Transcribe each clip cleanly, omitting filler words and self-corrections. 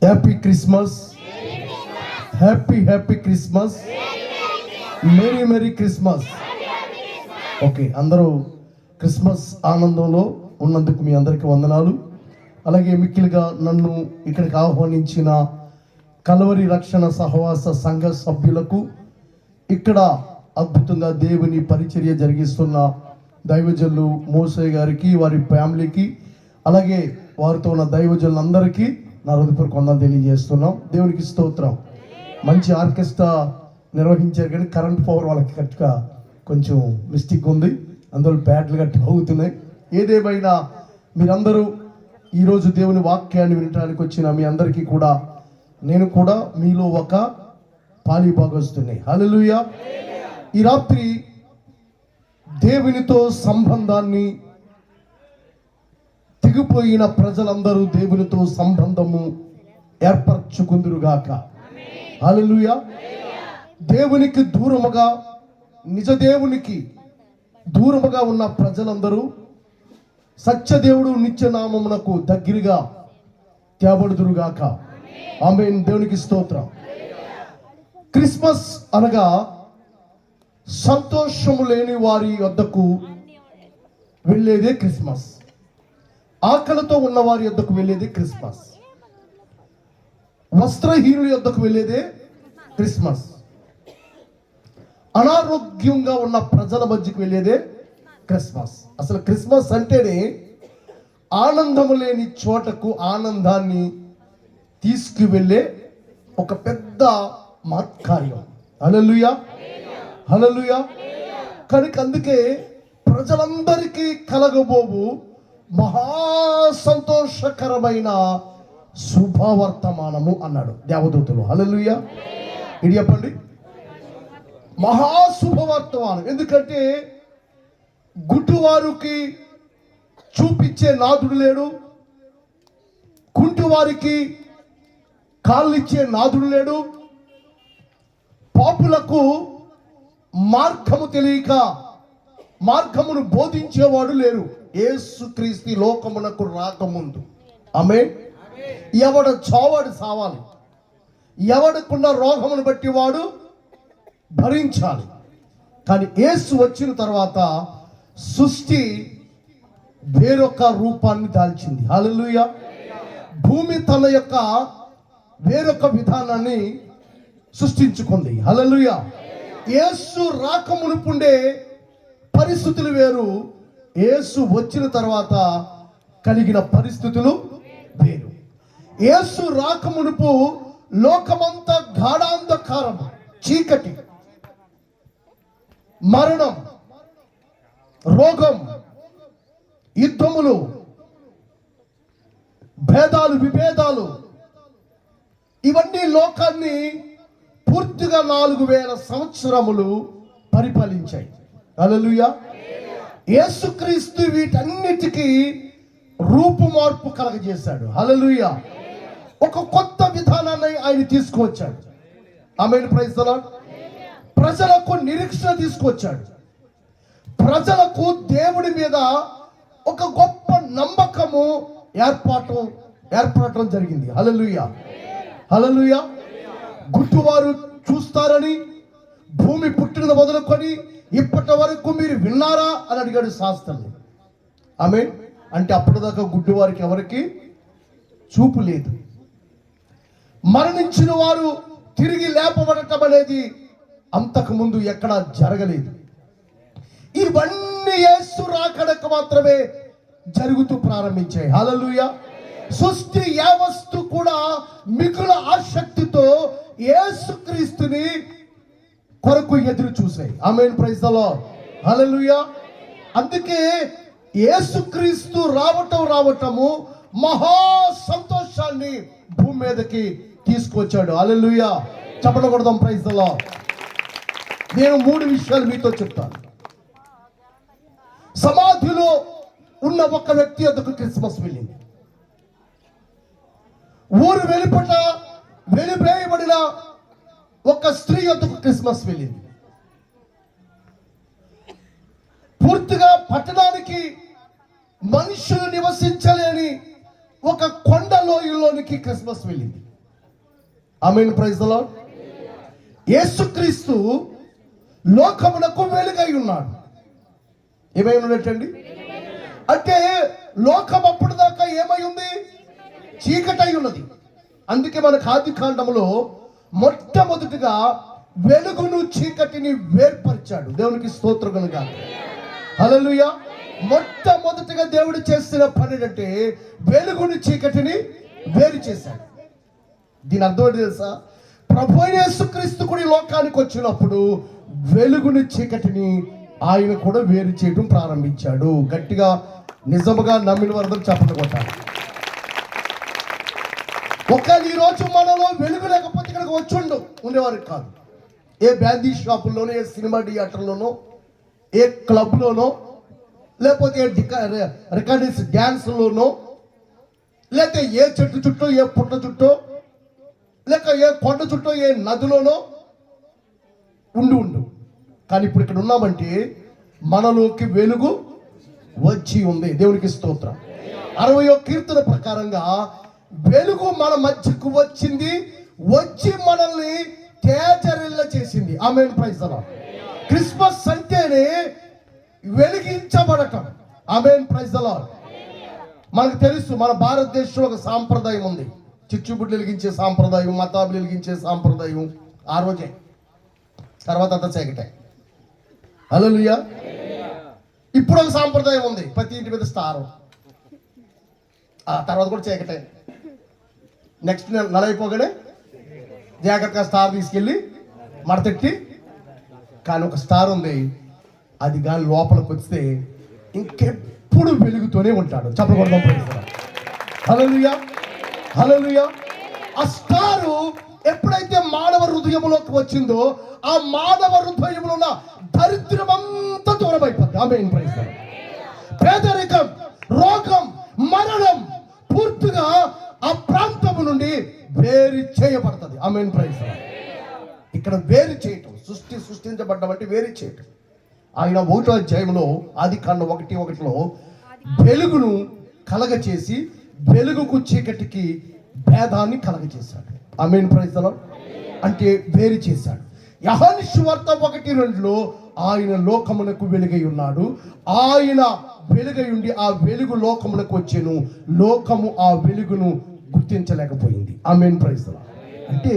Happy Christmas, happy Christmas, merry Christmas. Okay, అందరూ Christmas ఆనందంలో ఉన్నందుకు మీ అందరికీ వందనాలు. అలాగే మిక్కిలిగా నన్ను ఇక్కడికి ఆహ్వానించిన కల్వరి రక్షణ సహవాస సంఘ సభ్యులకు, ఇక్కడ అద్భుతంగా దేవుని పరిచర్య జరిగిస్తున్న దైవజనులు మోసే గారికి, వారి ఫ్యామిలీకి, అలాగే వారితో ఉన్న దైవజనులందరికీ నా హృదయపూర్వక వందనాలు తెలియజేస్తున్నాం. దేవునికి స్తోత్రం. మంచి ఆర్కెస్ట్రా నిర్వహించారు, కానీ కరెంట్ పవర్ వాళ్ళకి కరెక్ట్గా కొంచెం మిస్టేక్ ఉంది, అందులో బ్యాట్లు గట్టి అవుతున్నాయి. ఏదేమైనా మీరందరూ ఈరోజు దేవుని వాక్యాన్ని వినడానికి వచ్చిన మీ అందరికీ కూడా నేను కూడా మీలో ఒక పాలిభాగస్తున్నాయి. హల్లెలూయా. ఈ రాత్రి దేవునితో సంబంధాన్ని తెగిపోయిన ప్రజలందరూ దేవునితో సంబంధము ఏర్పరచుకుందురుగాక. హల్లెలూయా. దేవునికి దూరముగా, నిజ దేవునికి దూరముగా ఉన్న ప్రజలందరూ సత్యదేవుడు నిత్యనామమునకు దగ్గరగా తేబడుదురుగాక. ఆమేన్. దేవునికి స్తోత్రం. క్రిస్మస్ అనగా సంతోషము లేని వారి వద్దకు వెళ్ళేదే క్రిస్మస్. ఆకలితో ఉన్న వారి వద్దకు వెళ్ళేదే క్రిస్మస్. వస్త్రహీనుల వద్దకు వెళ్ళేదే క్రిస్మస్. అనారోగ్యంగా ఉన్న ప్రజల మధ్యకు వెళ్ళేదే క్రిస్మస్. అసలు క్రిస్మస్ అంటేనే ఆనందము లేని చోటకు ఆనందాన్ని తీసుకువెళ్ళే ఒక పెద్ద మహత్కార్యం. హల్లెలూయా, హల్లెలూయా. కనుక అందుకే ప్రజలందరికీ కలగబోవు మహా సంతోషకరమైన శుభవర్తమానము అన్నాడు దేవదూతలు. హల్లెలూయా. ఇది చెప్పండి, మహా శుభవర్తమానం. ఎందుకంటే గుడ్డివారికి చూపించే నాదుడు లేడు, కుంటివారికి కాళ్ళిచ్చే నాదుడు లేడు, పాపులకు మార్గము తెలియక మార్గమును బోధించేవాడు లేరు. యేసుక్రీస్తు లోకమునకు రాకముందు. ఆమేన్. ఎవడు చావాడు సావాలి, ఎవడుకున్న రోగమును బట్టి వాడు భరించాలి. కానీ యేసు వచ్చిన తర్వాత సృష్టి వేరొక రూపాన్ని దాల్చింది. హల్లెలూయా. భూమి తన యొక్క వేరొక విధానాన్ని సృష్టించుకుంది. హల్లెలూయా. యేసు రాకమునుపుండే పరిస్థితులు వేరు, యేసు వచ్చిన తర్వాత కలిగిన పరిస్థితులు వేరు. యేసు రాకమునుపు లోకమంతా గాఢాంధకారం, చీకటి, మరణం, రోగం, యుద్ధములు, భేదాలు, విభేదాలు, ఇవన్నీ లోకాన్ని పూర్తిగా 4000 సంవత్సరములు పరిపాలించాయి. హల్లెలూయా. యేసుక్రీస్తు వీటన్నిటికీ రూపుమార్పు కలగజేశాడు. హల్లెలూయా. ఒక కొత్త విధానాన్ని ఆయన తీసుకువచ్చాడు. ఆమేన్. Praise the Lord. ప్రజలకు నిరీక్షణ తీసుకొచ్చాడు. ప్రజలకు దేవుడి మీద ఒక గొప్ప నమ్మకము ఏర్పడటం జరిగింది. హల్లెలూయా, హల్లెలూయా. గుడ్డివారు చూస్తారని భూమి పుట్టిన మొదలుకొని ఇప్పటి వరకు మీరు విన్నారా అని అడిగాడు శాస్త్రులు. ఆమేన్. అంటే అప్పటిదాకా గుడ్డివారికి ఎవరికి చూపు లేదు. మరణించిన వారు తిరిగి లేపబడటం అనేది అంతకుముందు ఎక్కడా జరగలేదు. ఇవన్నీ యేసు రాకడకు మాత్రమే జరుగుతూ ప్రారంభించాయి. హల్లెలూయా. సృష్టి యావత్తు కూడా మిగుల ఆసక్తితో యేసుక్రీస్తుని కొరకు ఎదురు చూసాయి. Amen. Praise the lord. Hallelujah. అందుకే యేసుక్రీస్తు రావటము మహా సంతోషాన్ని భూమి మీదకి తీసుకొచ్చాడు. హల్లెలూయా. చప్పట్లు కొడదాం. Praise the Lord. నేను 3 విషయాలు మీతో చెప్తాను. సమాధిలో ఉన్న ఒక వ్యక్తి వద్దకు క్రిస్మస్ వెళ్ళింది. ఊరు వెలుపట వెలివేయబడిన ఒక స్త్రీ వద్దకు క్రిస్మస్ వెళ్ళింది. పూర్తిగా పట్టణానికి మనుషులు నివసించలేని ఒక కొండ లోయలోనికి క్రిస్మస్ వెళ్ళింది. ఆమేన్, ప్రైజ్ ది లార్డ్. యేసుక్రీస్తు లోకమునకు వెలుగై ఉన్నాడు. ఏమై ఉన్నట్టండి? అంటే లోకం అప్పుడు దాకా ఏమై ఉంది? చీకటై ఉన్నది. అందుకే మనకు ఆది కాండములో మొట్టమొదటిగా వెలుగును చీకటిని వేర్పరిచాడు. దేవునికి స్తోత్రం కనుక హల్లెలూయా. మొట్టమొదటిగా దేవుడు చేసిన పని అంటే వెలుగుని చీకటిని వేరు చేశాడు. దీని అర్థం ఏంటి తెలుసా? ప్రభు అయిన యేసుక్రీస్తు కూడా ఈ లోకానికి వచ్చినప్పుడు వెలుగుని చీకటిని ఆయన కూడా వేరు చేయడం ప్రారంభించాడు. గట్టిగా నిజముగా నమ్మిన వరదలు చప్పట్లు కొట్టాలి. ఒకవేళ ఈరోజు మనలో వెలుగు లేకపోతే ఇక్కడికి వచ్చుండు ఉండేవారు కాదు. ఏ బ్యాండీ షాపుల్లోనో, ఏ సినిమా థియేటర్లోనో, ఏ క్లబ్లోనో, లేకపోతే ఏ రికార్డింగ్స్ డ్యాన్స్లోనో, లేకపోతే ఏ చెట్టు చుట్టూ, ఏ పుట్ట చుట్టూ, లేక ఏ కొండ చుట్టూ, ఏ నదిలోనో ఉండు. కానీ ఇప్పుడు ఇక్కడ ఉన్నామంటే మనలోకి వెలుగు వచ్చి ఉంది. దేవునికి స్తోత్రం. 60వ కీర్తన ప్రకారంగా వెలుగు మన మధ్యకు వచ్చింది, వచ్చి మనల్ని తేజరిల్ల చేసింది. ఆమేన్, ప్రైజ్ ది లార్డ్. క్రిస్మస్ అంటేనే వెలిగించబడటం. ఆమేన్, ప్రైజ్ ది లార్డ్. మనకు తెలుసు మన భారతదేశంలో ఒక సాంప్రదాయం ఉంది. చిచ్చుబుడ్లు వెలిగించే సాంప్రదాయం, మతాబులు వెలిగించే సాంప్రదాయం ఆ రోజే, తర్వాత అంతా చీకటే. హల్లెలూయా. ఇప్పుడు ఒక సాంప్రదాయం ఉంది, ప్రతి ఇంటి మీద స్టార్, ఆ తర్వాత కూడా చీకటే. నెక్స్ట్ నలైపోగానే జాగ్రత్తగా స్టార్ తీసుకెళ్ళి మడతెట్టి. కానీ ఒక స్టార్ ఉంది, అది కానీ లోపలికి వస్తే ఇంకెప్పుడు వెలుగుతూనే ఉంటాడు. చెప్పకూడదు. హల్లెలూయా, హల్లెలూయా. ఆ స్టారు ఎప్పుడైతే మానవ హృదయంలోకి వచ్చిందో ఆ మానవ హృదయంలో ఉన్న దరిద్రమంతా దూరం అయిపోద్ది. ఆమేన్, ప్రైజ్ ది లార్డ్. పేదరికం, రోగం, మరణం పూర్తిగా ఆ ప్రాంతము నుండి వేరు చేయబడుతుంది. ఆమేన్, ప్రైజ్ ది లార్డ్. ఇక్కడ వేరు చేయటం, సృష్టించబడ్డం అంటే వేరు చేయటం. ఆయన 1వ అధ్యాయంలో ఆది కాండం 1:1 వెలుగును కలగచేసి వెలుగుకు చీకటికి భేదాన్ని కలగచేశాడు. ఆమేన్, ప్రైజ్ ది లార్డ్. అంటే వేరు చేశాడు. యోహాను సువార్త 1:2 ఆయన లోకమునకు వెలుగై ఉన్నాడు, ఆయన వెలుగై ఉండి ఆ వెలుగు లోకమునకు వచ్చెను, లోకము ఆ వెలుగును గుర్తించలేకపోయింది. ఆమేన్, ప్రైజ్ ది లార్డ్. అంటే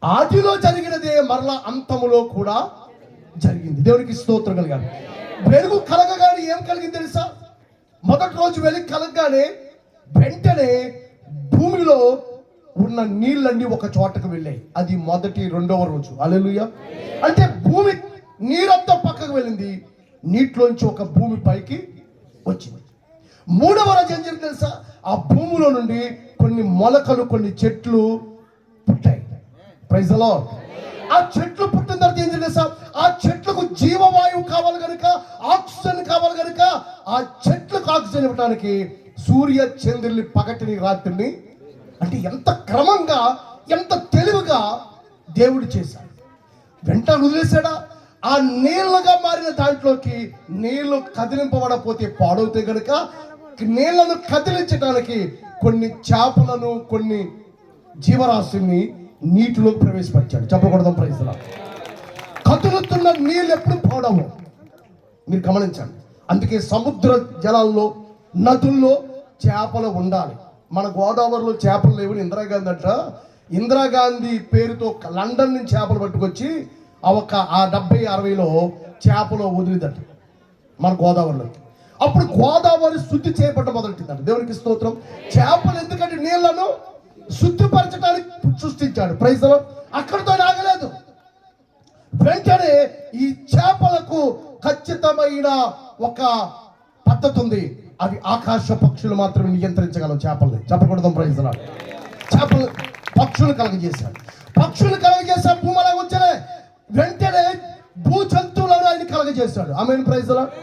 ఆదిలో జరిగినదే మరలా అంతములో కూడా జరిగింది. దేవునికి స్తోత్రం కలగాలి. వెలుగు కలగగానే ఏం కలిగింది తెలుసా? మొదటి రోజు వెలుగు కలగగానే వెంటనే భూమిలో ఉన్న నీళ్ళన్నీ ఒక చోటకు వెళ్ళాయి. అది మొదటి 2వ రోజు. హల్లెలూయా. అంటే భూమి నీరంతా పక్కకు వెళ్ళింది, నీటిలోంచి ఒక భూమి పైకి వచ్చింది. 3వ రోజు ఏం జరిగింది తెలుసా? ఆ భూమిలో నుండి కొన్ని మొలకలు, కొన్ని చెట్లు పుట్టాయి. Praise the Lord. ఆ చెట్లు పుట్టిన తర్వాత ఏం జరిగింది తెలుసా? ఆ చెట్లకు జీవవాయువు కావాలి కనుక, ఆక్సిజన్ కావాలి కనుక, ఆ చెట్లకు ఆక్సిజన్ ఇవ్వడానికి సూర్య చంద్రుల్ని పగటిని రాత్రిని, అంటే ఎంత క్రమంగా, ఎంత తెలివిగా దేవుడు చేశాడు. వెంటనే వదిలేశాడా? ఆ నీళ్ళగా మారిన దాంట్లోకి నీళ్లు కదిలింపబడపోతే పాడవుతాయి కనుక నీళ్లను కదిలించడానికి కొన్ని చేపలను, కొన్ని జీవరాశుల్ని నీటిలోకి ప్రవేశపెట్టాడు. చెప్పకూడదు. Praise the Lord. కదులుతున్న నీళ్ళు ఎప్పుడు పాడవు, మీరు గమనించండి. అందుకే సముద్ర జలాల్లో, నదుల్లో చేపలు ఉండాలి. మన గోదావరిలో చేపలు లేవని ఇందిరాగాంధీ అంట, ఇందిరాగాంధీ పేరుతో లండన్ నుంచి చేపలు పట్టుకొచ్చి ఆ 70-60లో చేపలు వదిలిదట మన గోదావరిలోకి. అప్పుడు గోదావరి శుద్ధి చేయబడ్డ మొదలెట్టిందంట. దేవునికి స్తోత్రం. చేపలు ఎందుకంటే నీళ్లను శుద్ధిపరచడానికి సృష్టించాడు. Praise the Lord. అక్కడితో ఆగలేదు. వెంటనే ఈ చేపలకు ఖచ్చితమైన ఒక పద్ధతి ఉంది. అవి ఆకాశ పక్షులు మాత్రమే నియంత్రించగలవు చేపల్ని. చెప్పకూడదు. Praise the Lord. చేపలు పక్షులు కలగజేశాడు. పక్షులు కలగజేసా భూమి అలా వచ్చలే, వెంటనే భూ జంతువులను ఆయన కలగజేశాడు. ఆమేన్, ప్రైజ్ ది లార్డ్.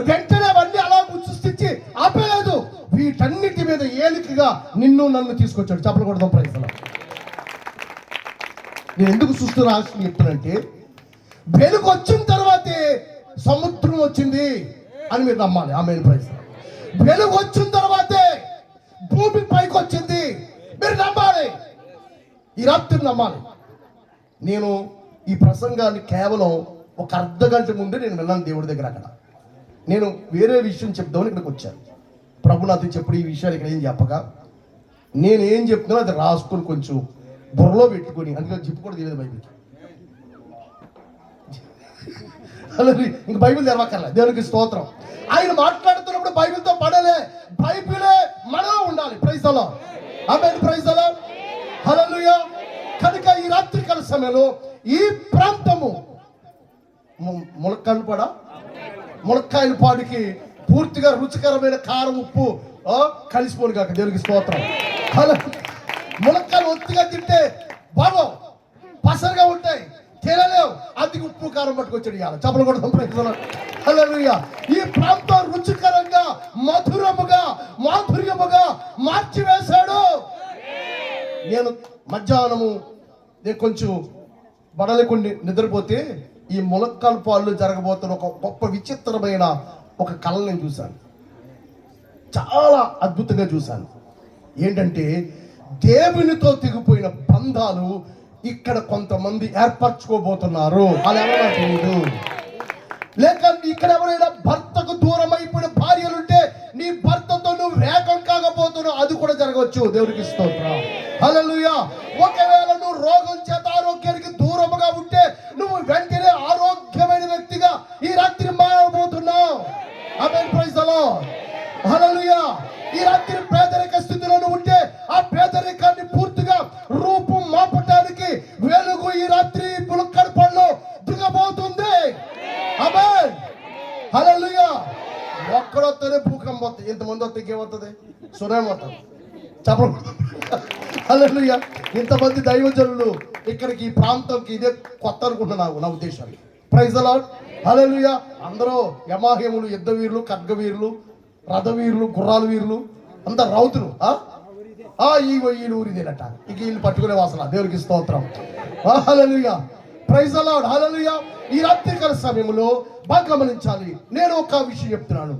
వెంటనే అవన్నీ అలా సృష్టించి ఆపేలేదు, వీటన్నిటి మీద ఏలికగా నిన్ను నన్ను తీసుకొచ్చాడు. చెప్పకూడదు. Praise the Lord. నేను ఎందుకు సృష్టి రాష్ట్రం చెప్తానంటే, వెలుగు వచ్చిన తర్వాతే సముద్రం వచ్చింది అని మీరు నమ్మాలి. ఆమేన్, ప్రైజ్ ది లార్డ్. వెలుగు వచ్చిన తర్వాతే భూమి పైకి వచ్చింది మీరు నమ్మాలి. ఈ రాత్రి నమ్మాలి. నేను ఈ ప్రసంగాన్ని కేవలం ఒక అర్ధ గంట ముందే నేను విన్నాను దేవుడి దగ్గర. అక్కడ నేను వేరే విషయం చెప్దామని ఇక్కడికి వచ్చాను. ప్రభు నాతో చెప్పుడు ఈ విషయాలు ఇక్కడ ఏం చెప్పగా నేను ఏం చెప్తున్నానో అది రాసుకొని కొంచెం బుర్రలో పెట్టుకొని, అందుకని జిప్పు కూడా తెలియదు బైబిల్కి. అలాగే ఇంక బైబిల్ తెరవక్కర్లే. దేవునికి స్తోత్రం. ఆయన మాట్లాడుతున్నప్పుడు బైబిల్తో పడలే, బైబిలే మనలో ఉండాలి. Praise the Lord. Amen. Praise the lord. హల్లెలూయా. కనుక ఈ రాత్రికాల సమయంలో ఈ ప్రాంతము ములక్కాయల పాడికి పూర్తిగా రుచికరమైన కారం ఉప్పు కలిసిపోను కాక. దేవునికి స్తోత్రం. ములక్కాయలు ఒత్తిగా తింటే బాబో పసరుగా ఉంటాయి, తినలేవు. అది ఉప్పు కారం పట్టుకొచ్చాడు ఇవాళ. చెప్పలు కూడా హల్లెలూయా. ఈ ప్రాంతం రుచికరంగా మధురముగా మాధుర్యముగా మార్చివేశాడు. నేను మధ్యాహ్నము నేను కొంచెం బడలేకుండా నిద్రపోతే ఈ ములక్కాల పాళ్ళు జరగబోతున్న ఒక గొప్ప విచిత్రమైన ఒక కళ నేను చూశాను. చాలా అద్భుతంగా చూశాను. ఏంటంటే దేవునితో తెగిపోయిన బంధాలు ఇక్కడ కొంతమంది ఏర్పరచుకోబోతున్నారు. అలా ఎవరైనా తెలియదు. లేక ఇక్కడ ఎవరైనా భర్తకు దూరం అయిపోయిన భార్యలుంటే నీ భర్తతో నువ్వు వేగం కాకపోతున్నావు, అది కూడా జరగవచ్చు. దేవునికి స్తోత్రం. హల్లెలూయా. ఒకవేళ నువ్వు రోగం చేత ఆరోగ్యానికి దూరముగా ఉంటే నువ్వు వెంటనే ఆరోగ్యమైన వ్యక్తిగా ఈ రాత్రి మారబోతున్నావు. ఆమేన్. Praise the lord. హల్లెలూయా. ఈ రాత్రి పేదరిక స్థితిలో ఉంటే ఆ పేదరికాన్ని పూర్తిగా రూపం మాపటానికి వెలుగు ఈ రాత్రి ములక్కాడపాడులో దిగబోతుంది. ఆమేన్. హల్లెలూయా. ఒక్కడొస్తేనే భూకంపం వస్తుంది, ఇంతమంది వస్తే ఏమవుతుంది? సునామీ వస్తుంది. చెప్పండి. హల్లెలూయా. ఇంతమంది దైవజనులు ఇక్కడికి ఈ ప్రాంతంకి ఇదే కొత్త అనుకుంటున్నాను నా ఉద్దేశాన్ని. Praise the lord. హల్లెలూయా. అందరూ యమాహేములు, యుద్ధ వీరులు, ఖడ్గవీరులు, రథవీరులు, గుర్రాల వీరులు, అంత రౌతులు. ఈ ఊరిదేనట. ఇక వీళ్ళు పట్టుకునే వాసన. దేవునికి స్తోత్రం. హల్లెలూయా. Praise the lord. హల్లెలూయా. ఈ రాత్రికాల సమయంలో బాగా గమనించాలి. నేను ఒక విషయం చెప్తున్నాను.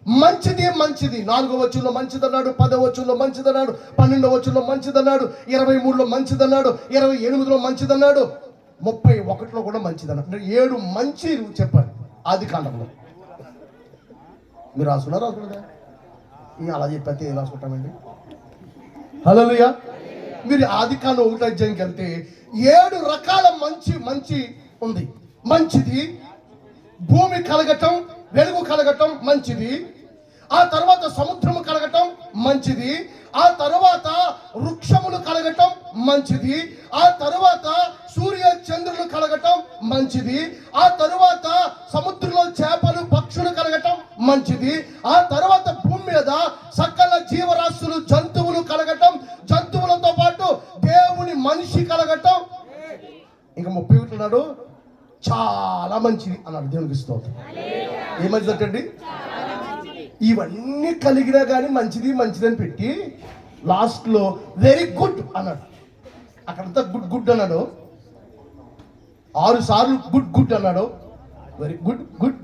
మంచిది మంచిది 4వ వచనంలో మంచిదన్నాడు, 10వ వచనంలో మంచిదన్నాడు, 12వ వచనంలో మంచిదన్నాడు, 23లో మంచిదన్నాడు, 28లో మంచిదన్నాడు, 31లో కూడా మంచిదన్నాడు. 7 మంచి చెప్పాడు ఆది కాండంలో. మీరు రాసుకున్నారా? ఇంకా అలా చెప్పితే ఏం రాసుకుంటామండి? హల్లెలూయా. మీరు ఆది కాండం 1వ అధ్యాయంకి వెళ్తే 7 రకాల మంచి ఉంది. మంచిది భూమి కలగటం, వెలుగు కలగటం మంచిది. ఆ తర్వాత సముద్రము కలగటం మంచిది. ఆ తర్వాత వృక్షములు కలగటం మంచిది. ఆ తర్వాత సూర్య చంద్రులు కలగటం మంచిది. ఆ తర్వాత సముద్రంలో చేపలు పక్షులు కలగటం మంచిది. ఆ తర్వాత భూమి మీద సకల జీవరాశులు జంతువులు కలగటం, జంతువులతో పాటు దేవుని మనిషి కలగటం. ఇంకా 31 ఉన్నాడు చాలా మంచిది అన్నాడు. దేవునికి స్తోత్రం. ఏ మంచిదంటండి? ఇవన్నీ కలిగినా కానీ మంచిదని పెట్టి లాస్ట్లో వెరీ గుడ్ అన్నాడు. అక్కడంతా గుడ్ అన్నాడు. 6 సార్లు గుడ్ అన్నాడు. వెరీ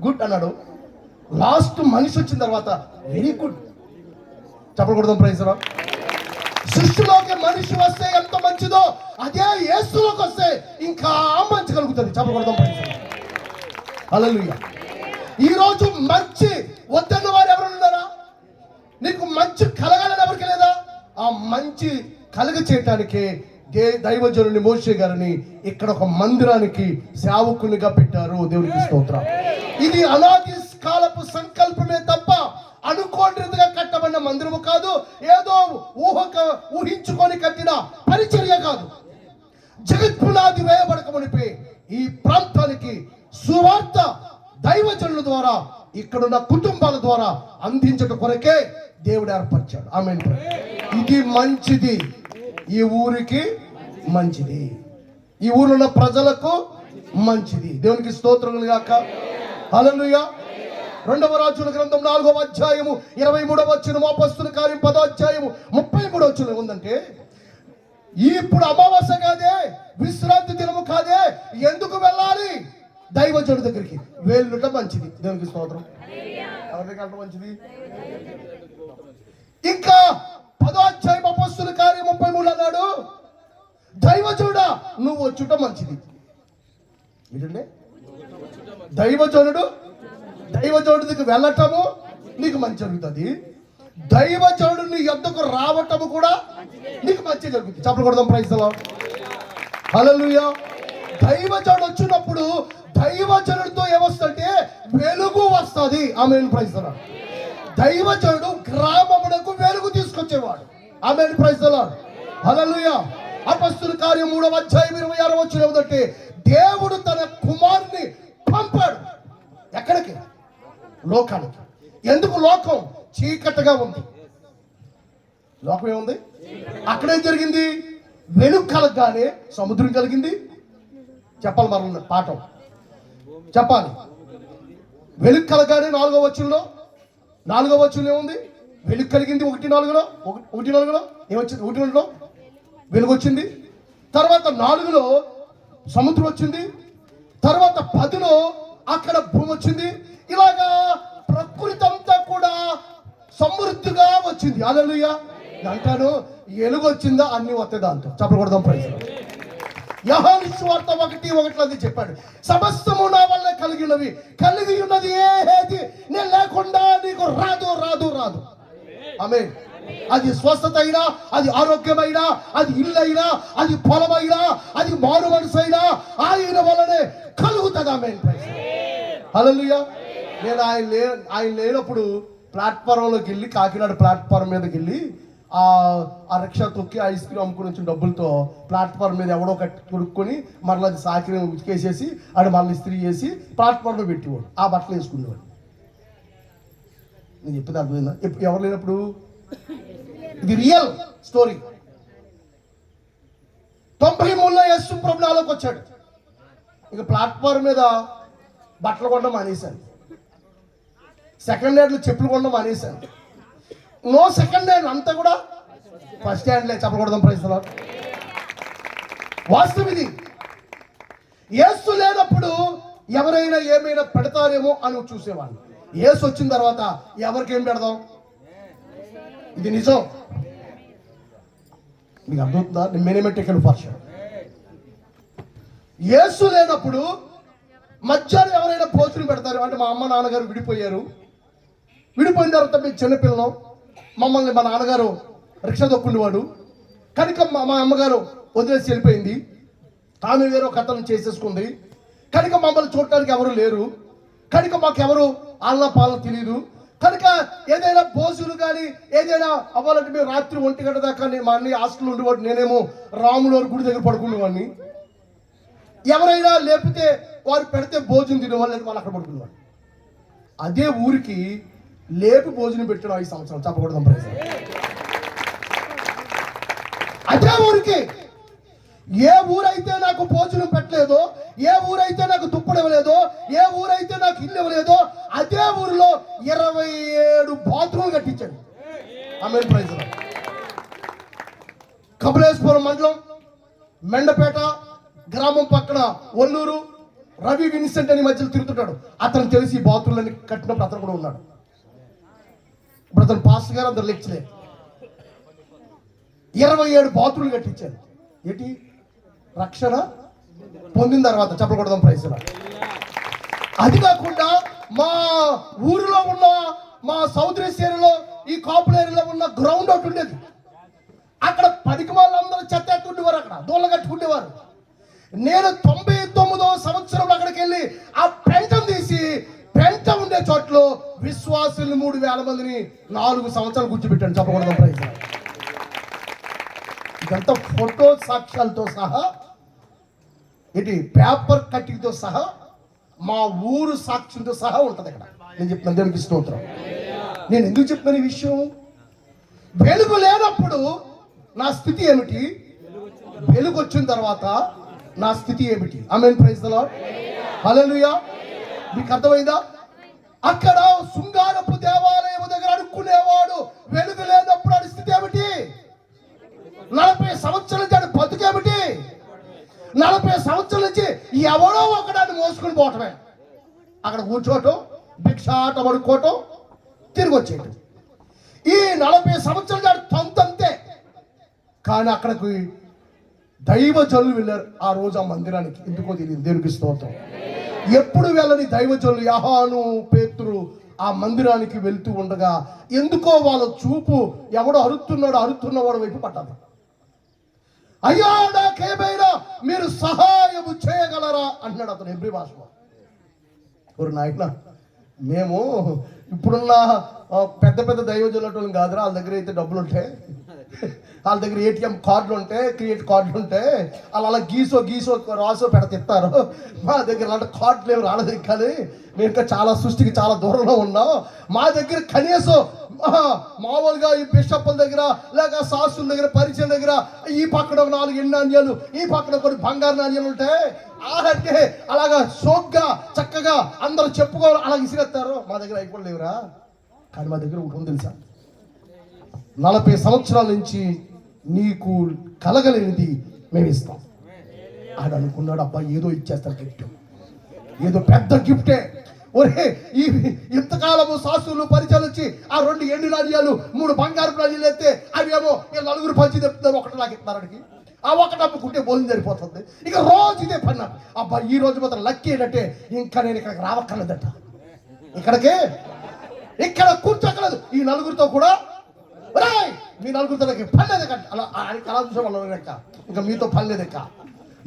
గుడ్ అన్నాడు. లాస్ట్ మనిషి వచ్చిన తర్వాత వెరీ గుడ్. చెప్పకూడదు. Praise the Lord. సృష్టిలోకి మనిషి వస్తే ఎంత మంచిదో అదే యేసులోకి వస్తే ఇంకా మంచి కలుగుతుంది. చెప్పకూడదు. Praise the lord. హల్లెలూయా. ఈరోజు మంచి వద్దన్న వారు ఎవరు ఉన్నారా? నీకు మంచి కలగాలని ఎవరికి లేదా? ఆ మంచి కలుగ చేయటానికి దైవజనుని మోషే గారిని ఇక్కడ ఒక మందిరానికి సేవకునిగా పెట్టారు. దేవునికి స్తోత్రం. ఇది అనాది కాలపు సంకల్పమే తప్ప అనుకోనిగా కట్టబడిన మందిరము కాదు. ఏదో ఊహించుకొని కట్టిన పరిచర్య కాదు. జగత్పునాది వేయబడక మునిపే ఈ ప్రాంతానికి సువార్త దైవజనుల ద్వారా, ఇక్కడున్న కుటుంబాల ద్వారా అందించడం కొరకే దేవుడు ఏర్పరిచాడు. ఆమేన్. ఇది మంచిది. ఈ ఊరికి మంచిది. ఈ ఊరిలో ప్రజలకు మంచిది. దేవునికి స్తోత్రం గాక. హల్లెలూయా. 2వ రాజుల గ్రంథం 4వ అధ్యాయము 23వ వచనం, అపొస్తలుల కార్యం 10వ అధ్యాయము 33వ వచనం ఉందంటే, ఇప్పుడు అమావాస్య కాదే, విశ్రాంతి దినము కాదే, ఎందుకు వెళ్ళాలి దైవజనుడి దగ్గరికి? వెళ్ళుట మంచిది. దేవునికి స్తోత్రం. ఎవరి దగ్గర మంచిది? ఇంకా 10వ అధ్యాయం అపొస్తలుల కార్యం 33 అన్నాడు, వచ్చుట మంచిది. ఏంటంటే దైవజనుడికి వెళ్ళటము నీకు మంచి జరుగుతుంది, దైవజనుడు నీ యొద్దకు రావటము కూడా నీకు మంచి జరుగుతుంది. చప్పట్లు కొడదాం, ప్రైజ్ ది లార్డ్, హల్లెలూయా. దైవజనుడు వచ్చినప్పుడు దైవజనుడితో ఏమొస్తుందంటే వెలుగు వస్తుంది. ఆమేన్, ప్రైజ్ ది లార్డ్. దైవజనుడు గ్రామమునకు వెలుగు తీసుకొచ్చేవాడు. ఆమేన్, ప్రైజ్ ది లార్డ్, హల్లెలూయా. అపొస్తలుల కార్యం 3వ అధ్యాయం 26వ వచనం ఏంటంటే దేవుడు తన కుమారుని పంపాడు. ఎక్కడికి? లోకానికి. ఎందుకు? లోకం చీకటిగా ఉంది. లోకం ఏముంది? అక్కడేం జరిగింది? వెలుగు కలగగానే సముద్రం కలిగింది. చెప్పాలి, మనం పాఠం చెప్పాలి. వెలుగు కలగగానే 4వ వచనంలో ఏముంది? వెలుగు కలిగింది. 1:4లో ఏమొచ్చింది? 1:2లో వెలుగు వచ్చింది. తర్వాత 4లో సముద్రం వచ్చింది. తర్వాత 10లో అక్కడ భూమి వచ్చింది. ఇలాగా ప్రకృతి అంతా కూడా సమృద్ధిగా వచ్చింది. హల్లెలూయా. అంటాను, వెలుగు వచ్చిందా అన్ని వస్తాయి దాంతో. చెప్పకూడదాం, ప్రైజ్. యోహాను సువార్త 1:1 అది చెప్పాడు, సమస్తము నా వల్ల కలిగి ఉన్నది ఏది నేను లేకుండా నీకు రాదు. ఆమేన్. అది స్వస్థత అయినా, అది ఆరోగ్యమైనా, అది ఇల్లు అయినా, అది పొలమైనా, అది మారు మనసు అయినా ఆయన వల్లనే కలుగుతుంది. ఆమేన్, ప్రైజ్. హల్లెలూయా. నేను ఆయన లేనప్పుడు ప్లాట్ఫారంలోకి వెళ్ళి, కాకినాడ ప్లాట్ఫారం మీదకి వెళ్ళి ఆ రిక్షా తొక్కి ఐస్ క్రీమ్ అమ్ముకుని వచ్చిన డబ్బులతో ప్లాట్ఫారం మీద ఎవడో కొనుక్కొని మరలా అది సాకిని ఉతికేసేసి ఆడు మళ్ళీ ఇస్త్రీ చేసి ప్లాట్ఫారంలో పెట్టేవాడు. ఆ బట్టలు వేసుకునేవాడు. నేను చెప్పేది అర్థమైందా? ఎవరు లేనప్పుడు ఇది రియల్ స్టోరీ. 93లో యేసు ప్రభు నాలోకి వచ్చాడు. ఇక ప్లాట్ఫారం మీద బట్టలు కొనడం మానేశాను, సెకండ్ హ్యాండ్లు చెప్పులు కొనడం మానేశాను. నో సెకండ్ హ్యాండ్, అంతా కూడా ఫస్ట్ హ్యాండ్లే. చెప్పకూడదాం, ప్రైజ్ ది లార్డ్. వాస్తవం ఇది. యేసు లేనప్పుడు ఎవరైనా ఏమైనా పెడతారేమో అని చూసేవాళ్ళు. యేసు వచ్చిన తర్వాత ఎవరికేం పెడదాం? ఇది నిజం. మీకు అర్థమవుతుందా? మెనేమెటికల్ పర్సన్. యేసు లేనప్పుడు మధ్యాహ్నం ఎవరైనా భోజనం పెడతారు అంటే, మా అమ్మ నాన్నగారు విడిపోయిన తర్వాత మేము చిన్నపిల్లలం, మమ్మల్ని మా నాన్నగారు రిక్షా తొక్కుండేవాడు కనుక మా అమ్మగారు వదిలేసి వెళ్ళిపోయింది. ఆమె వేరే ఒక అతను చేసేసుకుంది కనుక మమ్మల్ని చూడటానికి ఎవరు లేరు. కనుక మాకెవరు ఆళ్ళ పాలన తెలియదు. కనుక ఏదైనా భోజనం కానీ ఏదైనా అవ్వాలంటే మేము రాత్రి 1 గంట దాకా మా అన్నయ్య హాస్టల్ ఉండేవాడు, నేనేమో రాములవారి గుడి దగ్గర పడుకునేవాడిని. ఎవరైనా లేపితే వారు పెడితే భోజనం తినేవాళ్ళు, వాళ్ళు అక్కడ పడుకునేవాడు. అదే ఊరికి లేపి భోజనం పెట్టాడు 5 సంవత్సరాలు. చెప్పకూడదాం, ప్రైజ్. అదే ఊరికి ఏ ఊరైతే నాకు భోజనం పెట్టలేదో, ఏ ఊరైతే నాకు దుప్పడు ఇవ్వలేదో, ఏ ఊరైతే నాకు ఇల్లు ఇవ్వలేదో అదే ఊరిలో 27 బాత్రూమ్లు కట్టించాడు. ఆమేన్, ప్రైజ్. కపిలేశ్వరం మండలం మెండపేట గ్రామం పక్కన ఒల్లూరు రవి విన్సెంట్ అని మధ్యలో తిరుగుతుంటాడు. అతను తెలిసి బాత్రూమ్లని కట్టినప్పుడు అతను కూడా ఉన్నాడు. ఇప్పుడు అతను పాస్టర్ గారు, అందరు లెక్చరర్. 27 బాత్రూమ్లు కట్టించారు. ఏంటి? రక్షణ పొందిన తర్వాత. చెప్పకూడదాం, ప్రైజ్. అది కాకుండా మా ఊరిలో ఉన్న, మా సౌత్ ఈస్ట్ ఏరియాలో, ఈ కాపుల ఏరియాలో ఉన్న గ్రౌండ్ ఒకటి ఉండేది. అక్కడ 10 వాళ్ళందరూ చెత్త ఎత్తుండేవారు, అక్కడ దోళ్ళ కట్టుకుంటేవారు. నేను 99వ సంవత్సరంలో అక్కడికి వెళ్ళి ఆ పెంటను తీసి, పెంట ఉండే చోట్ల విశ్వాసులు 3000 మందిని 4 సంవత్సరాలు కూర్చోబెట్టాను. చెప్పకూడదాం, ప్రైజ్. ఇదంతా ఫోటో సాక్ష్యాలతో సహా, ఏంటి పేపర్ కట్టింగ్తో సహా, మా ఊరు సాక్ష్యంతో సహా ఉంటుంది అక్కడ. నేను చెప్తున్నాను, దేవునికి స్తోత్రం. నేను ఎందుకు చెప్తున్నాను ఈ విషయం? వెలుగు లేనప్పుడు నా స్థితి ఏమిటి, వెలుగు వచ్చిన తర్వాత నా స్థితి ఏమిటి? ఆమేన్, ప్రైజ్ ది లార్డ్, హల్లెలూయా. మీకు అర్థమైందా? అక్కడ శృంగారపు దేవాలయం దగ్గర అడుక్కునేవాడు వెలుగు లేనప్పుడు ఆడి స్థితి ఏమిటి? 40 సంవత్సరాల నుంచి బతుకేమిటి? 40 సంవత్సరాల నుంచి ఎవడో ఒకడాన్ని మోసుకుని పోవటమే. అక్కడ కూర్చోవటం, భిక్షాటం అడుక్కోవటం, తిరిగి వచ్చేయటం. ఈ 40 సంవత్సరాల తంతంతే. కానీ అక్కడికి దైవజనులు వెళ్ళారు ఆ రోజు ఆ మందిరానికి. ఎందుకో తెలియదు, దేవునికి స్తోత్రం. ఎప్పుడు వెళ్ళని దైవజనులు యోహాను, పేతురు ఆ మందిరానికి వెళ్తూ ఉండగా ఎందుకో వాళ్ళ చూపు ఎవడో అరుస్తున్నవాడు వైపు పడ్డారు. అయ్యా నాకేమైనా మీరు సహాయము చేయగలరా అన్నాడు అతను హెబ్రీ భాషలో. ఒక నాయన, మేము ఇప్పుడున్న పెద్ద పెద్ద దైవజనులు కాదురా, వాళ్ళ దగ్గర అయితే డబ్బులు ఉంటాయి, వాళ్ళ దగ్గర ఏటీఎం కార్డులు ఉంటాయి, క్రియేట్ కార్డులు ఉంటాయి, వాళ్ళు అలా గీసో రాసో పెడతిస్తారు. మా దగ్గర అలాంటి కార్డులు లేవు, రాళ్ళ దగ్గర. మేము ఇంకా చాలా సృష్టికి చాలా దూరంలో ఉన్నాం. మా దగ్గర కనీసం మామూలుగా ఈ బిషప్ల దగ్గర లేక శాస్త్రుల దగ్గర పరిచయం దగ్గర ఈ పక్కన 4 ఎండు నాణ్యాలు, ఈ పక్కన కొన్ని బంగారు నాణ్యాలు ఉంటాయి. అంటే అలాగా సోగ్గా చక్కగా అందరూ చెప్పుకోవాలి, అలా విసిరేస్తారు. మా దగ్గర అయిపోలేవురా. కానీ మా దగ్గర ఒకటి తెలుసా, 40 సంవత్సరాల నుంచి నీకు కలగలేనిది మేము ఇస్తాం. ఆడ అనుకున్నాడు, అబ్బా ఏదో ఇచ్చేస్తారు గిఫ్ట్, ఏదో పెద్ద గిఫ్టే. ఒరే, ఈ ఇంతకాలము శాస్త్రులు పరిచయాలు వచ్చి ఆ 2 ఎండు నాణ్యాలు 3 బంగారు నాణ్యాలు ఎత్తే అవి ఏమో 4 పంచి తెప్పుతారు, ఒకటి నాకు ఇస్తున్నారడికి. ఆ ఒకటి అమ్ముకుంటే భోజనం సరిపోతుంది. ఇక రోజు ఇదే పని. అబ్బా ఈ రోజు మాత్రం లక్కీ ఏంటంటే ఇంకా నేను ఇక్కడికి రావక్కర్లేదట, ఇక్కడ కూర్చోక్కర్లేదు. ఈ 4 కూడా మీ 4 నాకు పని లేదు అలా ఆయనకి అలా చూసే వాళ్ళు లెక్క. ఇంకా మీతో పని లేదు లెక్క.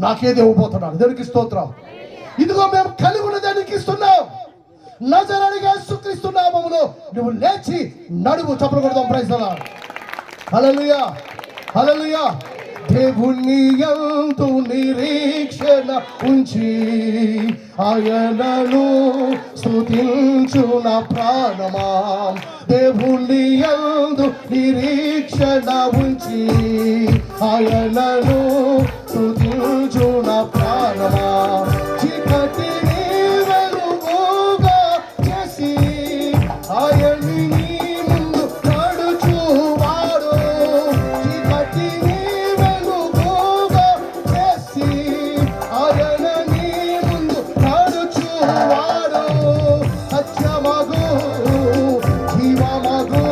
నాకేది ఇవ్వబోతున్నాడు. దేవునికి స్తోత్రం. ఇదిగో మేము కలిగి ఉన్నదానికి ఇస్తున్నాం. నజరేయుడైన యేసుక్రీస్తు నామములో నువ్వు లేచి నడువు. చప్పట్లు కొడదాం. Praise the lord. Hallelujah, hallelujah. దేవుని యందు నిరీక్షణ ఉంచి ఆయనను స్తుతించు నా ప్రాణమా. దేవుని యందు నిరీక్షణ ఉంచి ఆయనను స్తుతించు నా ప్రాణమా. చీకటిని వెలుగుగా చేసి ఆయన్ని నీ ముందు నడుచువాడు. చీకటిని వెలుగుగా చేసి ఆయన నీ ముందు నడుచువాడు. సత్యమగు జీవమగు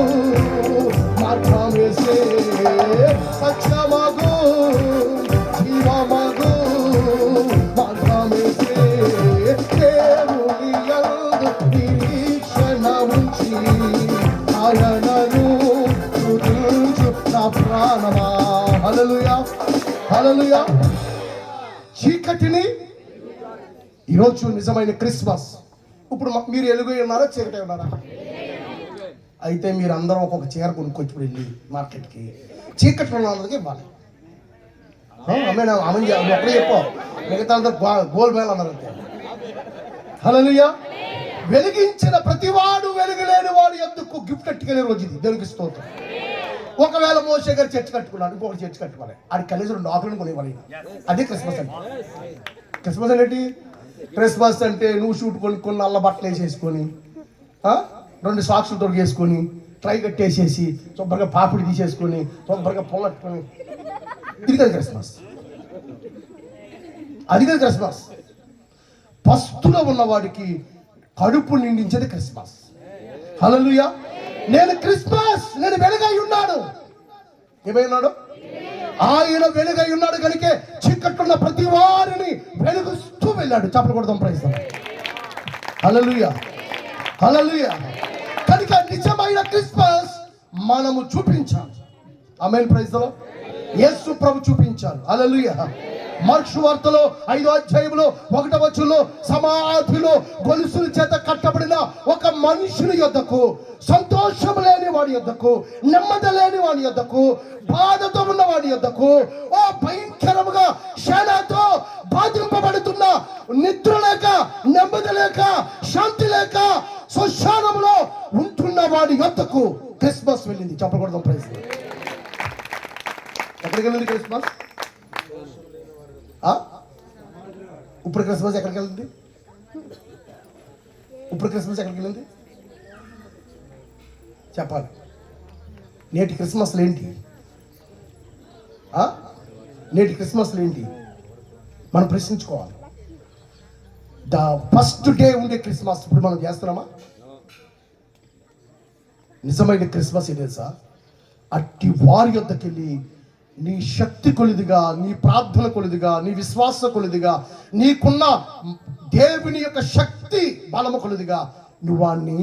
మార్గమేసే, సత్యమగు జీవమగు మార్గమేసే. దేవుని యందు నిరీక్షణ ఉంచి ఆయనను స్తుతించు నా ప్రాణమా. హల్లెలూయా, హల్లెలూయా. చీకటిని ఈరోజు నిజమైన క్రిస్మస్. ఇప్పుడు మీరు ఎలుగై ఉన్నారా, చీకటి ఉన్నారా? అయితే మీరు అందరూ ఒక్కొక్క చీర కొనుక్కొచ్చి వెళ్ళి మార్కెట్కి చీకట్లో ఉన్నందుకు ఇవ్వాలి. ఎక్కడ చెప్పు, మిగతా గోల్ మేళ అన్నారు అంతే. హల్లెలూయా. వెలిగించిన ప్రతివాడు వెలుగులేని వాడు ఎందుకు గిఫ్ట్ కట్టుకెళ్ళే రోజు ఇది. దేవునికి స్తోత్రం. ఒకవేళ మోషే గారు చర్చ్ కట్టుకున్నాడు, ఇంకొకటి చర్చ్ కట్టుకోవాలి, అది కనీసం 2 ఆకులను కొనివ్వాలి. అదే క్రిస్మస్ అంటే. క్రిస్మస్ అంటే క్రిస్మస్ అంటే నువ్వు షూట్ కొనుక్కొని నల్ల బట్టలు వేసేసుకొని 2 సాక్సులు తొడిగేసుకొని ట్రై కట్టేసేసి శుభ్రంగా పాపిడి తీసేసుకొని శుభ్రంగా పొల్లట్టుకొని, ఇది కాదు క్రిస్మస్. అది కాదు క్రిస్మస్. పస్తులో ఉన్నవాడికి కడుపు నిండించేది క్రిస్మస్. హల్లెలూయా. నేను క్రిస్మస్, నేను వెలుగై ఉన్నాడు. ఏమై ఉన్నాడు? ఆయన వెలుగై ఉన్నాడు కనుకే చీకట్టున్న ప్రతి వారిని వెలుగుస్తూ వెళ్ళాడు. చప్పట్లు కొడదాం. Praise the lord. Hallelujah, hallelujah. కనుక నిజమైన క్రిస్మస్ మనము చూపించాలి. ఆమేన్. Praise the Lord. యేసు ప్రభు చూపించాలి. హల్లెలూయా. మార్కు వార్తలో 5వ అధ్యాయంలో 1వ వచనంలో సమాధిలో గొలుసుల చేత కట్టబడిన ఒక మనుషుని యొద్దకు, సంతోషం లేని వాడి యొద్దకు, నెమ్మది లేని వాడి యొద్దకు, బాధతో ఉన్న వాడి యొద్దకు, ఓ భయంకరముగా క్షణతో బాధింపబడుతున్న, నిద్ర లేక, నెమ్మది లేక, శాంతి లేక, శ్మశానంలో ఉంటున్న వాడి యొద్దకు క్రిస్మస్ వెళ్ళింది. చెప్పకూడదు. ప్రైజ్. ఎక్కడికి వెళ్ళింది క్రిస్మస్? ఇప్పుడు క్రిస్మస్ ఎక్కడికి వెళ్ళింది? ఇప్పుడు క్రిస్మస్ ఎక్కడికి వెళ్ళింది చెప్పాలి. నేటి క్రిస్మస్లు ఏంటి? నేటి క్రిస్మస్లు ఏంటి మనం ప్రశ్నించుకోవాలి. ద ఫస్ట్ డే ఉండే క్రిస్మస్ ఇప్పుడు మనం చేస్తున్నామా? నిజమైన క్రిస్మస్ ఇదే సార్. అట్టి వారి యొద్దకు వెళ్ళి నీ శక్తి కొలిదిగా, నీ ప్రార్థన కొలిదిగా, నీ విశ్వాస కొలిదిగా, నీకున్న దేవుని యొక్క శక్తి బలము కొలిదిగా నువ్వు వాడిని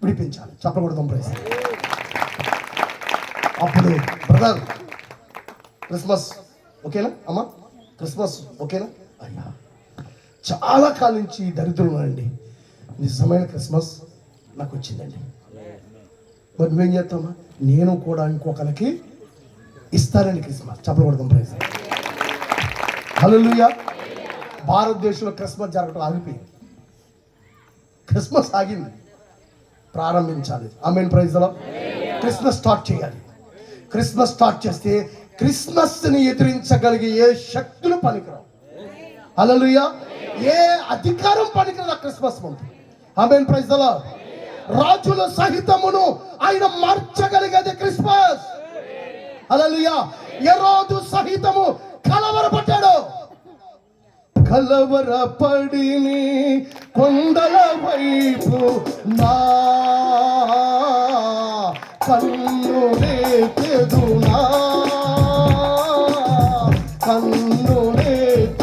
విడిపించాలి. చెప్పకూడదు ప్రైజ్. అప్పుడు బ్రదర్ క్రిస్మస్ ఓకేనా అమ్మా? క్రిస్మస్ ఓకేనా? అయ్యా చాలా కాలం నుంచి దరిద్రం అండి, నిజమైన క్రిస్మస్ నాకు వచ్చిందండి. మరి నువ్వేం చేస్తామా? నేను కూడా ఇంకొకరికి ఇస్తానని క్రిస్మస్. చెప్పకూడదు ప్రైజ్. హల్లెలూయా. భారతదేశంలో క్రిస్మస్ జరగటం ఆగిపోయింది, క్రిస్మస్ ఆగింది. ప్రారంభించాలి. ఆమేన్. ప్రైజ్ లో క్రిస్మస్ స్టార్ట్ చేయాలి. క్రిస్మస్ స్టార్ట్ చేస్తే క్రిస్మస్ని ఎదిరించగలిగే ఏ శక్తులు పనికిరావు. హల్లెలూయా. ఏ అధికారం పనికిరాదు క్రిస్మస్ ముందు. ఆమేన్. ప్రైజ్ లో రాజుల సహితమును ఆయన మార్చగలిగేది క్రిస్మస్. హల్లెలూయా. హెరోదు సహితము కలవరపడ్డాడు. కలవరపడిని కొండల వైపు నా కన్నులెత్తెదునా, కన్నులెత్తెదునా.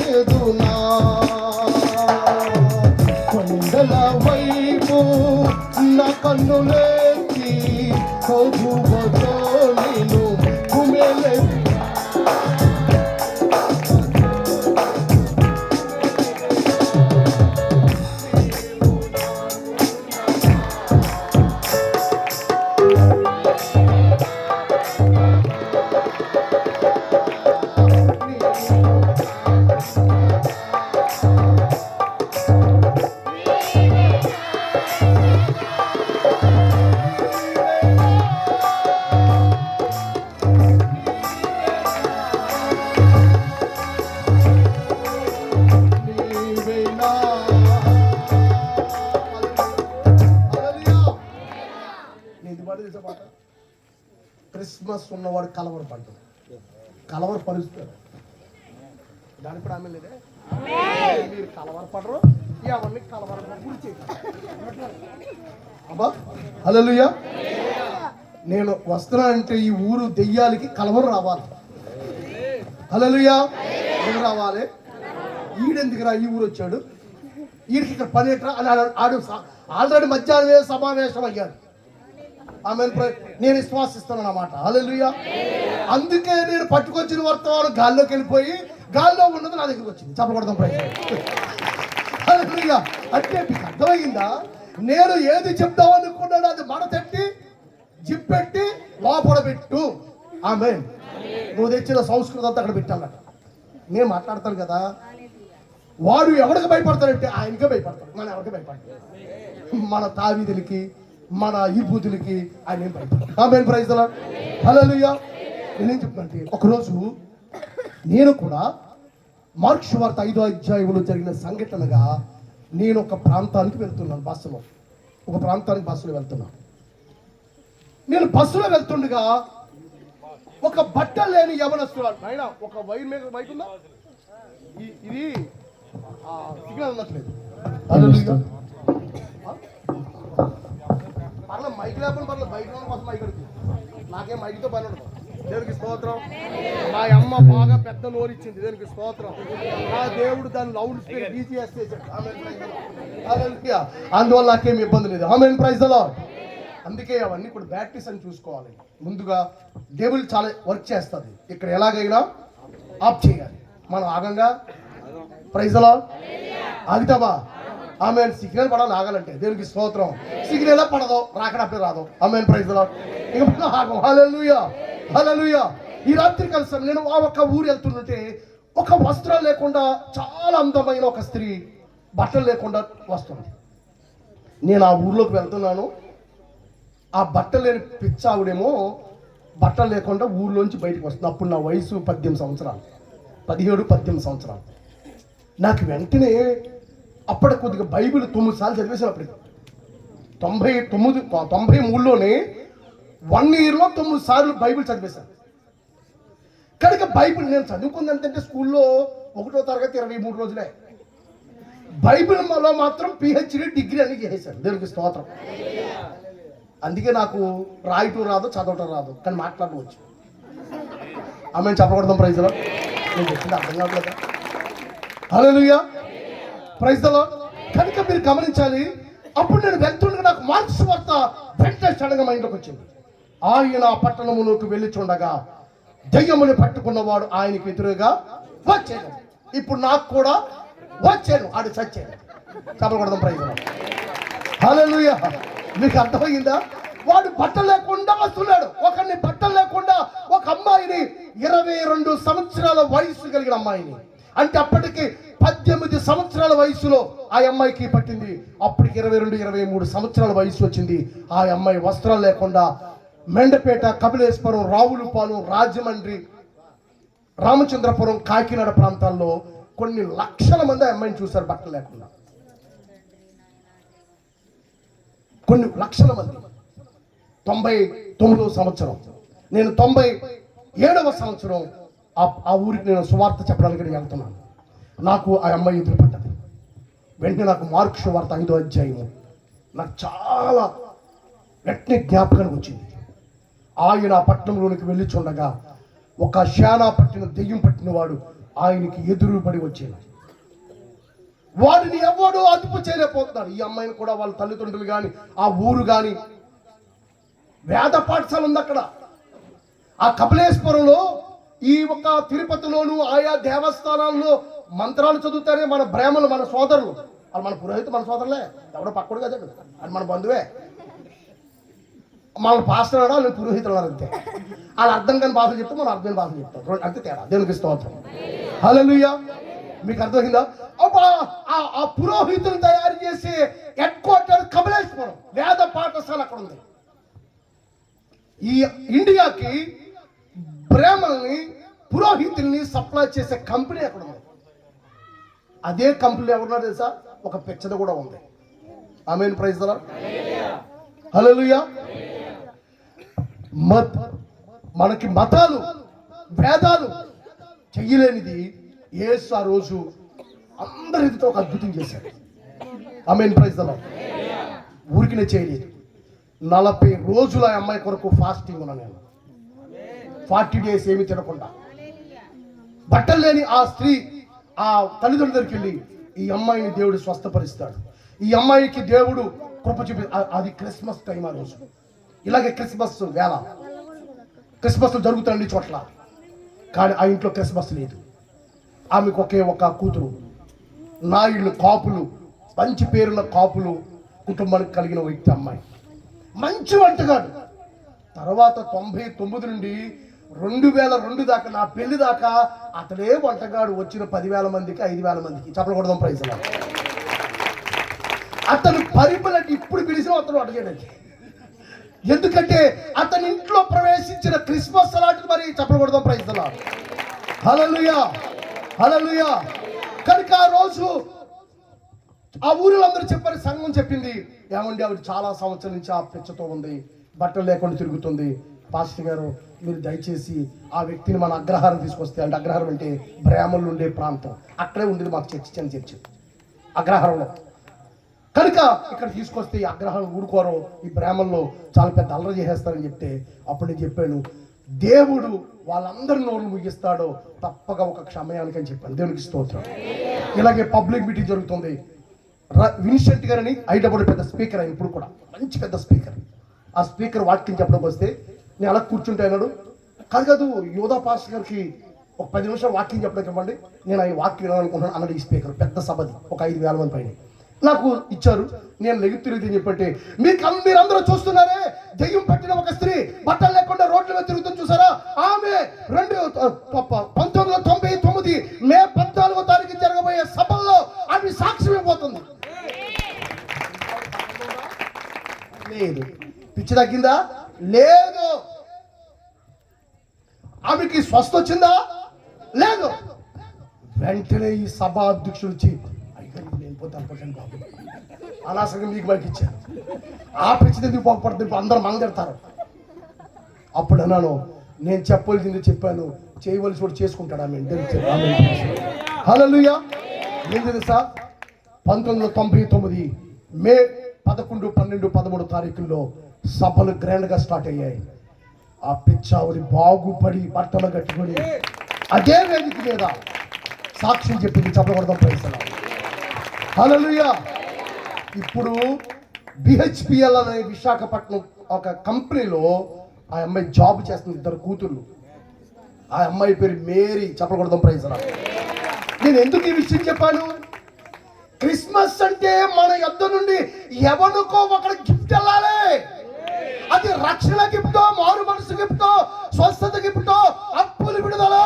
కొండల వైపు నా కన్నులెత్తి ప్రభువుతో నేను కుమిలె. క్రిస్మస్ ఉన్నవాడు కలవరపడ్డాడు, కలవరపరుస్తాడు. దానికి కూడా ఆమె లేదే, మీరు కలవరపడరు, ఎవరిని కలవరపడి అబ్బా. హల్లెలూయా. నేను వస్తున్నా అంటే ఈ ఊరు దెయ్యాలకి కలవరం రావాలి. హల్లెలూయా. ఎందుకు రావాలి? ఈడెందుకురా ఈ ఊరు వచ్చాడు, వీడికి ఇక్కడ పని ఎట్రా అని ఆడు ఆల్రెడీ మధ్యాహ్నమే సమావేశం అయ్యాడు. ఆమె నేను విశ్వాసిస్తున్నాను అన్నమాట. హల్లెలూయా. అందుకే నేను పట్టుకొచ్చిన వర్తమానం గాల్లోకి వెళ్ళిపోయి గాల్లో ఉన్నది నా దగ్గరికి వచ్చింది. చెప్పకూడదు ప్రైజ్. హల్లెలూయా. అంటే మీకు అర్థమైందా? నేను ఏది చెప్తావు అనుకున్నాడు అది మడతెట్టి జిప్పెట్టి లోపల పెట్టు. ఆమె నువ్వు తెచ్చిన సంస్కృతి అంతా అక్కడ పెట్టాలట. నేను మాట్లాడతాను కదా, వాడు ఎవరికి భయపడతాడంటే ఆయనకే భయపడతాడు, మనం ఎవరికి భయపడతాడు. మన తావీదులకి మన ఈబూతులకి ఆయన ఏం భయపడతాడు. Amen. Praise the lord. Hallelujah. నేనేం చెప్తానంటే ఒకరోజు నేను కూడా మార్కు సువార్త 5వ అధ్యాయంలో జరిగిన సంఘటనగా నేను ఒక ప్రాంతానికి వెళ్తున్నాను. బస్సులో ఒక ప్రాంతానికి బస్సులో వెళ్తున్నాను. నేను బస్సులో వెళ్తుండగా ఒక బట్టలు లేని యవనస్తుడు, ఆయన ఒక వైర్ మీద బయట ఉందా, ఇది సిగ్నల్ ఉండట్లేదు. పర్లేదు మైక్ లేకపోతే పర్లేదు, బయట కోసం మైక్ అడుగుతుంది. నాకేం మైక్తో పని ఉండదు. దేవునికి స్తోత్రం. మా అమ్మ బాగా పెద్ద నోరు ఇచ్చింది. దేవునికి స్తోత్రం. ఆ దేవుడు దాన్ని లౌడ్ స్పీకర్ DCS చేశాడు. అందువల్ల నాకేం ఇబ్బంది లేదు. ఆమేన్. Praise the Lord. అందుకే అవన్నీ కూడా బ్యాటరీస్ అని చూసుకోవాలి. ముందుగా దేవుడు చాలా వర్క్ చేస్తుంది. ఇక్కడ ఎలాగైనా ఆఫ్ చేయాలి. మనం ఆగంగా ప్రైజ్ ది లార్డ్ ఆగుతావా? ఆమేన్. సిగ్నల్ పడాలి ఆగాలంటే. దేవునికి స్తోత్రం. సిగ్నల్ పడదు, రాకడప్పుడు రాదు. ఆమేన్. Praise the lord. ఇక ఆగం. హల్లెలూయా. హల్లెలూయా. ఈ రాత్రి కలిసి నేను ఆ ఒక్క ఊరు వెళ్తుంటే ఒక వస్త్రాలు లేకుండా చాలా అందమైన ఒక స్త్రీ బట్టలు లేకుండా వస్తుంది. నేను ఆ ఊర్లోకి వెళ్తున్నాను. ఆ బట్టలు లేని పిచ్చావుడేమో బట్టలు లేకుండా ఊర్లోంచి బయటకు వస్తుంది. అప్పుడు నా వయసు 18 సంవత్సరాలు, 17-18 సంవత్సరాలు. నాకు వెంటనే అప్పటి కొద్దిగా బైబిల్ 9 సార్లు చదివేసినప్పుడు 93లోనే 1 ఇయర్లో 9 సార్లు బైబిల్ చదివేశాను. కనుక బైబిల్ నేను చదువుకుంది ఎంతంటే స్కూల్లో 1వ తరగతి 23 రోజులే. బైబిల్లో మాత్రం PhD డిగ్రీ అని చేశాను. దేవునికి స్తోత్రం. అందుకే నాకు రాయటం రాదు, చదవటం రాదు, కానీ మాట్లాడవచ్చు. ఆమె చెప్పకూడదాం ప్రైజ్లో. నేను చెప్పింది అర్థం కావట్లేదా? హల్లెలూయా, ప్రైజ్ ద లార్డ్. కనుక మీరు గమనించాలి. అప్పుడు నేను వెళ్తుండగా నాకు మార్క్స్ వార్త వెంటనే సడన్గా మైండ్లోకి వచ్చింది. ఆయన పట్టణములోకి వెళ్ళి చూడగా దయ్యముని పట్టుకున్నవాడు ఆయనకి ఎదురుగా వచ్చాను. ఇప్పుడు నాకు కూడా వచ్చాను, ఆడు చచ్చాను. చెప్పకూడదాం ప్రైజ్. హల్లెలూయా. మీకు అర్థమైందా? వాడు బట్టలు లేకుండా వస్తున్నాడు. ఒకరిని బట్టలు లేకుండా ఒక అమ్మాయిని, 22 సంవత్సరాల వయసు కలిగిన అమ్మాయిని, అంటే అప్పటికి 18 సంవత్సరాల వయసులో ఆ అమ్మాయికి పట్టింది. అప్పటికి 22, 23 సంవత్సరాల వయసు వచ్చింది. ఆ అమ్మాయి వస్త్రాలు లేకుండా మెండపేట, కపిలేశ్వరం, రావులపాలెం, రాజమండ్రి, రామచంద్రపురం, కాకినాడ ప్రాంతాల్లో కొన్ని లక్షల మంది ఆ అమ్మాయిని చూశారు బట్టలు లేకుండా. కొన్ని లక్షల మంది. 99వ సంవత్సరం, నేను 97వ సంవత్సరం ఆ ఊరికి నేను సువార్త చెప్పడానికి వెళ్తున్నాను. నాకు ఆ అమ్మాయి ఎదురుపడ్డది. వెంటనే నాకు మార్కు సువార్త 5వ అధ్యాయము నాకు చాలా వెంటనే జ్ఞాపకానికి వచ్చింది. ఆయన పట్టణంలోనికి వెళ్ళి చూడగా ఒక శానా పట్టిన దెయ్యం పట్టిన వాడు ఆయనకి ఎదురుపడి వచ్చాను. వాడిని ఎవడో అదుపు చేయలేకపోతున్నాడు. ఈ అమ్మాయిని కూడా వాళ్ళ తల్లిదండ్రులు కానీ ఆ ఊరు కానీ, వేద పాఠశాల ఉంది అక్కడ. ఆ కపిలేశ్వరంలో, ఈ ఒక తిరుపతిలోను ఆయా దేవస్థానాల్లో మంత్రాలు చదువుతారే మన బ్రాహ్మణులు, మన సోదరులు. వాళ్ళు మన పురోహితులు, మన సోదరులే, ఎవడో పక్కడు కదా, అది మన బంధువే. మన పాస్టర్ అన్నా, నేను పురోహితులు అన్నారు అంతే. వాళ్ళు అర్థం కాని భాషలు చెప్తే మనం అర్థం భాషలు చెప్తాం, అంతే తేడా. దేవునికి స్తోత్రం. హల్లెలూయా. మీకు అర్థమైందా? ఆ పురోహితులు తయారు చేసే హెడ్ క్వార్టర్ కపిలేశ్వరం, వేద పాఠశాల అక్కడ ఉంది. ఈ ఇండియాకి బ్రాహ్మణుల్ని, పురోహితుల్ని సప్లై చేసే కంపెనీ అక్కడ ఉంది. అదే కంపెనీ ఎవరున్నారు తెలుసా? ఒక పిచ్చద కూడా ఉంది. ఆమేన్, ప్రైజ్ ది లార్డ్. హల్లెలూయా. మనకి మతాలు, వేదాలు చెయ్యలేనిది యేసు ఆ రోజు అందరితో ఒక అద్భుతం చేశాడు. ఆమేన్, ప్రైజ్ ది లార్డ్. ఊరికినే చేయలేదు. 40 రోజుల అమ్మాయి కొరకు ఫాస్టింగ్ ఉన్నా నేను. 40 days ఏమి తినకుండా. బట్టలు లేని ఆ స్త్రీ ఆ తల్లిదండ్రుల దగ్గరికి వెళ్ళి ఈ అమ్మాయిని దేవుడు స్వస్థపరుస్తాడు, ఈ అమ్మాయికి దేవుడు కృప చూపి. అది క్రిస్మస్ టైం ఆ రోజు. ఇలాగే క్రిస్మస్ వేళ, క్రిస్మస్ జరుగుతాయి అన్ని చోట్ల. కానీ ఆ ఇంట్లో క్రిస్మస్ లేదు. ఆమెకు ఒకే ఒక కూతురు. నాయుళ్ళు, కాపులు, మంచి పేరున్న కాపులు కుటుంబానికి కలిగిన వ్యక్తి అమ్మాయి. మంచి వంటగాడు. తర్వాత 99 నుండి 2002 దాకా, నా పెళ్లి దాకా అతడే వంటగాడు. వచ్చిన 10,000 మందికి 5,000 మందికి చెప్పకూడదాం ప్రైజ్. అతను పరిమళ ఇప్పుడు పిలిచిన అతను వంట చేయడానికి. ఎందుకంటే అతని ఇంట్లో ప్రవేశించిన క్రిస్మస్ అలాంటిది మరి చెప్పకూడదాం ప్రైజ్. హల్లెలూయా, హల్లెలూయా. కనుక ఆ రోజు ఆ ఊరిలో అందరూ చెప్పారు, సంఘం చెప్పింది, ఏమండి ఆవిడ చాలా సంవత్సరాల నుంచి ఆ పిచ్చతో ఉంది, బట్టలు లేకుండా తిరుగుతుంది. పాస్టర్ గారు మీరు దయచేసి ఆ వ్యక్తిని మన అగ్రహారం తీసుకొస్తే, అంటే అగ్రహారం అంటే బ్రాహ్మణులు ఉండే ప్రాంతం, అక్కడే ఉండేది మాకు చర్చి అని చర్చి అగ్రహారంలో. కనుక ఇక్కడ తీసుకొస్తే ఈ అగ్రహారం ఊరుకోరు, ఈ బ్రాహ్మణులు చాలా పెద్ద అల్లరి చేసేస్తారని చెప్తే, అప్పుడు నేను చెప్పాను, దేవుడు వాళ్ళందరి నోరు ముగిస్తాడో తప్పక ఒక సమయానికి అని చెప్పాను. దేవునికి స్తోత్రం. ఇలాగే పబ్లిక్ మీటింగ్ జరుగుతుంది. విన్సెంట్ గారు అని హైదరాబాద్ పెద్ద స్పీకర్, ఆయన ఇప్పుడు కూడా మంచి పెద్ద స్పీకర్. ఆ స్పీకర్ వాక్యం చెప్పడానికి వస్తే నేను అలా కూర్చుంటే అన్నాడు, కాదు యోధా పాస్టర్ గారికి ఒక 10 నిమిషాలు వాక్యం చెప్పడానికి ఇవ్వండి, నేను ఆ వాక్యం వినాలనుకుంటున్నాను అన్నాడు. ఈ స్పీకర్ పెద్ద సభది, ఒక 5,000 మంది పైన నాకు ఇచ్చారు. నేను లెగుతురిది చెప్పంటే, మీరందరూ చూస్తున్నారే, దెయ్యం పట్టిన ఒక స్త్రీ బట్టలు లేకుండా రోడ్ల మీద తిరుగుతుంది చూసారా, ఆమె 1999 మే 14వ తారీఖు జరగబోయే సభల్లో ఆమె సాక్ష్యం ఇవ్వబోతుంది. లేదు. పిచ్చి తగ్గిందా? లేదు. ఆమెకి స్వస్థ వచ్చిందా? లేదు. వెంటనే ఈ సభ అధ్యక్షుడు వచ్చి, నేను పోతే అనుకుంటాను బాబు, అనవసరంగా మీకు మనకి ఇచ్చాను, ఆ పిచ్చి ఎందుకు పోకపోతుంది, అందరూ మంగెడతారు. అప్పుడు అన్నాను, నేను చెప్పవలసింది చెప్పాను, చేయవలసి కూడా చేసుకుంటాడు. ఆమె హల్లెలూయా. ఏం తెలుసా, 1999 మే 11, 12, 13 తారీఖుల్లో సభలు గ్రాండ్గా స్టార్ట్ అయ్యాయి. ఆ పిచ్చావుని బాగుపడి బట్టలు కట్టుకొని అదే వేదిక మీద సాక్ష్యం చెప్పింది. చెప్పకూడదాం ప్రైజ్. హల్లెలూయా. ఇప్పుడు బిహెచ్పిఎల్ అనే విశాఖపట్నం ఒక కంపెనీలో ఆ అమ్మాయి జాబ్ చేస్తుంది, 2 కూతుర్లు. ఆ అమ్మాయి పేరు మేరీ. చెప్పకూడదాం ప్రైజ్. నేను ఎందుకు ఈ విషయం చెప్పాను? క్రిస్మస్ అంటే మన యొద్ద నుండి ఎవరికో ఒకటి గిఫ్ట్ వెళ్ళాలి. అది రక్షణ గిఫ్టో, మారు మనసు గిఫ్టో, స్వస్థత గిఫ్టో, అప్పులు విడుదల,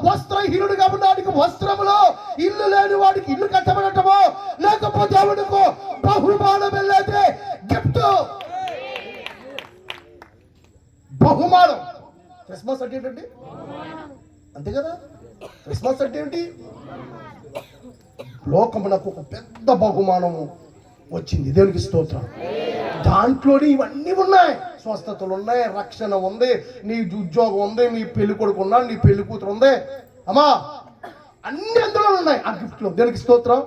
వస్త్రహీనుడు కాబట్టి వస్త్రములో, ఇల్లు లేని వాడికి ఇల్లు కట్టబడటమో, లేకపోతే ఎవరికో బహుమానం వెళ్ళేదే గిఫ్ట్. బహుమానం. క్రిస్మస్ అంటే ఏంటండి? అంతే కదా. క్రిస్మస్ అంటే ఏంటి? లోకమునకు ఒక పెద్ద బహుమానము వచ్చింది. దేవునికి స్తోత్రం. దాంట్లోనే ఇవన్నీ ఉన్నాయి. స్వస్థతలు ఉన్నాయి, రక్షణ ఉంది, నీ ఉద్యోగం ఉంది, నీ పెళ్లి కొడుకు ఉన్నాడు, నీ పెళ్లి కూతురు ఉంది. అమ్మా, అన్ని అందులో ఉన్నాయి ఆ గిఫ్ట్లో. దేవునికి స్తోత్రం.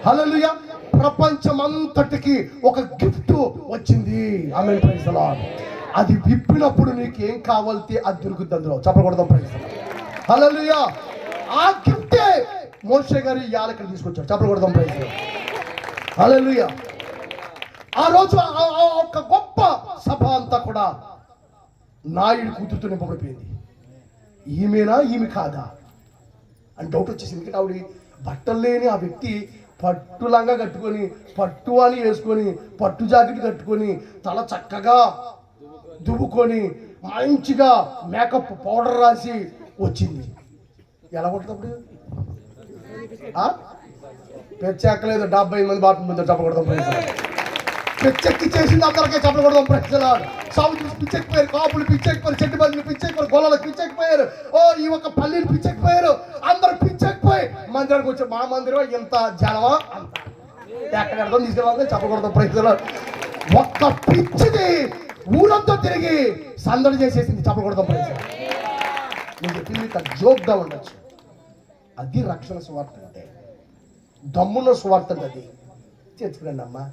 హల్లెలూయా. ప్రపంచమంతటికి ఒక గిఫ్ట్ వచ్చింది. ఆమేన్. Praise the lord. అది విప్పినప్పుడు నీకు ఏం కావాలితే అది దొరుకుతుంది అందులో. చెప్పకూడదు. Praise the lord. హల్లెలూయా. ఆ గిఫ్టే మోషే గారు యాలకులు తీసుకొచ్చారు. చెప్పకూడదు. Praise the lord. హల్లెలూయా. ఆ రోజు ఒక గొప్ప సభ అంతా కూడా నాయుడు కూతురుతో నింపబడిపోయింది. ఈమెనా, ఈమె కాదా అని డౌట్ వచ్చేసింది. ఎందుకంటే ఆవిడ బట్టలు లేని ఆ వ్యక్తి పట్టులంగా కట్టుకొని, పట్టు అని వేసుకొని, పట్టు జాకెట్ కట్టుకొని, తల చక్కగా దువ్వుకొని, మంచిగా మేకప్ పౌడర్ రాసి వచ్చింది. ఎలా ఉంటుంది అప్పుడు? పెచ్చెక్కలేదు. 70 మంది బాత్రూమ్ ముందు. చెప్పకూడదు. పిచ్చెక్కి చేసింది అందరికీ. చెప్పకూడదు. ప్రజలాడు సౌతులు పిచ్చెక్కిపోయారు, కాపులు పిచ్చెక్కిపోయారు, చెట్టు బంధులు పిచ్చెక్కిపోయారు, గొల్లలు పిచ్చెక్కిపోయారు, ఈ ఒక పల్లీలు పిచ్చెక్కిపోయారు. అందరూ పిచ్చెక్కిపోయి మందిరానికి వచ్చి మా మందిరం ఇంత జనమా అంత ఎక్కడ అర్థం తీసుకెళ్ళాలి. చెప్పకూడదు. ప్రజలాడు ఒక్క పిచ్చిది ఊరంతా తిరిగి సందడి చేసేసింది. చెప్పకూడదు. ప్రజలు నేను చెప్పింది జోక్గా ఉండొచ్చు. అది రక్షణ సువార్త అంటే, దమ్మున్న సువార్త అంటే అది. చేర్చుకురండి అమ్మా.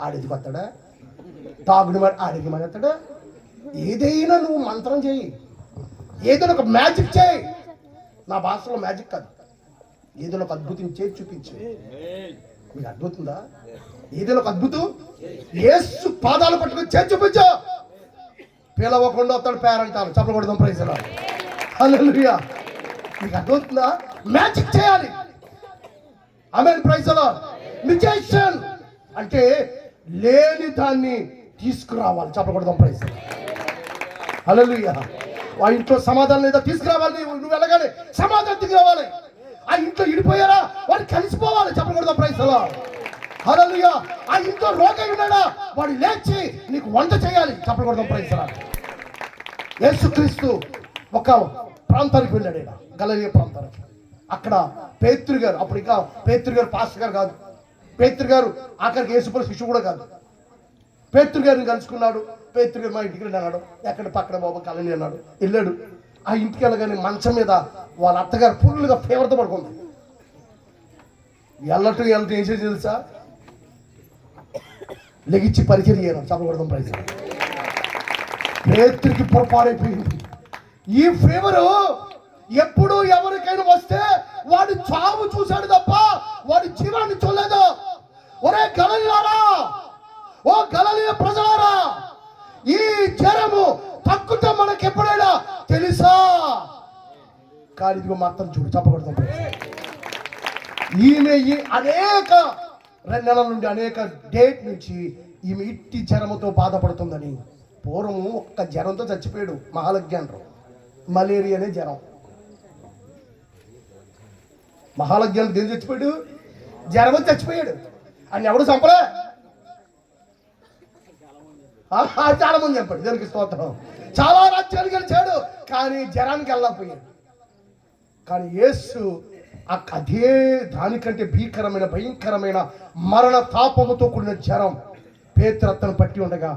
ఆడికి వస్తాడా? తాగుడు ఆడికి మానేస్తాడా? ఏదైనా నువ్వు మంత్రం చేయి, ఏదైనా ఒక మ్యాజిక్ చేయి. నా భాషలో మ్యాజిక్ కాదు, ఏదైనా ఒక అద్భుతం చేసి చూపించు. మీకు అద్భుతుందా? ఏదైనా ఒక అద్భుతం యేసు పాదాలు పట్టుకుని చేసి చూపించు. పిలవకుండా వస్తాడు పేరంటారు. చెప్పకూడదు. Praise the lord. హల్లెలూయా. మీకు అర్థమవుతుందా? మ్యాజిక్ చేయాలి. ఆమేన్. Praise the lord. మ్యాజిషియన్ అంటే లేని దాన్ని తీసుకురావాలి. చెప్పకూడదు. Praise the lord. హల్లెలూయా. ఆ ఇంట్లో సమాధానం లేదా తీసుకురావాలి. నువ్వు వెళ్ళగానే సమాధానం తీసుకురావాలి. ఆ ఇంట్లో ఇడిపోయారా వాడు కలిసిపోవాలి. చెప్పకూడదు. Praise the lord. హల్లెలూయా. ఆ ఇంట్లో రోగి ఉన్నాడా వాడు లేచి నీకు వంట చేయాలి. చెప్పకూడదు. Praise the Lord. యేసుక్రీస్తు ఒక ప్రాంతానికి వెళ్ళాడు, గలిలయ ప్రాంతానికి. అక్కడ పేతురు గారు, అప్పుడు ఇంకా పేతురు గారు పాస్టర్ గారు కాదు, పేతురు గారు ఆఖరికి యేసుప్రభు శిష్యుడు కూడా కాదు. పేతురు గారిని కలుసుకున్నాడు. పేతురు గారు మా ఇంటికి రండి అన్నాడు. ఎక్కడ పక్కన బాబు కలని అన్నాడు. వెళ్ళాడు. ఆ ఇంటికి వెళ్ళగానే మంచం మీద వాళ్ళ అత్తగారు ఫుల్గా ఫీవర్తో పడుకుంది. వెళ్ళటం ఏం చేసి తెలుసా? లెగిచ్చి పరిచయం చేయను. చెప్పకూడదు. ప్రైజ్. పేతురికి పొరపాడైపోయింది. ఈ ఫీవరు ఎప్పుడు ఎవరికైనా వస్తే వాడు చావు చూశాడు తప్ప వాడి జీవాన్ని చూడలేదు. ఒరే గలిలయలారా, ఓ గలిలయ ప్రజలారా, ఈ జ్వరము తక్కువ మనకి ఎప్పుడైనా తెలుసా? కానీ ఇదిగో మాత్రం చూడు. చెప్పకూడదు. ఈమె అనేక 2 నెలల నుండి, అనేక డేట్ నుంచి ఈమె ఇట్టి జ్వరముతో బాధపడుతుందని. పూర్వము ఒక్క జ్వరంతో చచ్చిపోయాడు మహాలజ్ఞానరావు. మలేరియా అనే జ్వరం. మహాలజ్ఞానం దేని చచ్చిపోయాడు? జ్వరం వచ్చి చచ్చిపోయాడు. అని ఎవడు చంపలే. చాలా మంది చెప్పాడు. దేనికి స్తోత్రం. చాలా రాజ్యాలు గెలిచాడు కానీ జ్వరానికి వెళ్ళకపోయాడు. కానీ యేసు అదే దానికంటే భయంకరమైన మరణ తాపముతో కూడిన జ్వరం పేతురత్తను పట్టి ఉండగా,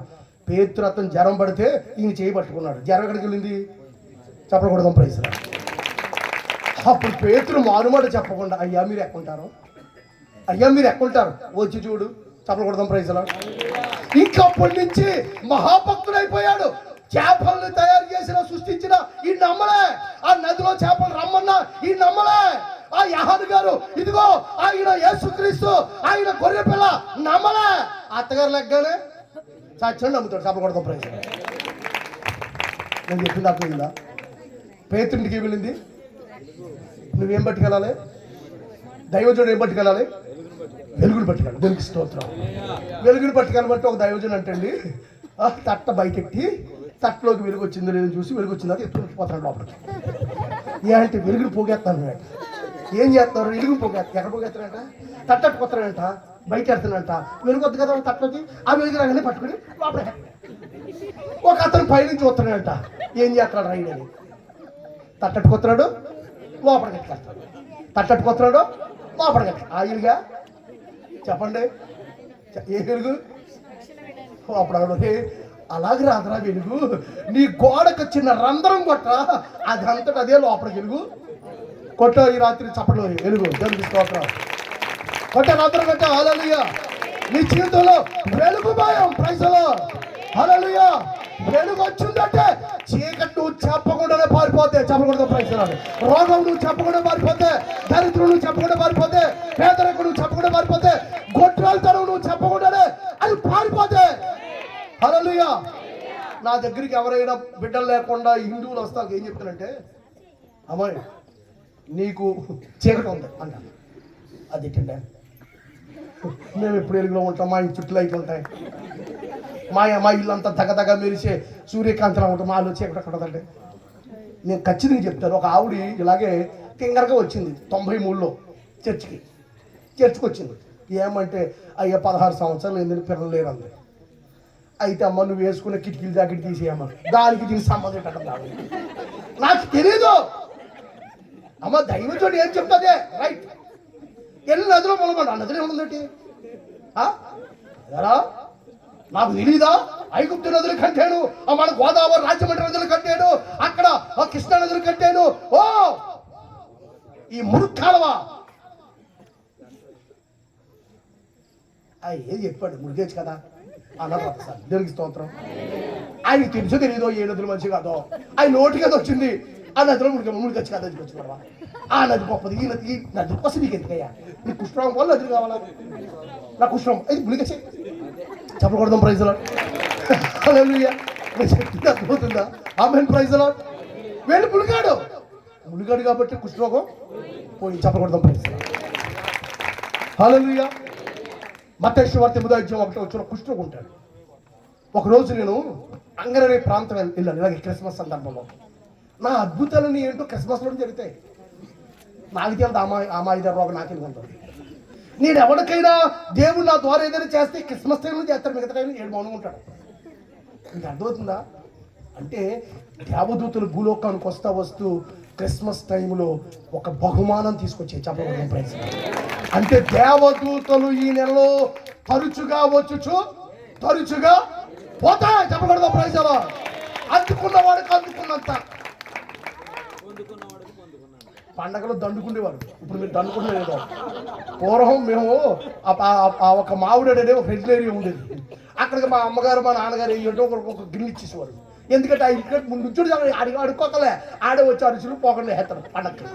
పేతురత్తను జ్వరం పడితే ఈయన చేయబట్టుకున్నాడు. జ్వరం ఎక్కడికి వెళ్ళింది? చెప్పకూడదు. ప్రైజ్. అప్పుడు పేతురు మారుమాట చెప్పకుండా, అయ్యా మీరు ఎక్కుంటారు, అయ్యా మీరు ఎక్కుంటారు, వచ్చి చూడు. చెప్పకూడదు. ప్రైజ్. ఇంకా అప్పటి నుంచి మహాభక్తుడైపోయాడు. చేపల్ని తయారు చేసిన సృష్టించిన ఈ నమ్మలే. ఆ నదిలో చేపలు రమ్మన్నా ఈ నమ్మలే. ఆ యోహాను గారు ఇదిగో ఆయన యేసుక్రీస్తు ఆయన గొర్రె పిల్ల నమ్మలే. అత్తగారు లెగ్గానే చచ్చండి నమ్ముతాడు. చేపలు కొడతాం ప్రైజ్. నేను చెప్పింది అర్థమైందా? పేతుడికి వెళ్ళింది, నువ్వేం పట్టుకెళ్ళాలి? దైవజనుడు ఏం పట్టుకెళ్ళాలి? వెలుగుని పట్టుకెళ్ళాలి. దేవునికి స్తోత్రం. వెలుగుని పట్టుకెళ్ళమంటే ఒక దైవజనుడు అంటండి తట్ట బయటెట్టి తట్టలోకి వెలుగు వచ్చిందో లేదో చూసి వెలుగు వచ్చిందా ఎత్తుకుని పోతాడు లోపలికి. ఏంటి వెలుగుని పోగేస్తాను. ఏం చేస్తున్నారు? వెలుగుని పోగేస్తారు. ఎక్కడ పోగేస్తారంట? తట్టట్టు పోతారంట, బయట ఎడతానంట. వెలుగు వద్దు కదా తట్టలోకి. ఆ వెలుగు రాగానే పట్టుకుని లోపలికి. ఒక అతను పైనుంచి వస్తున్నాడంట. ఏం చేస్తున్నాడు రైడ్ అని తట్టట్టుకొస్తున్నాడు, లోపలికి ఎట్టుకెళ్తాడు. తట్టట్టుకొస్తున్నాడు, లోపలికి ఎట్టు. ఆయిల్గా చెప్పండి ఏ వెలుగు? అప్పుడు అలాగే రాదురా వెలుగు, నీ గోడకు చిన్న రంధ్రం కొట్ట, అది అంతటా అదే లోపలికి వెలుగు కొట్ట. ఈ రాత్రి చప్పట్లో వెలుగు దేవునికి స్తోత్రం. కొట్ట రంధ్రం కొట్ట. హల్లెలూయా. నీ జీవితంలో వెలుగు భయం ప్రైజ్లో. హల్లెలూయా. వెలుగు వచ్చిందంటే చీకటి నువ్వు చెప్పకుండానే పారిపోతే చెప్పకూడదు ప్రైజ్లాడు. రోగం నువ్వు చెప్పకుండా పారిపోతే, దరిద్రం నువ్వు చెప్పకుండా పారిపోతే, పేదరికం నువ్వు చెప్పకుండా పారిపోతే, గొడ్రాలతనం నువ్వు చెప్పకుండానే అది పారిపోతే. హల్లెలూయా. నా దగ్గరికి ఎవరైనా బిడ్డలు లేకుండా హిందువులు వస్తారు, ఏం చెప్తానంటే అమ్మాయి నీకు చీకటి ఉంది అంటాను. అది ఏంటంటే మేము ఎప్పుడు వెలుగులో ఉంటాం, మా ఇంటి చుట్టూ లైట్లు ఉంటాయి, మా ఇల్లంతా తగ మెరిసే సూర్యకాంతిలా ఉంటుంది, మాలో చీకటి అక్కడదండి. నేను ఖచ్చితంగా చెప్తాను. ఒక ఆవిడ ఇలాగే తింగరగా వచ్చింది 93లో చర్చికి వచ్చింది. ఏమంటే అయ్యా 16 సంవత్సరాలు ఎందుకు పిల్లలు లేరంది. అయితే అమ్మ నువ్వు వేసుకునే కిటికీలు జాకెట్ తీసేయమ్మ, దానికి దీనికి సంబంధం ఏంటంటే నాకు తెలీదు. అమ్మ దైవజుడు ఏం చెప్తాదే రైట్. వెళ్ళి నదిలో మొలమండి. ఆ నదిలో ఏముందండి? ఎలా నాకు తెలీదా? ఐగుప్తు నదులు కట్టాను, మన గోదావరి రాజమండ్రి నదులు కట్టాను, అక్కడ కృష్ణా నదులు కట్టాను. ఓ ఈ మురుక్కాలవా ఏం చెప్పాడు? మురిగేచ్చు కదా అన్నారు సార్. దేవునికి స్తోత్రం. ఆయనకి తెలుసో తెలీదో ఏ నదులు మంచి కాదో, ఆయన నోటికి అది వచ్చింది. ఆ నదిలో మునిగొచ్చు కదా, నదికి వచ్చి పడవా. ఆ నది గొప్పది, ఈ నది కోసం నీకు ఎందుకయ్యా? నీకు కుష్ఠరోగం వల్ల నదులు కావాలా? నా కుష్ఠరోగం అది మునిగొచ్చి చెప్పకూడదాం ప్రైజ్ లార్డ్. హల్లెలూయా. చెప్పింది అర్థమవుతుందా? ఆమేన్ ప్రైజ్ లార్డ్. వెళ్ళి మునిగాడు కాబట్టి కుష్ఠరోగం పోయి చెప్పకూడదాం ప్రైజ్ లార్డ్. హల్లెలూయా. మత్తయి సువార్త 8:1 వచ్చిన కుష్ఠరోగం ఉంటాడు. ఒకరోజు నేను అంగరనే ప్రాంతం వెళ్ళాను ఇలాగే క్రిస్మస్ సందర్భంలో. నా అద్భుతాలని ఏంటో క్రిస్మస్లో జరుగుతాయి. నాకు తెలియదు అమాయిద రోగం నాకెందుకు ఉంటుంది. నేను ఎవరికైనా దేవుడు నా ద్వారా ఏదైనా చేస్తే క్రిస్మస్ టైంలో చేస్తాడు, మిగతా టైంలో 7 మౌనంగా ఉంటాడు. మీకు అర్థమవుతుందా? అంటే దేవదూతలు భూలోకానికి వస్తూ క్రిస్మస్ టైంలో ఒక బహుమానం తీసుకొచ్చే చెప్పకూడదు ప్రైజ్. అంటే దేవదూతలు ఈ నెలలో తరచుగా వచ్చుచు తరచుగా పోతాయి చెప్పకూడదు ప్రైజ్. అలా అందుకున్న వాడికి అందుకున్నంత. పండగలో దండుకునేవారు, ఇప్పుడు మీరు దండుకునేదో. పూర్వం మేము ఒక మామిడి ఒక రెడ్ ఏరియా ఉండేది, అక్కడికి మా అమ్మగారు మా నాన్నగారు ఏంటో ఒక గిన్నె ఇచ్చేసేవారు. ఎందుకంటే ఆ ఇంటి ముందు అడుక్కోకలే ఆడే వచ్చి అరుచులు పోకుండా వేస్తాడు పండగకి.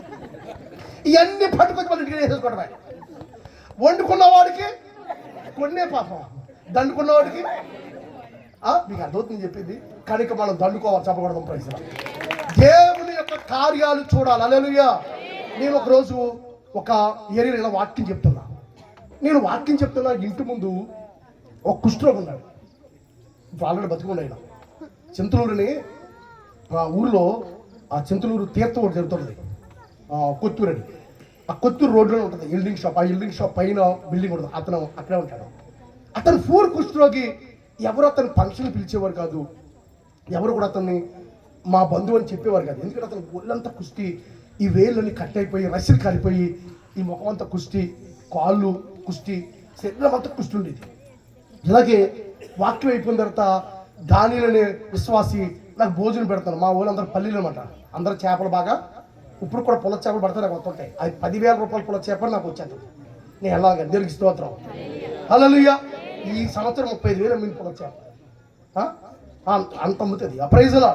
ఇవన్నీ పట్టుకొచ్చి మన ఇంటికి వేసేసుకోవడమే. వండుకున్న వాడికి కొన్నే పాపం, దండుకున్నవాడికి మీకు అర్థమవుతుంది చెప్పింది. కనుక మనం దండుకోవాలి చెప్పకూడదు ప్రైజ్. దేవుని యొక్క కార్యాలు చూడాలి. హల్లెలూయా. నేను ఒకరోజు ఒక ఏరియాలో వాక్యం చెప్తున్నా. ఇంటి ముందు ఒక కుష్ఠరోగి ఉన్నాడు. ఆల్రెడీ బతుకున్నాడు. చింతలూరుని ఆ ఊరిలో ఆ చింతలూరు తీర్థం ఒకటి జరుగుతుంది, కొత్తూరు అని. ఆ కొత్తూరు రోడ్లోనే ఉంటుంది ఎల్డింగ్ షాప్. ఆ ఎల్డింగ్ షాప్ పైన బిల్డింగ్ ఉంటుంది. అతను అక్కడే ఉంటాడు. అతను పూర్ కుష్ఠరోగి. ఎవరు అతను ఫంక్షన్ పిలిచేవారు కాదు, ఎవరు కూడా అతన్ని మా బంధువు అని చెప్పేవారు కాదు. ఎందుకంటే అతను ఒళ్ళంతా కుష్టి, ఈ వేళ్ళని కట్ అయిపోయి రసిలు కారిపోయి, ఈ ముఖం అంతా కుష్టి, కాళ్ళు కుష్టి, శరీరం అంతా కుష్టి ఉండేది. ఇలాగే వాక్యం అయిపోయిన తర్వాత దానిలోనే విశ్వాసి నాకు భోజనం పెడతాను. మా ఊళ్ళో అందరూ పల్లీలు అనమాట, అందరూ చేపలు బాగా, ఇప్పుడు కూడా పుల్ల చేపలు పడతాయి, నాకు వస్తుంటాయి. అది 10,000 రూపాయల పుల్ల చేపలు నాకు వచ్చేది. నేను ఎలాగ దేవునికి స్తోత్రం. హల్లెలూయా. ఈ సంవత్సరం 35,000 అమ్మిన పుల్ల చేప. అంత అమ్ముతుంది ఆ ప్రైజ్లో.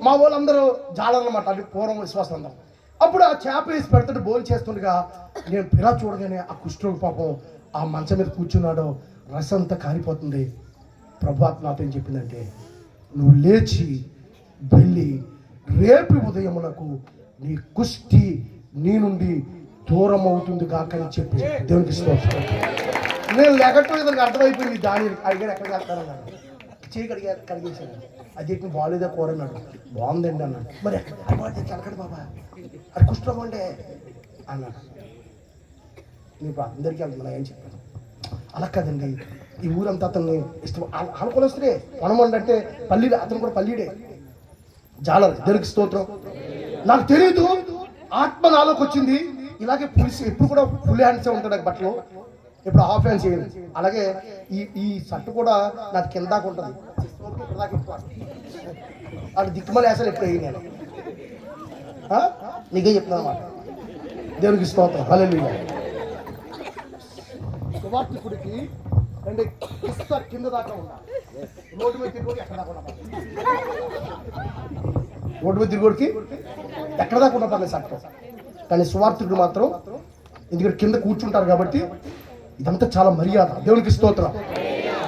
మా వాళ్ళందరూ జాలన్నమాట, అది పూర్వం విశ్వాసం అందరం. అప్పుడు ఆ చేప వేసి పెడతాడు, భోజనం చేస్తుండగా నేను పిరా చూడగానే ఆ కుష్ఠరోగి పాపం ఆ మంచం మీద కూర్చున్నాడు, రసం అంతా కారిపోతుంది. ప్రభాత్ నాతో ఏం చెప్పిందంటే, నువ్వు లేచి వెళ్ళి రేపు ఉదయమునకు నీ కుష్టి నీ నుండి దూరం అవుతుంది కాకని చెప్పి దేవునికి స్తోత్రం. నేను లేకట్టు ఇతనికి అర్థమైపోయింది. దాని అడిగాడు ఎక్కడికి వెళ్తానన్నాడు, చేయి కడిగేసాను. అది చెప్పి బాగాలేదా కూర అన్నాడు. బాగుందండి అన్నాడు. మరి ఎక్కడికి బాబా, అది కుష్ఠం ఉండే అన్నాడు. నీకు అందరికీ వెళ్తున్నా అని చెప్పాను. అలా కదండి, ఈ ఊరంతా అతన్ని ఇష్టం అనుకుని వస్తే పొనమండి అంటే పల్లీడే, అతను కూడా పల్లీడే జాలరు. దేవునికి స్తోత్రం. నాకు తెలియదు, ఆత్మ నాలోకి వచ్చింది. ఇలాగే పులిసి ఎప్పుడు కూడా ఫుల్ హ్యాండ్సే ఉంటాడు బట్టలు, ఇప్పుడు హాఫ్ హ్యాండ్స్ చేయాలి. అలాగే ఈ షర్ట్ కూడా నాకు కింద దాకా ఉంటుంది, అది దిక్కుమల వేసాను ఎప్పుడు అయ్యి. నేను నీకే చెప్తున్నాను అన్నమాట. దేవునికి స్తోత్రం. హల్లెలూయా. సువార్తికుడికి రెండు ఇస్తా కింద దాకా ఉండాలి. రోడ్డు మీద తిరుగుడు ఎక్కడ దాకా ఉండాలి, రోడ్డు మీద తిరుగుడికి ఎక్కడ దాకా ఉండాలి సట్టం. కానీ సువార్తికుడు మాత్రం ఎందుకంటే కింద కూర్చుంటారు కాబట్టి ఇదంతా చాలా మర్యాద. దేవునికి స్తోత్రం,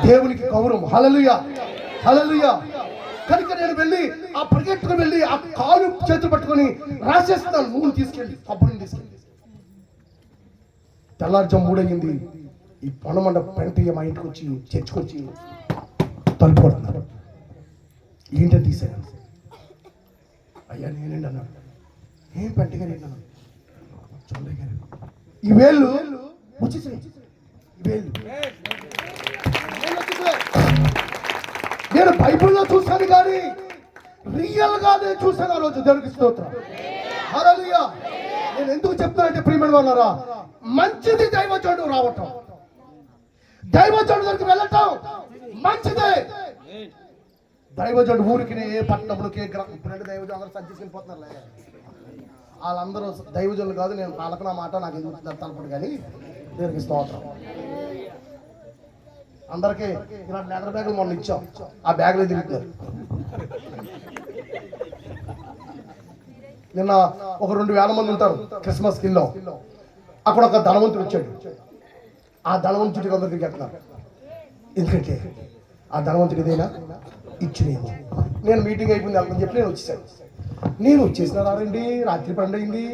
దేవునికి గౌరవం. హల్లెలూయా, హల్లెలూయా. కనుక నేను వెళ్ళి ఆ పరిగెట్టుకుని వెళ్ళి ఆ కాలు చేతులు పట్టుకొని రాసేస్తున్నాను, నూనె తీసుకెళ్ళి కొబ్బరిని తీసుకెళ్ళి. తెల్లారుజాము 3 అయ్యింది. ఈ పొనమండ పెంటయ్య మా ఇంటికి వచ్చి చర్చకొచ్చి తలుపుకుంటున్నాడు. ఏంటని తీసాను. అయ్యా నేనండి అన్నాడు. ఏం పెంటగా నేను చొల్లయ్య గారు, ఈ వేళ్ళు వచ్చేసాయి. ఈ వేళ్ళు నేను బైబిల్లో చూశాను కానీ రియల్ గా నేను చూశాను ఆ రోజు. దేవునికి స్తోత్రం. హల్లెలూయా. నేను ఎందుకు చెప్తానంటే ప్రియమైన వాళ్ళారా, మంచిది దైవజనుడు రావటం, దైవజనుడు దగ్గరికి వెళ్ళటం మంచిదే. దైవజనుడు ఊరికి ఏ పట్టణంలోకి ఇప్పుడు దైవజనుడు అందరూ సర్జీకి వెళ్ళిపోతున్నారు. వాళ్ళందరూ దైవజనులు కాదు. నేను పాలకున్న మాట నాకు ఎదుగుతుంది తలపడు కానీ దేవునికి స్తోత్రం. అందరికీ ఇలాంటి లెదర్ బ్యాగులు మొన్న ఇచ్చాం, ఆ బ్యాగులు తిరుగుతున్నారు. నిన్న ఒక 2,000 మంది ఉంటారు క్రిస్మస్ కిల్లో. అక్కడ ఒక ధనవంతుడు వచ్చాడు. ఆ ధనవంతుడికి అందరు తిరిగేస్తున్నారు. ఎందుకంటే ఆ ధనవంతుడి ఏదైనా ఇచ్చినేమో. నేను మీటింగ్ అయిపోయింది అని చెప్పి నేను వచ్చేసాను. నేను వచ్చేసిన రారండి, రాత్రి 12 అయింది.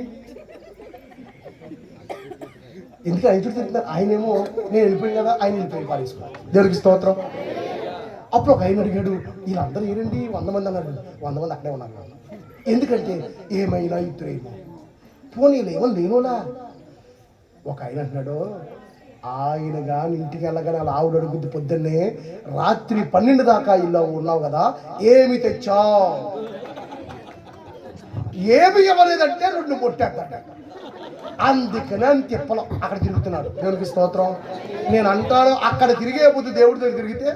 ఎందుకు ఆయన చుట్టూ తిరుగుతున్నారు. ఆయనేమో నేను వెళ్ళిపోయాను కదా, ఆయన వెళ్ళిపోయి పారేసుకున్నాను. దేవునికి స్తోత్రం. అప్పుడు ఒక ఆయన అడిగాడు, వీళ్ళందరూ ఏరండి 100 మంది అన్నాడు. 100 మంది అక్కడే ఉన్నారు. ఎందుకంటే ఏమైనా ఇద్దరేమో పోనీలు ఏమో లేనోలా. ఒక ఆయన అంటున్నాడు, ఆయన కానీ ఇంటికి వెళ్ళగానే అలా ఆవిడ అడుగుద్ది, పొద్దున్నే రాత్రి 12 దాకా ఇల్లు ఉన్నావు కదా, ఏమి తెచ్చావు? ఏమి ఇవ్వలేదంటే 2 కొట్టేద్దాట. అందుకనే తిప్పలం అక్కడ తిరుగుతున్నాడు. దేవునికి స్తోత్రం. నేను అంటాను, అక్కడ తిరిగే బదులు దేవుడి దగ్గర తిరిగితే,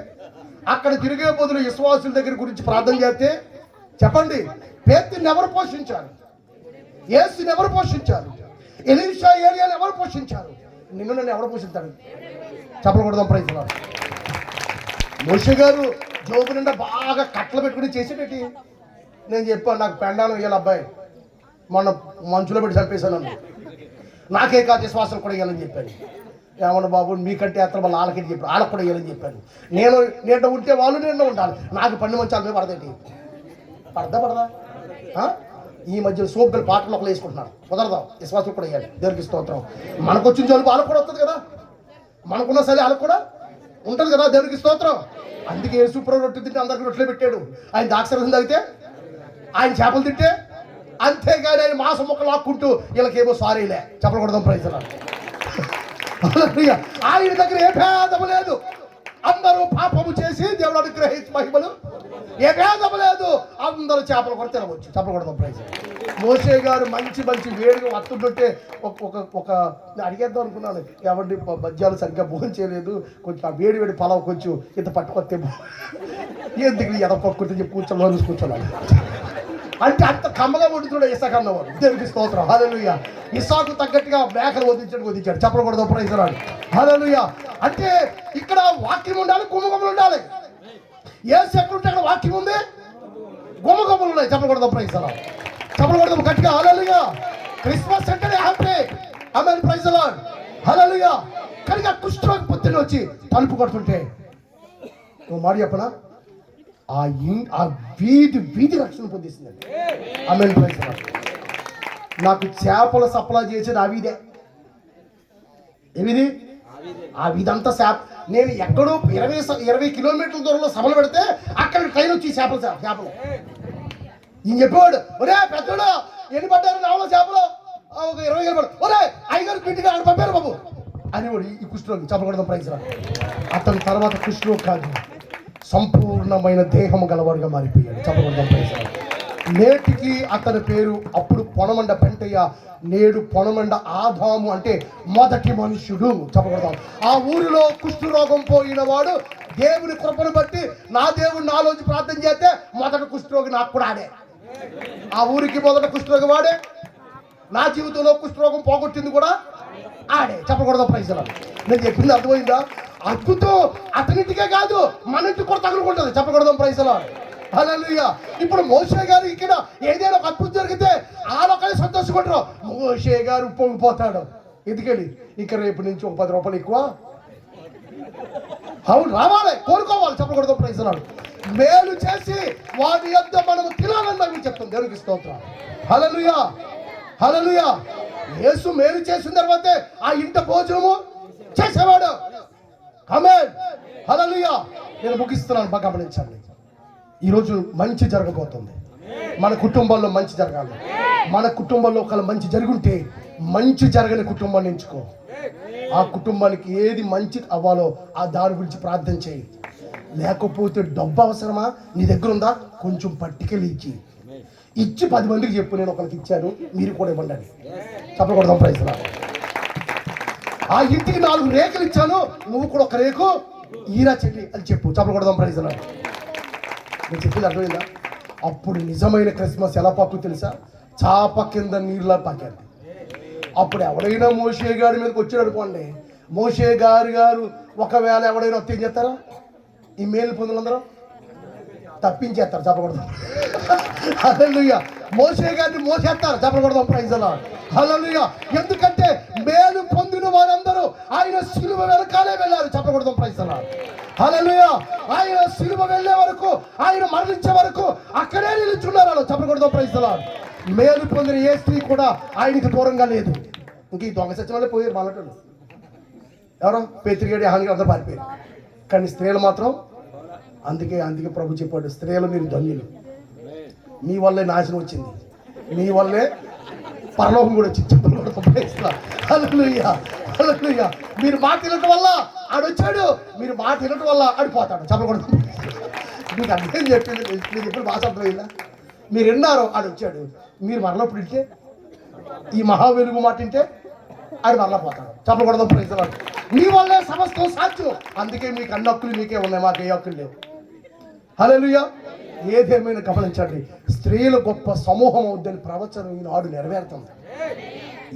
అక్కడ తిరిగే బదులు విశ్వాసుల దగ్గర గురించి ప్రార్థన చేస్తే, చెప్పండి పేతురుని ఎవరు పోషించారు? యేసుని ఎవరు పోషించారు? ఎలీషా ఏలియాని ఎవరు పోషించారు? నిన్ను నన్ను ఎవరు పోషించారు? చెప్పకూడదాం. Praise lord. మోషే గారు జోబు నిండా బాగా కట్టలు పెట్టుకుని చేసేటట్టు నేను చెప్పాను, నాకు పెండాను ఇవ్వాలి అబ్బాయి, మొన్న మంచులో పెట్టి చంపేశాను, నాకే కాదు విశ్వాసం కూడా ఇవ్వాలని చెప్పాను. ఏమన్నా బాబు మీకంటే ఎత్తన వాళ్ళు వాళ్ళకి చెప్పారు, వాళ్ళకి కూడా ఇవ్వాలని చెప్పాను. నేను ఉంటే వాళ్ళు నేను ఉండాలి. నాకు 12 మంచాల మీద పడదేంటి? పడదా? ఈ మధ్యలో సోగ్గులు పాటలు ఒకరు వేసుకుంటున్నారు. కుదరదాం, విశ్వాసం కూడా ఇవ్వాలి. దేవునికి స్తోత్రం. మనకు వచ్చిన జోలికి వాళ్ళకు కూడా వస్తుంది కదా, మనకున్న సరే వాళ్ళకు కూడా ఉంటుంది కదా. దేవునికి స్తోత్రం. అందుకే యేసుప్రభు రొట్టె తింటే అందరికి రొట్టెలు పెట్టాడు. ఆయన ద్రాక్షరసం తాగితే, ఆయన చేపలు తింటే, అంతేగాని ఆయన మాంసం ముక్క లాక్కుంటూ వీళ్ళకేమో సారీలే చెప్పకూడదాం. Praise lord. ఆయన దగ్గర ఏ భేదము లేదు. అందరూ పాపము చేసి దేవుడు అనుగ్రహించి మహిమలు, ఏ భేదము లేదు. అందరూ చేపలు కూడా తినవచ్చు. చెప్పకూడదాం. ప్రైజ్. మోషే గారు మంచి వేడిగా వస్తుంటుంటే ఒక అడిగేద్దాం అనుకున్నాను, ఎవరి మధ్యాలు సరిగ్గా భోజనం చేయలేదు, కొంచెం ఆ వేడి పొలం కొంచెం ఇంత పట్టుకొస్తే ఎందుకు ఎదపొక్కుంటే చెప్పి కూర్చోవాలి అంటే అంత కమ్మగా వండుతున్నాడు ఇసాకు అన్నవాడు. దేవునికి స్తోత్రం. హల్లెలూయా. ఇసాకు తగ్గట్టుగా మేకలు వదిలించాడు. చెప్పకూడదు. Praise lord. హల్లెలూయా. అంటే ఇక్కడ వాక్యం ఉండాలి, కుమ్మకములు ఉండాలి. యేసు ఎక్కడుంటే అక్కడ వాక్యం ఉంది, గుమ్మగుమ్మలు ఉన్నాయి. చెప్పకూడదు ప్రైజ్ అలా, చెప్పకూడదు గట్టిగా హల్లెలూయా. క్రిస్మస్ అంటేనే హ్యాపీ. ఆమేన్ ప్రైజ్ ది లార్డ్ హల్లెలూయా. కనుక కుష్ఠరోగి పొద్దున్న వచ్చి తలుపు కొడుతుంటే నువ్వు మాట చెప్పనా, ఆ వీధి రక్షణ పొందిస్తుందండి. ఆమేన్ ప్రైజ్ ది లార్డ్. నాకు చేపల సప్లై చేసేది ఆ వీధే. ఏమిది ఆ వీధంతా నేను ఎక్కడో 20 కిలోమీటర్ల దూరంలో సభలు పెడితే అక్కడ ట్రైన్ వచ్చి చేపలు ఈయన చెప్పేవాడు, ఒరే పెద్దోడు ఎన్ని పడ్డారు నావలో చేపలు, ఒక 20 కిలోమీటర్లు, ఒరే 5 ఇంటికి ఆడ పంపారు బాబు అనేవాడు. ఈ కుష్ఠరోగి చెప్పకూడదు ప్రైజ్. అతని తర్వాత కుష్ఠరోగి కాదు, సంపూర్ణమైన దేహము గలవాడుగా మారిపోయాడు. చెప్పకూడదు ప్రైజ్. నేటికి అతని పేరు అప్పుడు పొనమండ పెంటయ్య, నేడు పొనమండ ఆదాము, అంటే మొదటి మనుషుడు. చెప్పకూడదాం. ఆ ఊరిలో కుష్ఠరోగం పోయిన వాడు దేవుని కృపను బట్టి నా దేవుడు నాలోంచి ప్రార్థన చేస్తే మొదటి కుష్ఠరోగి నాకు కూడా ఆడే. ఆ ఊరికి మొదటి కుష్ఠరోగి వాడే, నా జీవితంలో కుష్ఠరోగం పోగొట్టింది కూడా ఆడే. చెప్పకూడదు ప్రైజ్. నేను చెప్పింది అర్థమైందా? అద్భుతం అతనింటికే కాదు మన ఇంటికి కూడా తగులుకుంటుంది. చెప్పకూడదు ప్రైజ్. హల్లెలూయా. ఇప్పుడు మోషే గారు ఇక్కడ ఏదైనా ఒక అద్భుతం జరిగితే ఆలోకలే సంతోషపడరు. మోషే గారు పొంగిపోతాడు. ఎందుకని ఇక రేపు నుంచి ఒక 10 రూపాయలు ఎక్కువ అవును రావాలి, కోరుకోవాలి. చెప్పకూడదు ప్రైజ్. మేలు చేసి వాటి యొద్ద మనము తినాలని మేము చెప్తాం. దేవునికి స్తోత్రం. హల్లెలూయా హల్లెలూయా. యేసు మేలు చేసిన తర్వాతే ఆ ఇంట భోజనము చేసేవాడు. ఆమేన్ హల్లెలూయా. నేను ముగిస్తున్నాను, బాగా గమనించండి. ఈరోజు మంచి జరగబోతుంది. మన కుటుంబాల్లో మంచి జరగాలి. మన కుటుంబంలో ఒకళ్ళు మంచి జరుగుంటే మంచి జరగని కుటుంబాన్ని ఎంచుకో. ఆ కుటుంబానికి ఏది మంచి అవ్వాలో ఆ దాని గురించి ప్రార్థన చేయి. లేకపోతే డబ్బు అవసరమా, నీ దగ్గర ఉందా, కొంచెం పట్టుకెళ్ళి ఇచ్చి 10 మందికి చెప్పు, నేను ఒకరికి ఇచ్చాను మీరు కూడా ఇవ్వండి అని. చెప్పకూడదు ప్రైజ్. ఆ ఇంటికి 4 రేకులు ఇచ్చాను, నువ్వు కూడా ఒక రేకు ఈరా చెల్లి అని చెప్పు. చెప్పకూడదు ప్రైజ్. నేను చెప్పింది అర్థమైందా? అప్పుడు నిజమైన క్రిస్మస్ ఎలా పాకు తెలుసా? చాప కింద నీరులా పాకారు. అప్పుడు ఎవడైనా మోషే గారి మీదకి వచ్చాడు అనుకోండి, మోషే గారు ఒకవేళ ఎవడైనా వస్తే ఏం చేస్తారా? ఈ మేలు పొందులందరూ తప్పించేస్తారు. చెప్పకూడదు. హల్లెలూయా. మోషే గారిని మోసేస్తారు. చెప్పకూడదు ప్రైజ్. హల్లెలూయా. ఎందుకంటే మేలు పొందిన వారందరూ ఆయన సిలువ వెనకాలే వెళ్ళారు. చెప్పకూడదు ప్రైజ్. హల్లెలూయా. ఆయన సిలువ వెళ్ళే వరకు, ఆయన మరణించే వరకు అక్కడే నిలుచున్నారు. చెప్పకూడదు ప్రైజ్. మేలు పొందిన ఏ స్త్రీ కూడా ఆయనకి దూరంగా లేదు. ఇంక ఈ దొంగ సత్యం వాళ్ళే పోయారు. మాట్లాడు ఎవరో పేత్రిగడి హానిగా అందరూ పారిపోయారు. కానీ స్త్రీలు మాత్రం అందుకే ప్రభు చెప్పాడు, స్త్రీలు మీరు ధన్యులు, మీ వల్లే నాశనం వచ్చింది, మీ వల్లే పరలోకం కూడా వచ్చింది. హల్లెలూయా హల్లెలూయా. మీరు మాట వినటం వల్ల ఆడొచ్చాడు, మీరు మాట వినటం వల్ల ఆడిపోతాడు. చెప్పకూడదు. మీకు అర్థం చెప్పింది, మీరు చెప్పిన భాష అర్థమైందా? మీరు విన్నారు ఆడొచ్చాడు, మీరు మరలప్పుడు ఇంటే ఈ మహావెలుగు మాట వింటే ఆడు మరలా పోతాడు. చెప్పకూడదు ప్రైజ్. మీ వల్లే సమస్తం సాధ్యం. అందుకే మీకు అన్ని హక్కులు మీకే ఉన్నాయి, మాకు ఏ హక్కులు లేవు. హల్లెలూయా. ఏదేమైనా గమనించండి, స్త్రీల గొప్ప సమూహం అవుద్దని ప్రవచనం ఈనాడు నెరవేరుతుంది.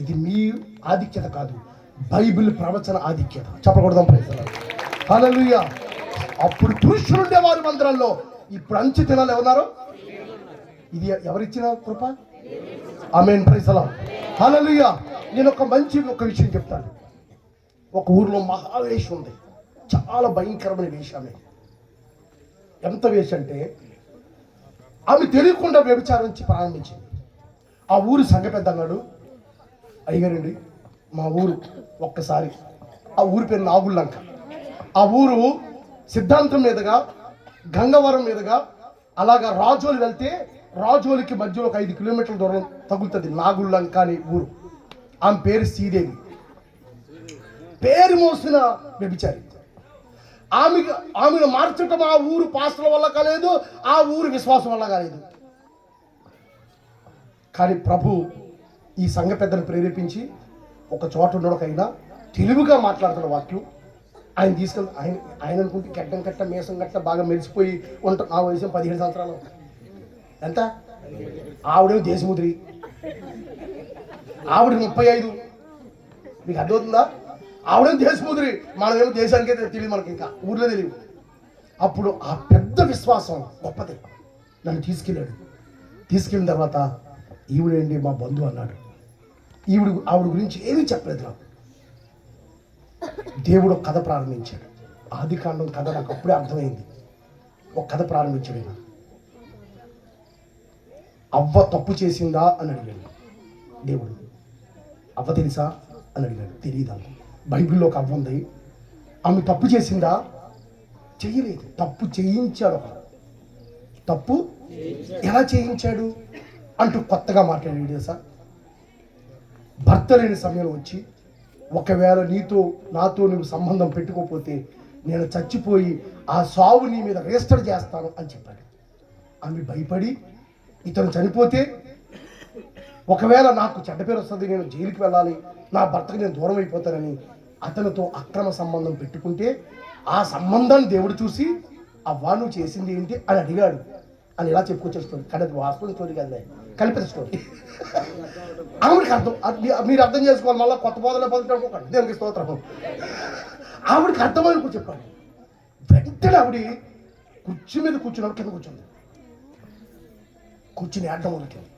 ఇది మీ ఆధిక్యత కాదు, బైబిల్ ప్రవచన ఆధిక్యత. చెప్పకూడదు ప్రైజ్. హల్లెలూయా. అప్పుడు పురుషులు ఉండేవారు మందిరాల్లో, ఇప్పుడు అంచె తినాలి ఎవరున్నారు? ఇది ఎవరిచ్చిన కృప? ఆమేన్ ప్రైజ్. హల్లెలూయా. నేను ఒక విషయం చెప్తాను. ఒక ఊరిలో మహావేష ఉంది, చాలా భయంకరమైన వేష. ఆమె ఎంత వేష అంటే ఆమె తెలియకుండా వ్యభిచారం ప్రారంభించింది. ఆ ఊరు సంఘ పెద్ద అన్నాడు, అయ్యగారండి మా ఊరు ఒక్కసారి, ఆ ఊరి పేరు నాగుల్లంక. ఆ ఊరు సిద్ధాంతం మీదుగా గంగవరం మీదుగా అలాగా రాజోలు వెళ్తే రాజోలికి మధ్యలో ఒక 5 కిలోమీటర్ల దూరం తగులుతుంది నాగుల్లంక అనే ఊరు. ఆమె పేరు శ్రీదేవి. పేరు మోసిన వ్యభిచారి. ఆమెను మార్చటం ఆ ఊరు పాస్టర్ల వల్ల కాలేదు, ఆ ఊరు విశ్వాసం వల్ల కాలేదు. కానీ ప్రభు ఈ సంఘ పెద్దను ప్రేరేపించి ఒక చోట ఉండడకైనా తెలివిగా మాట్లాడుతున్న వాక్యం ఆయన తీసుకెళ్ళి ఆయన అనుకుంటే గడ్డం కట్ట మేసం కట్ట బాగా మెరిసిపోయి ఉంటాం. ఆ వయసు 17 సంవత్సరాలు. ఎంత? ఆవిడేమో దేశముద్రి, ఆవిడ 35. మీకు అర్థమవుతుందా? ఆవిడేమో దేశముద్రి, మనమేమో దేశానికే తెలియదు, మనకి ఇంకా ఊర్లో తెలియదు. అప్పుడు ఆ పెద్ద విశ్వాసం గొప్పది. నన్ను తీసుకెళ్ళిన తర్వాత ఈవిడేంటి మా బంధువు అన్నాడు. ఆవిడ గురించి ఏమీ చెప్పలేదు నాకు. దేవుడు ఒక కథ ప్రారంభించాడు. ఆదికాండం కథ నాకు అప్పుడే అర్థమైంది. ఒక కథ ప్రారంభించాడు. ఆయన అవ్వ తప్పు చేసిందా అని అడిగాడు దేవుడు. అవ్వ తెలుసా అని అడిగాడు. తెలియదు అంత. బైబిల్లో ఒక అవ్వ ఉంది. ఆమె తప్పు చేసిందా? చెయ్యలేదు. తప్పు చేయించాడు. తప్పు ఎలా చేయించాడు అంటూ కొత్తగా మాట్లాడాడు. తెలుసా, భర్త లేని సమయంలో వచ్చి, ఒకవేళ నాతో నువ్వు సంబంధం పెట్టుకోకపోతే నేను చచ్చిపోయి ఆ సావు నీ మీద రిజిస్టర్ చేస్తాను అని చెప్పాడు. ఆమె భయపడి, ఇతను చనిపోతే ఒకవేళ నాకు చెడ్డ పేరు వస్తుంది, నేను జైలుకి వెళ్ళాలి, నా భర్తకు నేను దూరం అయిపోతానని అతనితో అక్రమ సంబంధం పెట్టుకుంటే ఆ సంబంధాన్ని దేవుడు చూసి, అవ్వా నువ్వు చేసింది ఏంటి అని అడిగాడు అని ఇలా చెప్పుకొచ్చే స్టోరీ. కానీ అది వాస్తవం స్టోరీ కాదులే, కల్పిత స్టోరీ. ఆవిడకి అర్థం, మీరు అర్థం చేసుకోవాలి. మళ్ళీ కొత్త బోధన పొందడం దేవునికి స్తోత్రం. ఆవిడకి అర్థమని చెప్పాడు. వెంటనే ఆవిడ కుర్చీ మీద కూర్చున్నాడు, కింద కూర్చుంది. కూర్చుని ఆడటం మొదలెట్టింది.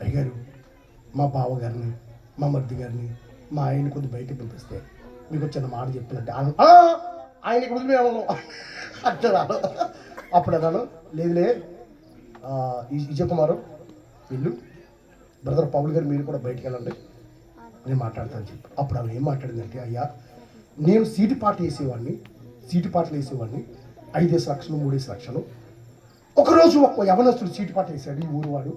అయ్యారు మా బావగారిని, మా మర్ది గారిని, మా ఆయన కొద్ది బయటకు పంపిస్తే మీకు చిన్న మాట చెప్పినట్టే ఆయనకి ముందు మేము అంటారు. అప్పుడు అన్నాను, లేదులే విజయ్ కుమారు వీళ్ళు బ్రదర్ పౌల్ గారు మీరు కూడా బయటికి వెళ్ళండి, నేను మాట్లాడతాను చెప్పి. అప్పుడు ఆమె ఏం మాట్లాడిందంటే, అయ్యా నేను సీటు పాటలు వేసేవాడిని 5 లక్షలు 3 లక్షలు. ఒకరోజు ఒక యవనస్తుడు సీటు పాట వేసాడు, ఈ ఊరు వాడు.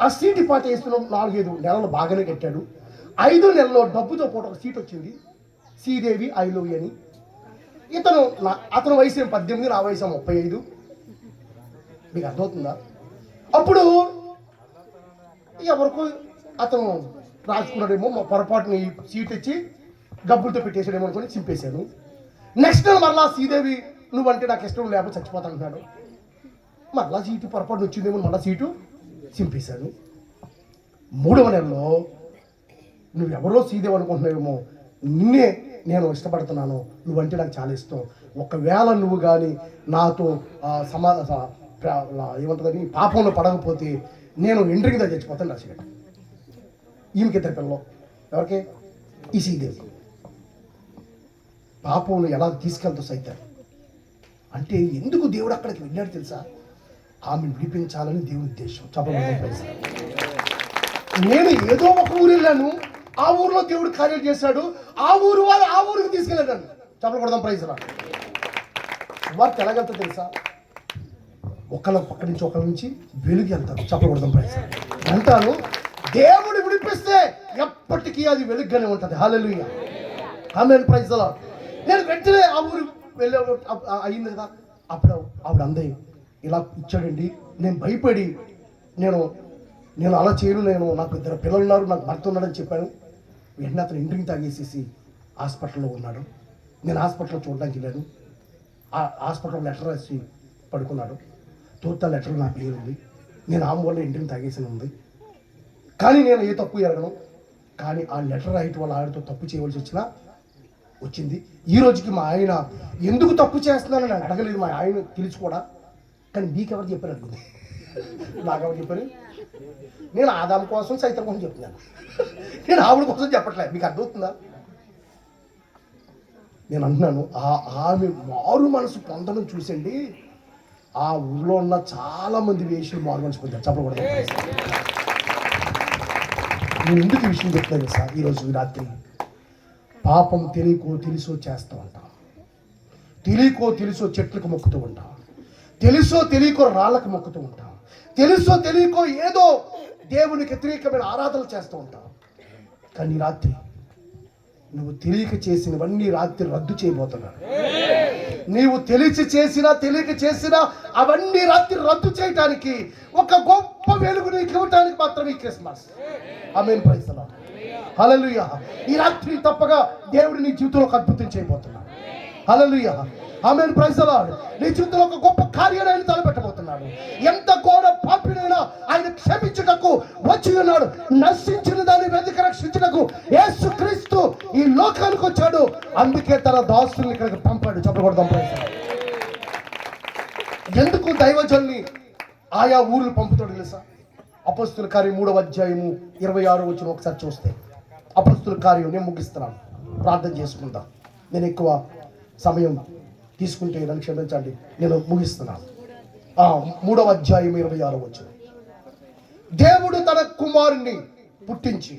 ఆ సీటు పాట వేస్తున్న 4-5 నెలలు బాగానే కట్టాడు. 5 నెలల్లో డబ్బుతో పాటు ఒక సీట్ వచ్చింది, శ్రీదేవి ఐలోవి అని. అతని వయసు 18, నా వయసు 35. మీకు అర్థమవుతుందా? అప్పుడు ఎవరికో అతను రాసుకున్నాడేమో, పొరపాటుని సీట్ ఇచ్చి గబ్బులతో పెట్టేసాడేమో అనుకొని చింపేశాను. నెక్స్ట్ నెల మరలా శ్రీదేవి నువ్వంటే నాకు ఇష్టం లేకపోతే చచ్చిపోతాను అంటున్నాడు. మరలా సీటు పొరపాటు వచ్చిందేమో, మళ్ళీ సీటు చింపేశాను. 3వ నెలలో నువ్వెవరో శ్రీదేవి అనుకుంటున్నావేమో, నిన్నే నేను ఇష్టపడుతున్నాను, నువ్వంటే నాకు చాలా ఇష్టం, ఒకవేళ నువ్వు కానీ నాతో ఏమంటుందని పాపంలో పడకపోతే నేను ఎండ్రింగ్ దగ్గర చచ్చిపోతాను రాసిగాడు. ఈమెకి 2 పిల్లలు. ఎవరికి? ఈ శ్రీదేవి. పాపంలో ఎలా తీసుకెళ్తూ సైతం అంటే ఎందుకు దేవుడు అక్కడికి వెళ్ళాడు తెలుసా? ఆమెను విడిపించాలని దేవుని ఉద్దేశం. చెప్పబోతుంది. నేను ఏదో ఒక ఊరు వెళ్ళాను, ఆ ఊరిలో దేవుడు కార్యాలు చేశాడు, ఆ ఊరికి తీసుకెళ్ళాడు. చెప్పకూడదాం ప్రైజ్ రా. వారికి ఎలాగెళ్తా తెలుసా? పక్క నుంచి ఒకరి నుంచి వెలుగు వెళ్తారు. చెప్పకూడదాం ప్రైజ్ అంటాను. దేవుడు విడిపిస్తే ఎప్పటికీ అది వెలుగుగానే ఉంటుంది. హల్లెలూయా, ఆమేన్, ప్రైజ్ ది లార్డ్. నేను వెంటనే ఆ ఊరు వెళ్ళే అయింది కదా. అప్పుడు ఆవిడ అందే, ఇలా ఇచ్చాడండి. నేను భయపడి నేను అలా చేయను, నాకు 2 పిల్లలు ఉన్నారు, నాకు భర్త ఉన్నాడని చెప్పాను. వెంటనే అతను ఇంటికి తాగేసేసి హాస్పిటల్లో ఉన్నాడు. నేను హాస్పిటల్లో చూడడానికి వెళ్ళాను. ఆ హాస్పిటల్లో లెటర్ రాసి పడుకున్నాడు. తోట లెటర్ నా పేరు ఉంది, నేను వల్ల ఇంటిని తాగేసి ఉంది. కానీ నేను ఏ తప్పు ఎరగను. కానీ ఆ లెటర్ రాయటం వల్ల ఆవిడతో తప్పు చేయవలసి వచ్చింది. ఈ రోజుకి మా ఆయన ఎందుకు తప్పు చేస్తున్నానని నేను అడగలేదు. మా ఆయన తెలుసు కూడా. కానీ మీకెవరు చెప్పారు అనుకుంది, నాకెవరు చెప్పారు? నేను ఆదాం కోసం సైతం కోసం చెప్తున్నాను, నేను ఆవిడ కోసం చెప్పట్లేదు. మీకు అర్థమవుతుందా? నేను అంటున్నాను, ఆమె మారు మనసు పొందడం చూసండి, ఆ ఊళ్ళో ఉన్న చాలా మంది వేషాలు మారు మనసు పొందారు. చెప్పకూడదు. నేను ఎందుకు ఈ విషయం చెప్తాను సార్? ఈరోజు రాత్రి పాపం తెలుసో చేస్తూ ఉంటాం, తెలుసో చెట్లకు మొక్కుతూ ఉంటాం, తెలియకో రాళ్ళకు మొక్కుతూ ఉంటాం, తెలియకో ఏదో దేవునికి వ్యతిరేకమైన ఆరాధనలు చేస్తూ ఉంటాం. కానీ రాత్రి నువ్వు తెలియక చేసినవన్నీ రాత్రి రద్దు చేయబోతున్నాడు. నీవు తెలియక చేసినా అవన్నీ రాత్రి రద్దు చేయడానికి ఒక గొప్ప వెలుగు నీకు ఇవ్వడానికి మాత్రమే ఈ క్రిస్మస్. ఆమేన్, ప్రైజ్ ది లార్డ్, హల్లెలూయా. ఈ రాత్రి తప్పగా దేవుడు నీ జీవితంలో ఒక అద్భుతం చేయబోతున్నాడు. హల్లెలూయా, ఆమేన్, ప్రైజ్ ది లార్డ్. నీ జీవితంలో ఒక గొప్ప కార్యాన్ని ఆయన తలపెట్టబోతున్నాడు. ఎంత ఘోర పాపినైనా ఆయన క్షమించుటకు వచ్చి ఉన్నాడు. నశించిన దాన్ని వెతకరా రక్షించుటకు యేసుక్రీస్తు ఈ లోకానికి వచ్చాడు. అందుకే తన దాసుల్ని ఇక్కడికి పంపాడు. చెప్పకూడదాం. ఎందుకు దైవజనుల్ని ఆయా ఊర్లు పంపుతాడు తెలుసా? అపొస్తలుల కార్యం 3వ అధ్యాయము 26వ వచనం ఒకసారి చూస్తే, అపొస్తలుల కార్యం, నేను ముగిస్తున్నాను, ప్రార్థన చేసుకుందాం. నేను ఎక్కువ సమయం తీసుకుంటే నన్ను క్షమించండి, నేను ముగిస్తున్నాను. 3వ అధ్యాయం 26వ వచనం. దేవుడు తన కుమారుణ్ణి పుట్టించి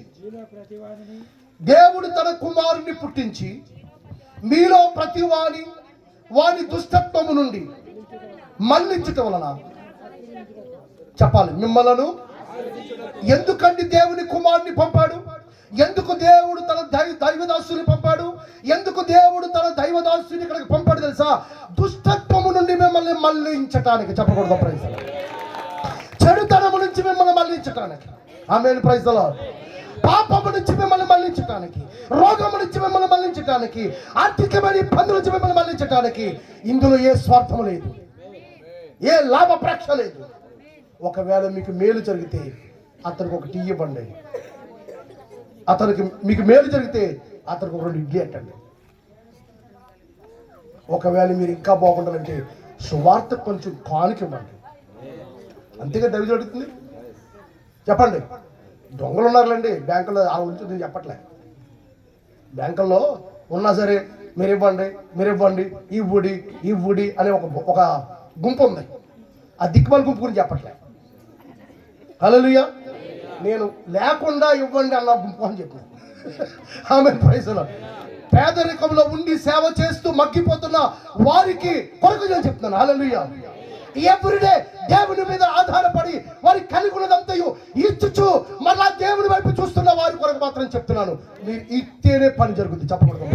మీలో ప్రతి వాని దుష్టత్వము నుండి మళ్ళించటం వలన చెప్పాలి మిమ్మలను. ఎందుకండి దేవుని కుమారుని పంపాడు? ఎందుకు దేవుడు తన దైవదాసుని పంపాడు? ఎందుకు దేవుడు తన దైవదాసుని ఇక్కడికి పంపాడు తెలుసా? దుష్టత్వము నుండి మిమ్మల్ని మళ్ళించటానికి. చెప్పకూడదు ప్రైజ్. చెడుతనము నుంచి మిమ్మల్ని మళ్ళించటానికి. ఆమేన్, ప్రైజ్ ది లార్డ్. పాపము నుంచి మిమ్మల్ని మళ్ళించటానికి, రోగము నుంచి మిమ్మల్ని మళ్ళించటానికి, ఆర్థికమైన ఇబ్బందుల నుంచి మిమ్మల్ని మళ్ళించటానికి. ఇందులో ఏ స్వార్థం లేదు, ఏ లాభప్రేక్ష లేదు. ఒకవేళ మీకు మేలు జరిగితే అతనికి ఒక టీ ఇవ్వండి, మీకు మేలు జరిగితే అతనికి ఒక 2 ఇడ్లీ అట్టండి. ఒకవేళ మీరు ఇంకా బాగుండాలంటే సువార్త కొంచెం కానుక ఇవ్వండి. అంతేగా దైవం అడుగుతుంది. చెప్పండి. దొంగలు ఉన్నారులేండి బ్యాంకులో, ఆ ఉంటుంది చెప్పట్లే. బ్యాంకుల్లో ఉన్నా సరే మీరు ఇవ్వండి ఇవ్వుడి అనే ఒక గుంపు ఉంది. ఆ దిక్కుమాల గుంపు గురించి చెప్పట్లే. హల్లెలూయా. నేను లేకుండా ఇవ్వండి అన్న గుంపు అని చెప్పాను. ఆమేన్, ప్రైజ్ ది లార్డ్. పేదరికంలో ఉండి సేవ చేస్తూ మగ్గిపోతున్న వారికి కొరకు నేను చెప్తున్నాను. హల్లెలూయా. ఎవ్రీడే దేవుని మీద ఆధారపడి వారి కలిగి ఉన్నదంతయు ఇచ్చుచు మళ్ళా దేవుని వైపు చూస్తున్న వారి కొరకు మాత్రం చెప్తున్నాను. మీరు ఇస్తేనే పని జరుగుతుంది. చెప్పకూడదు.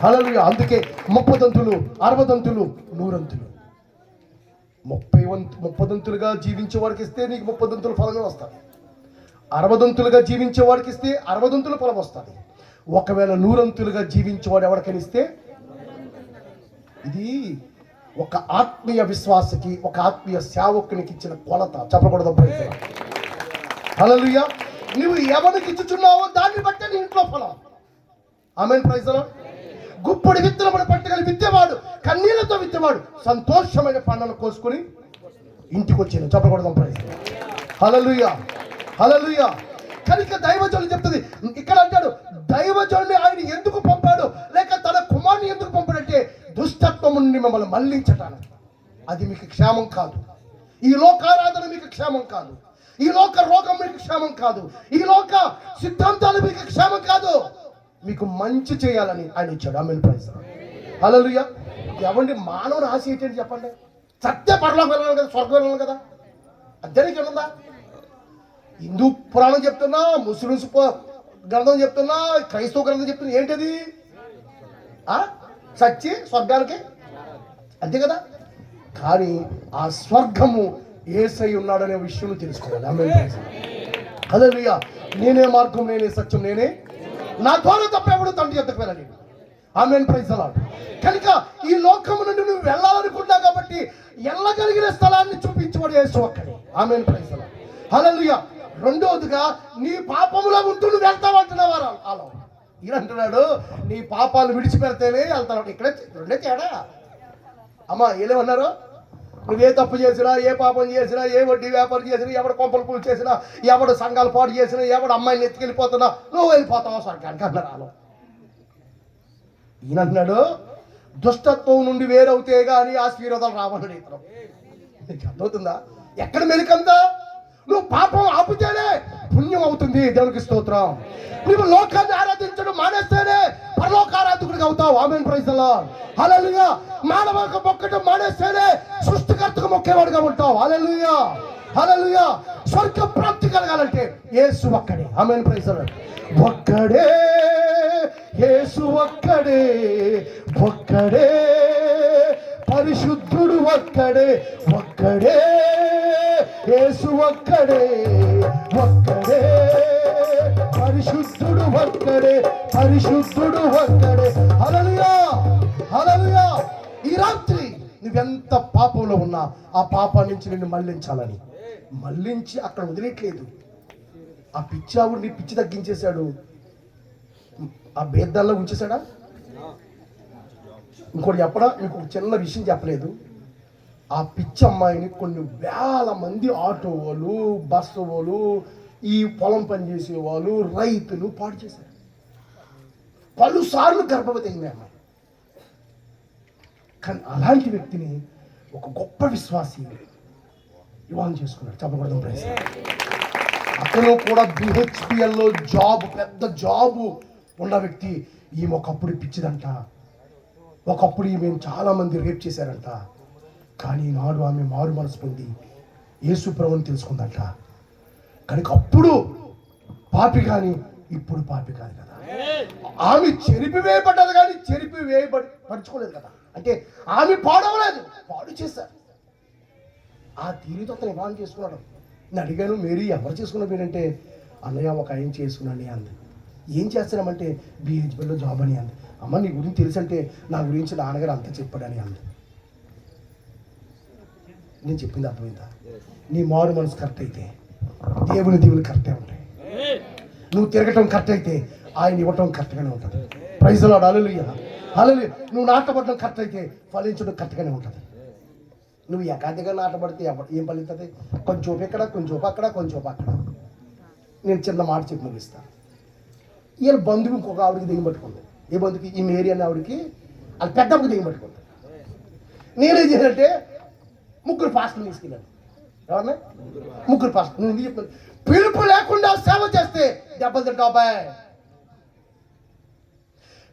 హల్లెలూయా. అందుకే 30 దంతులు, 60 దంతులు, 100 దంతులు. 30 దంతులుగా జీవించే వాడికి ఇస్తే నీకు 30 దంతుల ఫలం వస్తుంది. 60 దంతులుగా జీవించే వాడికి ఇస్తే 60 దంతుల ఫలం వస్తుంది. ఒకవేళ 100 దంతులుగా జీవించేవాడు ఎవరికైనా ఇస్తే, ఇది ఒక ఆత్మీయ విశ్వాసకి, ఒక ఆత్మీయ సేవకునికి ఇచ్చిన కొలత. చెప్పకూడదు. హల్లెలూయా. నువ్వు ఎవరికి ఇచ్చుచున్నావో దాన్ని బట్టే నీ ఇంట్లో ఫలం. ఆమేన్, ప్రైజ్ ది లార్డ్. గుప్పడి విత్తనమును పట్టుకొని విత్తేవాడు, కన్నీళ్లతో విత్తేవాడు సంతోషమైన పంటను కోసుకుని ఇంటికి వచ్చాను. చెప్పకూడదు. ప్రైజ్. హల్లెలూయా, హల్లెలూయా. కనుక దైవజనులు చెప్తుంది ఇక్కడ, అంటాడు దైవజనుడిని ఆయన ఎందుకు పంపాడు, లేక తన కుమారుని ఎందుకు పంపాడంటే దుష్టత్వం నుండి మిమ్మల్ని మళ్ళించటానికి. అది మీకు క్షేమం కాదు. ఈ లోకారాధన మీకు క్షేమం కాదు. ఈ లోక రోగం మీకు క్షేమం కాదు. ఈ లోక సిద్ధాంతాలు మీకు క్షేమం కాదు. మీకు మంచి చేయాలని ఆయన ఇచ్చాడు. ఆమేన్, ప్రైజ్. హల్లెలూయా. ఎవండి మానవుని ఆశ ఏంటంటే చెప్పండి? సత్య పరలోకం వెళ్ళాలి కదా, స్వర్గం వెళ్ళాలి కదా. అద్దరికి ఉందా? హిందూ పురాణం చెప్తున్నా, ముస్లిమ్స్ గ్రంథం చెప్తున్నా, క్రైస్తవ గ్రంథం చెప్తున్నా, ఏంటది? సచ్చి స్వర్గానికి, అంతే కదా. కానీ ఆ స్వర్గము యేసై ఉన్నాడనే విషయం తెలుసుకోవాలి. ఆమేన్, ప్రైజ్. హల్లెలూయా. నేనే మార్గం, నేనే సత్యం, నేనే, నా ద్వారా తప్ప ఎవడు తండ్రి యొద్దకు వెళ్ళలేడు. ఆమేన్, ప్రైజ్ ది లార్డ్. కనుక ఈ లోకము నుండి నువ్వు వెళ్ళాలనుకుంటున్నావు కాబట్టి వెళ్ళగలిగిన స్థలాన్ని చూపించబడి యేసు ఒక్కడే. ఆమేన్, ప్రైజ్ ది లార్డ్. హల్లెలూయా. రెండోదిగా నీ పాపములో ఉంటూ నువ్వు వెళ్తావు అంటున్నావు. అలా ఈయన అంటున్నాడు నీ పాపాలు విడిచిపెడితేనే వెళ్తావు. ఇక్కడ రెండే తేడా. అమ్మా ఏమన్నారు? నువ్వే తప్పు చేసినా, ఏ పాపం చేసినా, ఏ వడ్డీ వ్యాపారం చేసినా, ఎవడు కొంపలు పూలు చేసినా, ఎవడు సంఘాలు పాటు చేసినా, ఎవడు అమ్మాయిని ఎత్తుకెళ్ళిపోతున్నా నువ్వు వెళ్ళిపోతావు స్వర్గానికి అన్నారు. ఈయన అన్నాడు దుష్టత్వం నుండి వేరవుతే గాని ఆశీర్వాదాలు రావాలని. ఇతను నీకు అర్థమవుతుందా? ఎక్కడ మెలికంతా? నువ్వు పాపం ఆపితేనే పుణ్యం అవుతుంది. దేవునికి స్తోత్రం. నువ్వు లోకాన్ని ఆరాధించడం మానేస్తేనే పరలోకారాధకుడిగా అవుతావు. ఆమేన్, ప్రైజ్ ది లార్డ్. హల్లెలూయా. మానవకు మొక్కటం మానేస్తేనే సృష్టికర్తకు మొక్కేవాడుగా ఉంటావు. హల్లెలూయా, హల్లెలూయా. స్వర్గ ప్రాప్తి కలగాలంటే యేసు ఒక్కడే. ఆమేన్, ప్రైజ్ ది లార్డ్. ఒక్కడే యేసు, ఒక్కడే ఒక్కడే పరిశుద్ధుడు, ఒక్కడే ఒక్కడే యేసు, ఒక్కడే ఒక్కడే పరిశుద్ధుడు, ఒక్కడే పరిశుద్ధుడు, ఒక్కడే. హల్లెలూయా, హల్లెలూయా. ఈ రాత్రి నువ్వెంత పాపంలో ఉన్నా ఆ పాపం నుంచి నిన్ను మళ్ళించాలని, మళ్ళించి అక్కడ వదిలేట్లేదు. ఆ పిచ్చావుడిని పిచ్చి తగ్గించేశాడు, ఆ బేద్దాల్లో ఉంచేశాడా? ఇంకోటి చెప్పడా, మీకు ఒక చిన్న విషయం చెప్పలేదు. ఆ పిచ్చి అమ్మాయిని కొన్ని వేల మంది ఆటో వాళ్ళు, బస్సు వాళ్ళు, ఈ పొలం పనిచేసే వాళ్ళు, రైతులు పాడు చేశారు. పలుసార్లు గర్భవతి అయింది అమ్మాయి. కానీ అలాంటి వ్యక్తిని ఒక గొప్ప విశ్వాసి వివాహం చేసుకున్నాడు. చెప్పకూడదు ప్రైజ్. అతను కూడా బిహెచ్పిఎల్లో జాబ్, పెద్ద జాబు ఉన్న వ్యక్తి. ఈమె ఒకప్పుడు పిచ్చిదంట, ఒకప్పుడు ఈమె చాలా మంది రేప్ చేశారంట. కానీ నాడు ఆమె మారు మనసు పొంది యేసు ప్రభువుని తెలుసుకుందంట. కనుక అప్పుడు పాపి కానీ ఇప్పుడు పాపి కాదు కదా. ఆమె చెరిపివేయబడ్డది కానీ పరుచుకోలేదు కదా. అంటే ఆమె పాడవలేదు, పాడు చేశారు. ఆ తీరుతో అతను వివాహం చేసుకున్నాడు. నేను అడిగాను, మేరీ ఎవరు చేసుకున్న పేరంటే, అన్నయ్య ఒక ఆయన చేసుకున్నాను అంది. ఏం చేస్తున్నామంటే బిహెచ్పిలో జాబ్ అని అంది. అమ్మ నీ గురించి తెలుసంటే, నా గురించి నాన్నగారు అంతా చెప్పాడని అంది. నేను చెప్పింది అర్థమైందా? నీ మారు మనసు కరెక్ట్ అయితే దేవుని దీవులు కరెక్టే ఉంటాయి. నువ్వు తిరగటం కరెక్ట్ అయితే ఆయన ఇవ్వటం కరెక్ట్గానే ఉంటుంది. Praise the lord. హల్లెలూయా, హల్లెలూయా. నువ్వు నాటపడడం కరెక్ట్ అయితే ఫలించడం కరెక్ట్గానే ఉంటుంది. నువ్వు ఏకాదిగా నాటపడితే ఏం ఫలిస్తుంది? కొంచెం ఇక్కడ, కొంచెం అక్కడ, కొంచెం అక్కడ. నేను చిన్న మాట చెప్పి ముగిస్తాను. ఈయన బంధువు ఇంకొక ఆవిడకి దిగి పట్టుకుంది. ఏ బంధువుకి? ఈ మేరీ అనే ఆవిడకి అది పెద్దప్పుడు దిగి పట్టుకుంది. నేనేం చేయాలంటే ముగ్గురు పాస్టర్లు తీసుకెళ్ళాను. ఎవరన్నా? ముగ్గురు పాస్టర్లు. నేను ఎందుకు చెప్తాను? పిలుపు లేకుండా సేవ చేస్తే దెబ్బలు తింటావు అబ్బాయి.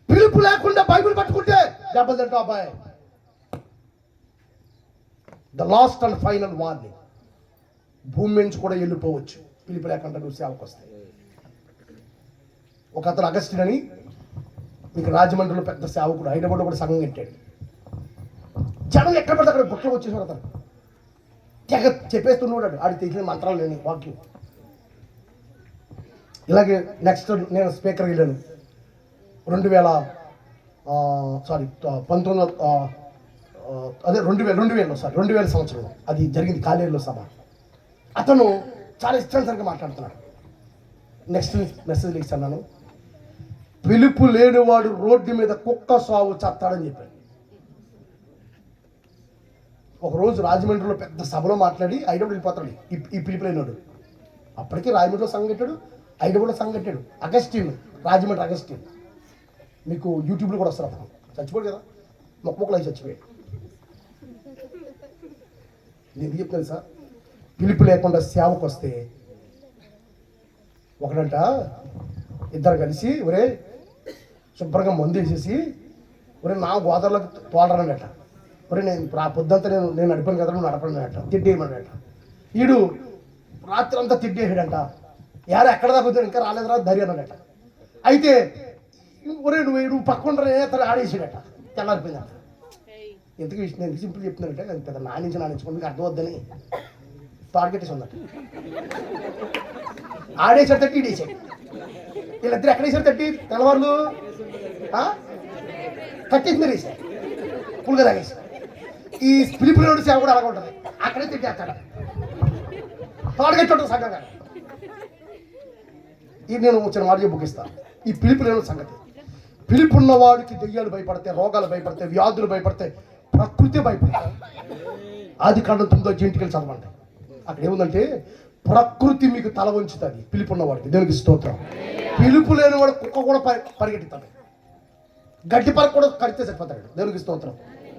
పిలుపు లేకుండా బైబిల్ పట్టుకుంటే దెబ్బలు తింటావు అబ్బాయి. The last and final warning. భూమి నుంచి కూడా వెళ్ళిపోవచ్చు పిలుపు లేకుండా నువ్వు సేవకు వస్తాయి. ఒక అతను అగస్టిన్ అని, మీకు రాజమండ్రిలో పెద్ద సేవకుడు, హైదరాబాద్లో కూడా సంఘం కట్టాడు. జనం ఎక్కడ పడితే అక్కడ గుట్లో వచ్చేసాడు. అతను తెగ చెప్పేస్తున్నాడు, ఆడికి తెలిసిన మంత్రాలు లేని వాక్యం. ఇలాగే నెక్స్ట్ నేను స్పీకర్కి వెళ్ళాను 2000 సంవత్సరం. అది జరిగింది కాలేరులో సభ. అతను చాలా ఇష్టానుసారంగా మాట్లాడుతున్నాడు. నెక్స్ట్ మెసేజ్ ఇస్తున్నాను. పిలుపు లేనివాడు రోడ్డు మీద కుక్క సాగు చస్తాడని చెప్పాడు. ఒకరోజు రాజమండ్రిలో పెద్ద సభలో మాట్లాడి హైదరాబాద్ వెళ్ళిపోతాడు ఈ పిలుపు లేనివాడు. అప్పటికే రాజమండ్రిలో సంఘం కట్టాడు, హైదరాబాద్లో సంఘం కట్టాడు. Augustine, Rajahmundry Augustine. మీకు యూట్యూబ్లో కూడా వస్తారు. అతను చచ్చిపోడు కదా, మొక్కలు అయి చచ్చిపోయాడు. నేను చెప్తాను సార్, పిలుపు లేకుండా సేవకు వస్తే ఒకడంట ఇద్దరు కలిసి ఒరే శుభ్రంగా మందు వేసేసి ఒరే నా గోదావరిలోకి తోలరానట. ఒరే నేను పొద్దంతా నేను నడిపాను కదా, నువ్వు నడపడనట, తిట్టేయమన్నట. వీడు రాత్రి అంతా తిట్టేసాడంట. యారు ఎక్కడ దాకా వచ్చాడు, ఇంకా రాలేదురా ధైర్యం అన్నట. అయితే ఒరే నువ్వు పక్కన అతను ఆడేసాడట. తెల్లారిపోయిందట. ఎందుకు నేను సింపుల్ చెప్తున్నానంటే అది పెద్ద నానించుకోండి మీకు అర్థం వద్దని టార్గెట్ ఉందట. ఆడేసాడు తట్టి ఈడేసాడు. వీళ్ళిద్దరు ఎక్కడ వేసారు తట్టి? తెల్లవారులు కట్టేసి మీరు వేసారు, పులుగా తాగేసారు. ఈ పిలుపులోని సేవ కూడా అలాగ ఉంటుంది. అక్కడే తిట్టేస్తాడు, టార్గెట్ ఉంటుంది సంఘంగా. ఇది నేను వచ్చిన మాట బుకిస్తాను. ఈ పిలుపు లేని సంగతి. పిలుపున్న వాడికి దెయ్యాలు భయపడతాయి, రోగాలు భయపడతాయి, వ్యాధులు భయపడతాయి, ప్రకృతి భయపడతాయి. ఆదికాండం 9వ జంటికలు చదవండి. అక్కడ ఏముందంటే ప్రకృతి మీకు తల వంచుతుంది పిలుపున్నవాడికి. దేవునికి స్తోత్రం. పిలుపు లేనివాడు కుక్క కూడా పరిగెత్తుతాడు, గడ్డి పరకు కూడా కడితే సరిపోతాడు. దేవునికి స్తోత్రం.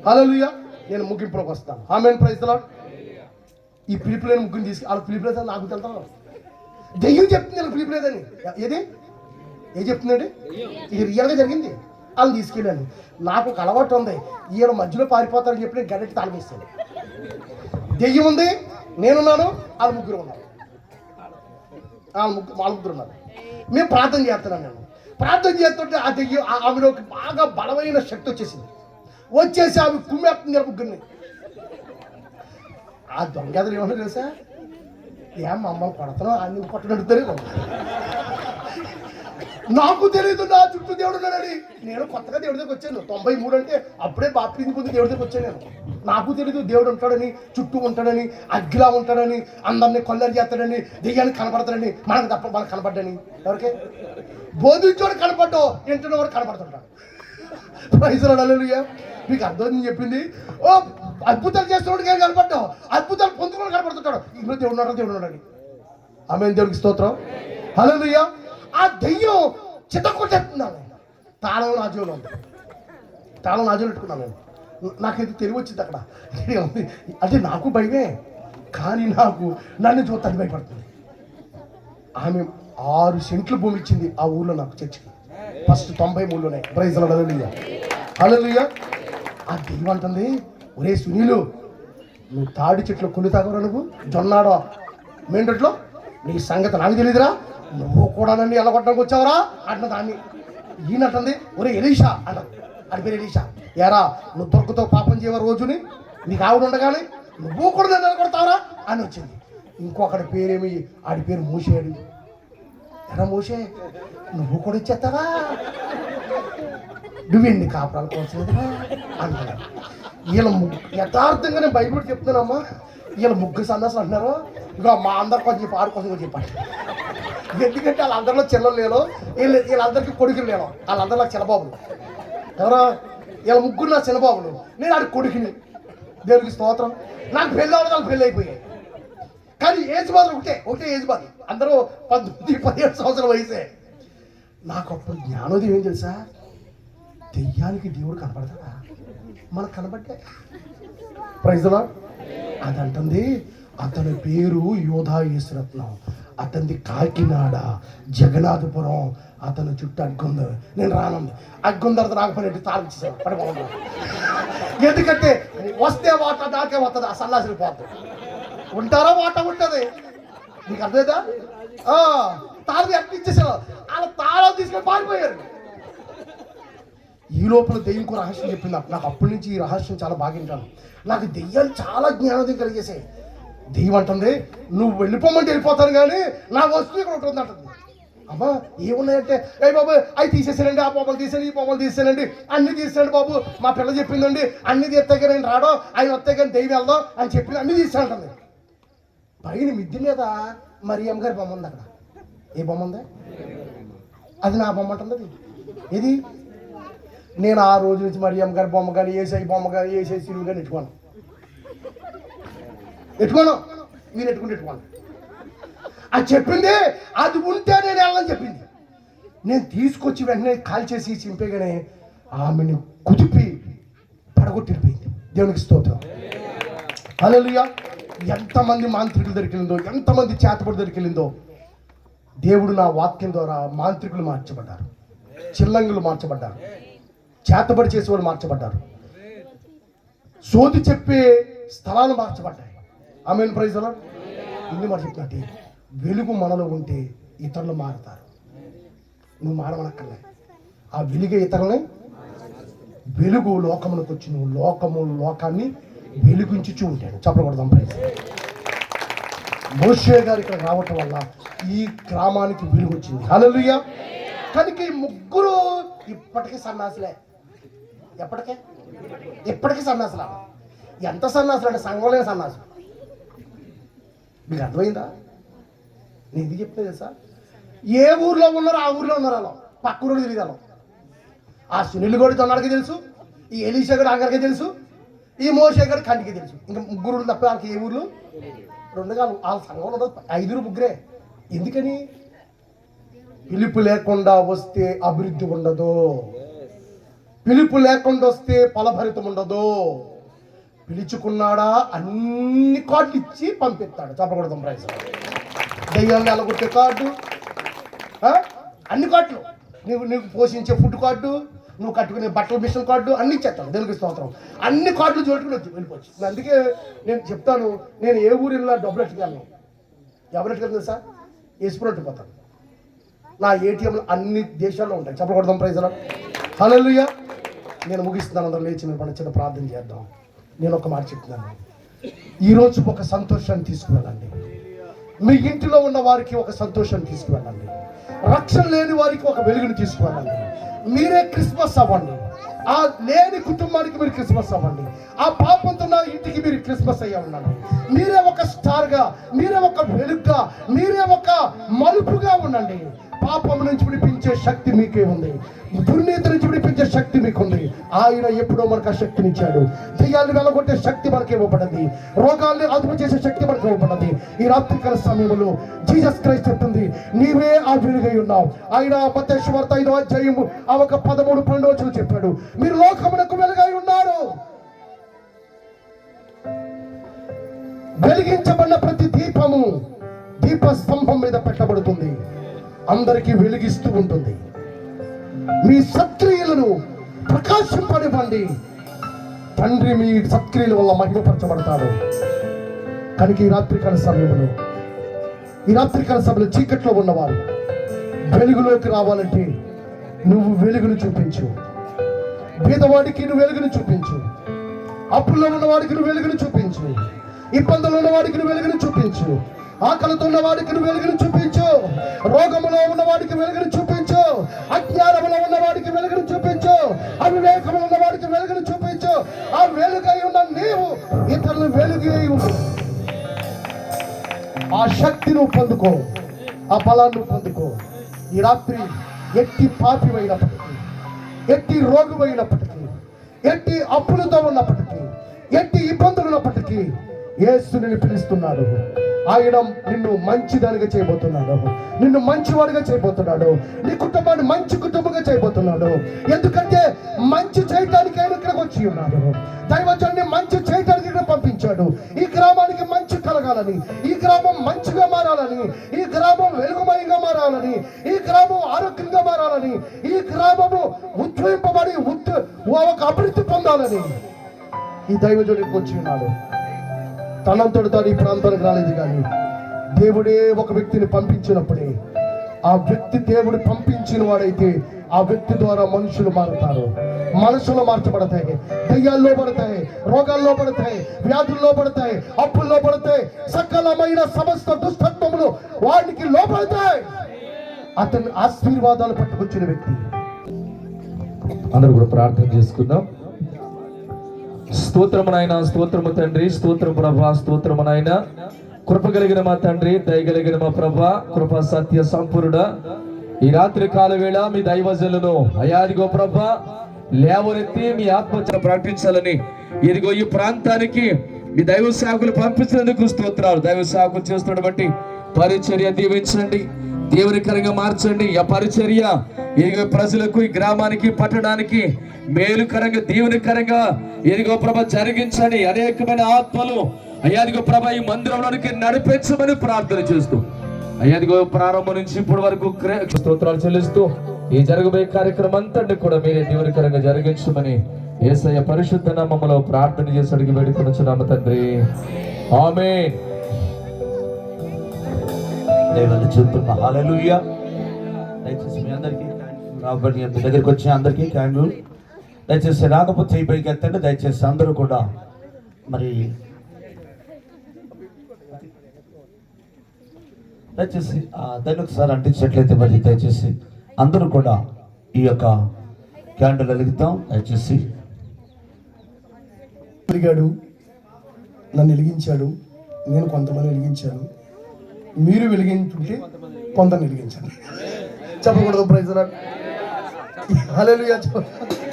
హల్లెలూయా. నేను ముగింపులోకి వస్తాను. ఆమేన్. Praise the lord. ఈ పిలుపు లేని ముగ్గురిని తీసుకు వాళ్ళ పిలుపు లేదని నాకు తెలుతాను. దెయ్యం చెప్తుంది వాళ్ళకి పిలుపు లేదని. ఏం చెప్తుందండి? ఇది రియల్గా జరిగింది. వాళ్ళని తీసుకెళ్ళాను. నాకు ఒక అలవాటు ఉంది, ఈయన మధ్యలో పారిపోతారని చెప్పి నేను గడ్డెట్టి తాళమేస్తాను. దెయ్యం ఉంది, నేనున్నాను, వాళ్ళ ముగ్గురు ఉన్నారు. వాళ్ళ ముగ్గురు ఉన్నారు. మేము ప్రార్థన చేస్తున్నాను. నేను ప్రార్థన చేస్తుంటే ఆ దెయ్యం ఆమెలోకి బాగా బలమైన శక్తి వచ్చేసింది. వచ్చేసి ఆమె కుమ్మేస్తుంది ముగ్గురిని. ఆ దొంగదలు ఏమన్నా తెలుసా? ఏం మమ్మల్ని కొడతాను అన్ని పట్టునడుతారు. నాకు తెలియదు నా చుట్టూ దేవుడు ఉన్నాడని. నేను కొత్తగా దేవుడి దగ్గరికి వచ్చాను. 93 అంటే అప్పుడే బాప్తిజం పొంది దేవుడి దగ్గరికి వచ్చాను నేను. నాకు తెలీదు దేవుడు ఉంటాడని, చుట్టూ ఉంటాడని, అగ్గిలా ఉంటాడని, అందరినీ కొల్లరి చేస్తాడని, దెయ్యానికి కనపడతాడని, మనకు తప్ప మనకు కనపడ్డని. ఎవరికే బోధించోడు కనపడ్డో ఇంట్లో వాడు కనపడుతుంటాడు. ప్రైజ్లార్డ్, హల్లెలూయా. మీకు అర్థం చెప్పింది. ఓ అద్భుతాలు చేస్తున్నోడికి ఏం కనపడ్డావు, అద్భుతాలు పొందుకుని కనపడుతుంటాడు. ఇంట్లో దేవుడు ఉన్నాడు, దేవుడు ఉన్నాడని. ఆమేన్, దేవుడికి స్తోత్రం, హల్లెలూయా. ఆ దెయ్యం చిత్తకొట్టేస్తున్నాను. తాళం నా జోలో ఉంది, తాళం నా జోలు పెట్టుకున్నాను నేను. నాకైతే తెలివి వచ్చింది అక్కడ. అంటే నాకు భయమే, కానీ నన్ను చూస్తే అది భయపడుతుంది. ఆమె 6 సెంట్లు భూమి ఇచ్చింది ఆ ఊళ్ళో నాకు, చర్చికి. ఫస్ట్ 93లోనే. ప్రైజ్లార్డ్, హల్లెలూయా, హల్లెలూయా. ఆ దెయ్యం అంటుంది, ఒరే సునీలు, నువ్వు తాడి చెట్లు కొల్లు తాగరా, నువ్వు జొన్నాడో మెయిన్ రోడ్లో, నీ సంగతి నాకు తెలియదురా, నువ్వు కూడా నన్ను ఎల్లగొట్టడానికి వచ్చావురా అంటున్న దాన్ని. ఈయనంటుంది, ఒరే ఎలీషా అంటారు, అది పేరు ఎలీషా. ఎరా నువ్వు దొరకతో పాపం చేయవ రోజుని, నీకు ఆవిడ ఉండగానే నువ్వు కూడా నన్ను ఎల్లగొడతావురా అని వచ్చింది. ఇంకొకటి పేరేమి, ఆడి పేరు మోషేడు. ఎరా మోషే, నువ్వు కూడా ఇచ్చేస్తావా, నువ్వెన్ని కాపురాలు కోసలేదురా అంటున్నాడు. వీళ్ళ యథార్థంగానే బైబిల్ చెప్తున్నానమ్మా, వీళ్ళ ముగ్గురు సన్నాసులు అంటున్నారు. ఇక మా అందరి కోసం చెప్పి, ఆడు కోసం చెప్పండి. ఎందుకంటే వాళ్ళందరిలో చిల్లలు లేను, వీళ్ళందరికీ కొడుకులు లేను, వాళ్ళందరిలో చిన్నబాబులు. ఎవరో వీళ్ళ ముగ్గురు నా చిన్నబాబులు, నేను ఆడి కొడుకుని. దేవుడికి స్తోత్రం. నాకు పెళ్ళి అవ్వడం, వాళ్ళు పెళ్ళి అయిపోయాయి. కానీ ఏజ్ బాధ ఒకటే ఏజ్ బాధ. అందరూ 18-17 సంవత్సరాల వయసే. నాకు అప్పుడు జ్ఞానోదయం ఏం తెలుసా, దెయ్యానికి దేవుడు కనపడతాడా, మనకు కనబడ్డే. ప్రైజ్లార్డ్. అది అంటుంది, అతని పేరు యోధా యేసురత్నం, అతనిది కాకినాడ, జగన్నాథపురం, అతను చుట్టూ అగ్గుంది. నేను రానుంది, అగ్గుంది తర్వాత రాకపోయినట్టు తాళించేసాను పడిపోకుండా. ఎందుకంటే వస్తే వాట నాకే వస్తుంది, ఆ సన్నాసిని పోతుంది. ఉంటారా వాట ఉంటుంది. నీకు అర్థమైందా? తాళం ఎక్కిచ్చేసాను, వాళ్ళ తాళం తీసుకొని పారిపోయారు. ఈ లోపల దెయ్యంకు రహస్యం చెప్పింది నాకు. అప్పటి నుంచి ఈ రహస్యం చాలా బాగా వింటాను. నాకు దెయ్యాలు చాలా జ్ఞానోదయం కలిగేసాయి. దెయ్యం అంటుంది, నువ్వు వెళ్ళిపోమంటే వెళ్ళిపోతాను, కానీ నా వస్తువు ఇక్కడ ఉంటుంది అంటుంది. అమ్మా ఏమున్నాయంటే, ఏ బాబు అవి తీసేసానండి, ఆ బొమ్మలు తీసాను, ఈ బొమ్మలు తీసానండి, అన్ని తీసానండి బాబు, మా పిల్ల చెప్పిందండి, అన్ని తీస్తే కానీ నేను రాడో, ఆయన వస్తే కానీ దెయ్యం వెళ్దాం అని చెప్పింది, అన్ని తీసానంటుంది. పైన మిద్ది మీద మరియమ్మ గారి బొమ్మ ఉంది. అక్కడ ఏ బొమ్మ ఉంది? అది నా బొమ్మ అంటుంది. అది ఏది? నేను ఆ రోజు నుంచి మరియమ్మ గారి బొమ్మ కానీ, ఏసై బొమ్మ కానీ, ఏసై సిలువు కానీ ఎట్టుకోను. మీరు ఎట్టుకోను. అది చెప్పింది, అది ఉంటే నేను వెళ్ళని చెప్పింది. నేను తీసుకొచ్చి వెంటనే కాల్ చేసి చింపేగానే ఆమెను కుదిపి పడగొట్టిపోయింది. దేవునికి స్తోత్రం, హల్లెలూయా. ఎంతమంది మాంత్రికులు దొరికిందో, ఎంతమంది చేతబడి దొరికిందో. దేవుడు నా వాక్యం ద్వారా మాంత్రికులు మార్చబడ్డారు, చిల్లంగులు మార్చబడ్డారు, చేతబడి చేసేవాళ్ళు మార్చబడ్డారు, సోది చెప్పే స్థలాలు మార్చబడ్డాయి. ఆమేన్, ప్రైజ్ ది లార్డ్. ఇన్ని మాట చెప్పినట్టు వెలుగు మనలో ఉంటే ఇతరులు మారుతారు. నువ్వు మారవనక్కర్లే, ఆ వెలుగే ఇతరులని. వెలుగు లోకములకు వచ్చి నువ్వు లోకాన్ని వెలుగుంచుచూ ఉంటాడు. చెప్పకూడదాం. ప్రైజ్. మోషే గారు ఇక్కడ రావటం వల్ల ఈ గ్రామానికి వెలుగు వచ్చింది. హల్లెలూయా. కనుక ఈ ముగ్గురు ఇప్పటికీ సన్నాసులే. ఎప్పటికీ సన్నాసులా. ఎంత సన్నాసులు అంటే సంఘంలో సన్నాసు. మీకు అర్థమైందా? నేను ఎందుకు చెప్తే తెలుసా, ఏ ఊర్లో ఉన్నారో ఆ ఊర్లో ఉన్నారు. అలా పక్క ఊరు తెలియదు. అలా ఆ సునీల్ గోడి తొన్నాడికి తెలుసు, ఈ ఎలీషా గడు అంగడికి తెలుసు, ఈ మోషే గడు కంటికి తెలుసు. ఇంకా ముగ్గురు తప్ప వాళ్ళకి ఏ ఊర్లు రెండు కాదు. వాళ్ళ సంఘంలో ఉండదు, 5 ముగ్గురే. ఎందుకని? పిలుపు లేకుండా వస్తే అభివృద్ధి ఉండదు, పిలుపు లేకుండా వస్తే ఫలభరితం ఉండదు. పిలుచుకున్నాడా అన్ని కార్డులు ఇచ్చి పంపిస్తాడు. చెప్పకూడదు. ప్రైజ్. దెయ్యాన్ని అలగొట్టే కార్డు, అన్ని కార్డులు, నీకు పోషించే ఫుడ్ కార్డు, నువ్వు కట్టుకునే బట్టల మిషన్ కార్డు అన్ని ఇచ్చేస్తాను. దేవునికి స్తోత్రం. అన్ని కార్డులు చూడుకుని వెళ్ళిపోవచ్చు. అందుకే నేను చెప్తాను, నేను ఏ ఊరు వెళ్ళినా డబ్బులు ఎట్టుకెళ్ళను. ఎవరు ఎట్టుకెళ్తాను సార్? ఎసుపురట్టు పోతాను. నా ఏటీఎంలు అన్ని దేశాల్లో ఉంటాయి. చెప్పకూడదాం. Praise the lord. హల్లెలూయా. నేను ముగిస్తున్నాను. అందరూ లేచి నిలబడి చిన్న ప్రార్థన చేద్దాం. నేను ఒక మాట చెప్తున్నాను, ఈరోజు ఒక సంతోషాన్ని తీసుకువెళ్ళండి. మీ ఇంటిలో ఉన్న వారికి ఒక సంతోషాన్ని తీసుకువెళ్ళండి. రక్షణ లేని వారికి ఒక వెలుగుని తీసుకువెళ్ళండి. మీరే క్రిస్మస్ అవ్వండి. ఆ లేని కుటుంబానికి మీరు క్రిస్మస్ అవ్వండి. ఆ పాపంతో ఉన్న ఇంటికి మీరు క్రిస్మస్ అయ్యా ఉండండి. మీరే ఒక స్టార్గా, మీరే ఒక వెలుగుగా, మీరే ఒక మలుపుగా ఉండండి. పాపం నుంచి విడిపించే శక్తి మీకే ఉంది, దుర్నీతి నుంచి విడిపించే శక్తి మీకుంది. ఆయన ఎప్పుడో మనకు ఆ శక్తిని ఇచ్చాడు. దెయ్యాలను వెలగొట్టే శక్తి మనకి ఇవ్వబడింది, రోగాల్ని అదుపు చేసే శక్తి మనకి ఇవ్వబడింది. ఈ రాత్రికాల సమయంలో జీసస్ క్రైస్ట్ చెప్తుంది, నీవే ఆ వెలుగై ఉన్నావు. ఆయన మత్తయి సువార్త 5వ అధ్యాయము 13-12 చెప్పాడు, మీరు లోకమునకు వెలుగై ఉన్నారు. వెలిగించబడిన ప్రతి దీపము దీప స్తంభం మీద పెట్టబడుతుంది, అందరికీ వెలిగిస్తూ ఉంటుంది. మీ సత్క్రియలను ప్రకాశింపనివ్వండి, తండ్రి మీ సత్క్రియల వల్ల మహిమపరచబడతాడు. కనుక ఈ రాత్రికాల సమయంలో చీకట్లో ఉన్నవారు వెలుగులోకి రావాలంటే నువ్వు వెలుగును చూపించు. పేదవాడికి నువ్వు వెలుగును చూపించు, అప్పుల్లో ఉన్నవాడికి నువ్వు వెలుగును చూపించు, ఇబ్బందులు ఉన్నవాడికి నువ్వు వెలుగును చూపించు, ఆకలితో ఉన్న వాడికి నువ్వు వెలుగును చూపించు, రోగములో ఉన్న వాడికి వెలుగును చూపించు, అజ్ఞానములో ఉన్న వాడికి వెలుగును చూపించు, అవివేకములో ఉన్న వాడికి వెలుగును చూపించు. ఆ వెలుగై ఉన్న నీవు ఇతరులు వెలుగై ఉండు. ఆ శక్తిని పొందుకో, ఆ బలాన్ని పొందుకో. ఈ రాత్రి ఎట్టి పాపివైనప్పటికీ, ఎట్టి రోగువైనప్పటికీ, ఎట్టి అప్పులతో ఉన్నప్పటికీ, ఎట్టి ఇబ్బందులు ఉన్నప్పటికీ యేసు నిన్ను పిలుస్తున్నాడు. ఆయన నిన్ను మంచిదానిగా చేయబోతున్నాడు, నిన్ను మంచివాడిగా చేయబోతున్నాడు, నీ కుటుంబాన్ని మంచి కుటుంబంగా చేయబోతున్నాడు. ఎందుకంటే మంచి చేయటానికి ఆయన ఇక్కడికి వచ్చి ఉన్నాడు. దైవజనుడిని మంచి చేయటానికి ఇక్కడ పంపించాడు. ఈ గ్రామానికి మంచి కలగాలని, ఈ గ్రామం మంచిగా మారాలని, ఈ గ్రామం వెలుగుమయంగా మారాలని, ఈ గ్రామం ఆరోగ్యంగా మారాలని, ఈ గ్రామము ఉద్భవింపబడి ఒక అభివృద్ధి పొందాలని ఈ దైవజనుడికి వచ్చి ఉన్నాడు. తనంతటి తాను ఈ ప్రాంతానికి రాలేదు, కానీ దేవుడే ఒక వ్యక్తిని పంపించినప్పుడే, ఆ వ్యక్తి దేవుడు పంపించిన వాడైతే ఆ వ్యక్తి ద్వారా మనుషులు మారుతారు, మనసులో మార్చబడతాయి, దయ్యాల్లో పడతాయి, రోగాల్లో పడతాయి, వ్యాధుల్లో పడతాయి, అప్పుల్లో పడతాయి, సకలమైన సమస్త దుష్టత్వములు వాడికి లోపడతాయి. అతను ఆశీర్వాదాలు పట్టుకొచ్చిన వ్యక్తి. అందరూ కూడా ప్రార్థన చేసుకుందాం. స్తోత్రము నాయన, స్తోత్రము తండ్రి, స్తోత్రం ప్రభా, స్తోత్రము నాయన. కృప కలిగిన మా తండ్రి, దయగలిగిన మా ప్రభా, కృపా సత్య సంపూర్ణ ఈ రాత్రి కాల వేళ మీ దైవజనులను అయాదిగో ప్రభా లేవనెత్తి మీ ఆత్మ ప్రకటించాలని ఇదిగో ఈ ప్రాంతానికి మీ దైవ సేవకులు పంపించినందుకు స్తోత్రాలు. దైవ సేవకులు చేస్తున్నటువంటి పరిచర్య దీవించండి, దేవునికరంగా మార్చండి. ఆ పరిచర్య ఇదిగో ప్రజలకు, ఈ గ్రామానికి, పట్టణానికి మేలుకరంగా, దీవెనకరంగా ఇదిగో ప్రభ జరిగించండి. అనేకమైన ఆత్మలు అయ్యాదిగో ప్రభ ఈ మందిరంలోనికి నడిపించమని ప్రార్థన చేస్తూ అయ్యాదిగో ప్రారంభం నుంచి ఇప్పటి వరకు స్తోత్రాలు చెల్లిస్తూ ఈ జరగబోయే కార్యక్రమం అంతటి కూడా మీరే దీవెనకరంగా జరిగించమని యేసయ్య పరిశుద్ధ నామములో ప్రార్థన చేసి అడిగి వేడుకొనుచున్నాము తండ్రి, ఆమేన్. దేవుని చూపుతున్న హల్లెలూయా. దయచేసి మీ అందరికీ రాబడి మీ దగ్గరికి వచ్చిన అందరికీ క్యాండిల్ దయచేసి రాకపోతే చేయి పైకి ఎత్తండి. దయచేసి అందరూ కూడా మరి దయచేసి దాన్ని ఒకసారి అంటించినట్లయితే మరి దయచేసి అందరూ కూడా ఈ యొక్క క్యాండిల్ వెలుగుతాం. దయచేసి వెలిగాడు, నన్ను వెలిగించాడు, నేను కొంతమంది వెలిగించాను, మీరు వెలిగించుంటే కొందరు వెలిగించాను. చెప్పకూడదు. Praise lord. హల్లెలూయా.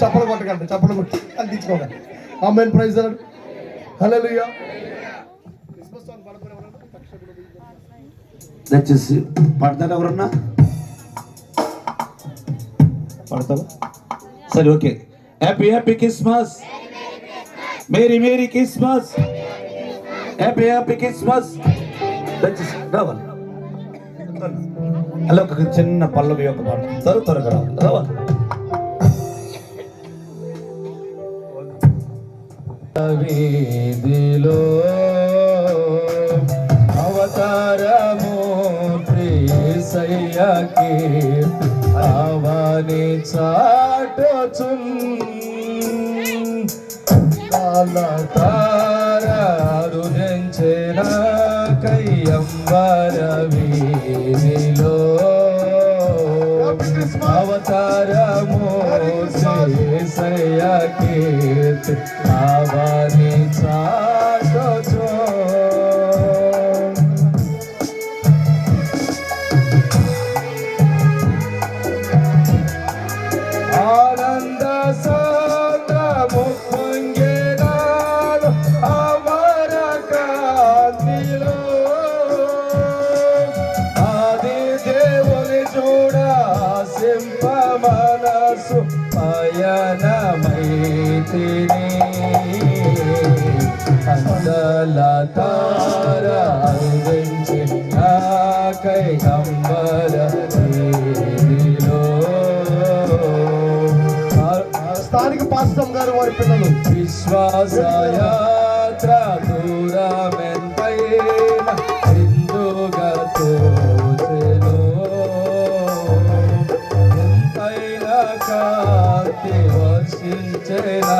చప్పలు కొట్టకండి, చప్పలు కొట్టి అందించుకోకండి. ఆమేన్. Praise lord. హల్లెలూయా. దయచేసి పడతారు. ఎవరన్నా పడతారు? సరే, okay. Happy happy Christmas, merry merry Christmas, happy happy Christmas. దయచేసి రావాలి. అలా ఒక చిన్న పల్లవి యొక్క పాడతారు, త్వరగా రావాలి. వీధిలో అవతారమూర్తి యేసయ్యకి ఆవాని చాటుచున్ తారారుదించిన కయ్యంబర వీధిలో అవతారమూర్తి యేసయ్య కీర్తి అవని చాటుచు ఆనంద సాంద్రము పొంగెనాడు అమర కాంతిలో ఆది దేవుని చూడ సింప మనసు పయనమైతిని అందల తార అందించి నాకై కంబర స్థానిక పాస్టర్ గారు వారి పిల్లలు విశ్వాస యాత్ర దూరమెంతైన హిందుగా తోచెను ఎంతైనా కాంతి వర్షించెనాలు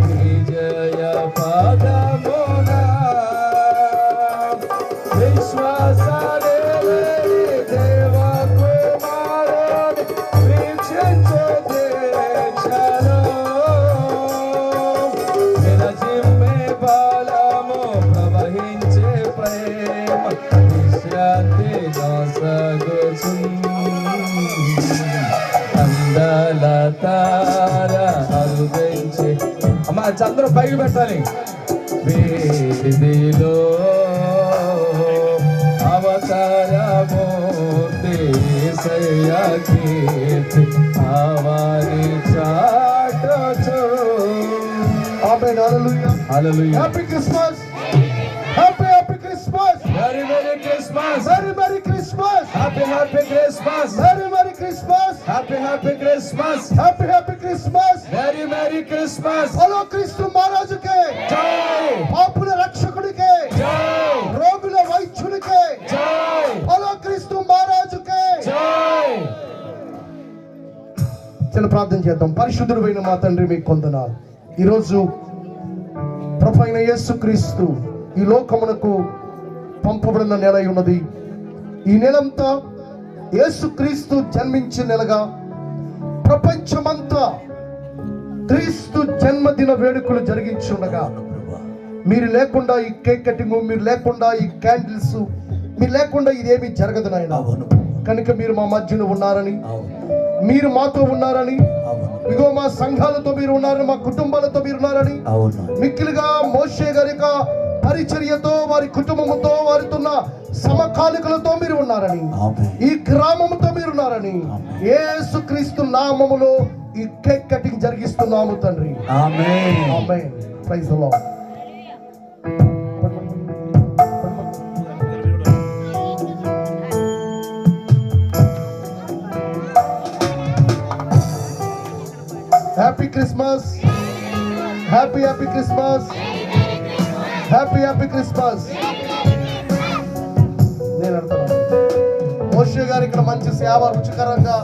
విజయ పదమున విశ్వాస దేవ కుమారుని వీక్షించు దీక్షలో విరజిమ్మే బలము ప్రవహించే ప్రేమ విశ్రాంతి దాసగుచు అందల తార అరుదించి అమ్మా చంద్ర పైకి పెట్టాలి వీధిలో అవతార మూర్తి యేసయ్య కీర్తి అవని చాటుచు ఆమేన్ హల్లెలూయా హల్లెలూయా happy Christmas happy Christmas very very Christmas very Christmas happy Christmas very Christmas happy Christmas happy Christmas very Christmas hello క్రీస్తు మహారాజుకే జై పాపుల రక్షకుడికే జై రోగుల వైద్యుడికే జై హలో క్రీస్తు మహారాజుకే జై చిన్న ప్రార్థన చేద్దాం. పరిశుద్ధుడైన మా తండ్రి మీకు కొందనాలు. ఈరోజు ప్రభు అయిన యేసుక్రీస్తు ఈ లోకమునకు పంపబడిన నెల అయి ఉన్నది. ఈ నెలంతా యేసుక్రీస్తు జన్మించిన నెలగా ప్రపంచమంతా క్రీస్తు జన్మదిన వేడుకలు జరిగించుండగా మీరు లేకుండా ఈ కేక్ కటింగ్, మీరు లేకుండా ఈ క్యాండిల్స్, మీరు లేకుండా ఇదేమీ జరగదు నాయన. కనుక మీరు మా మధ్యన ఉన్నారని, మీరు మాతో ఉన్నారని, ఇగో మా సంఘాలతో మీరు ఉన్నారని, మా కుటుంబాలతో మీరు ఉన్నారని, మిక్కిలిగా మోషే గారి యొక్క పరిచర్యతో, వారి కుటుంబముతో, వారితో సమకాలికలతో మీరు ఉన్నారని, ఈ గ్రామముతో మీరు ఉన్నారని యేసుక్రీస్తు నామములో ఈ కేక్ కటింగ్ జరిగిస్తున్నాము తండ్రి. ఆమేన్ ఆమేన్. Praise the lord. Happy Christmas, happy Christmas, happy Christmas. నేను అంటున్నాను మోషే గారు ఇక్కడ మంచి సేవ రుచికరంగా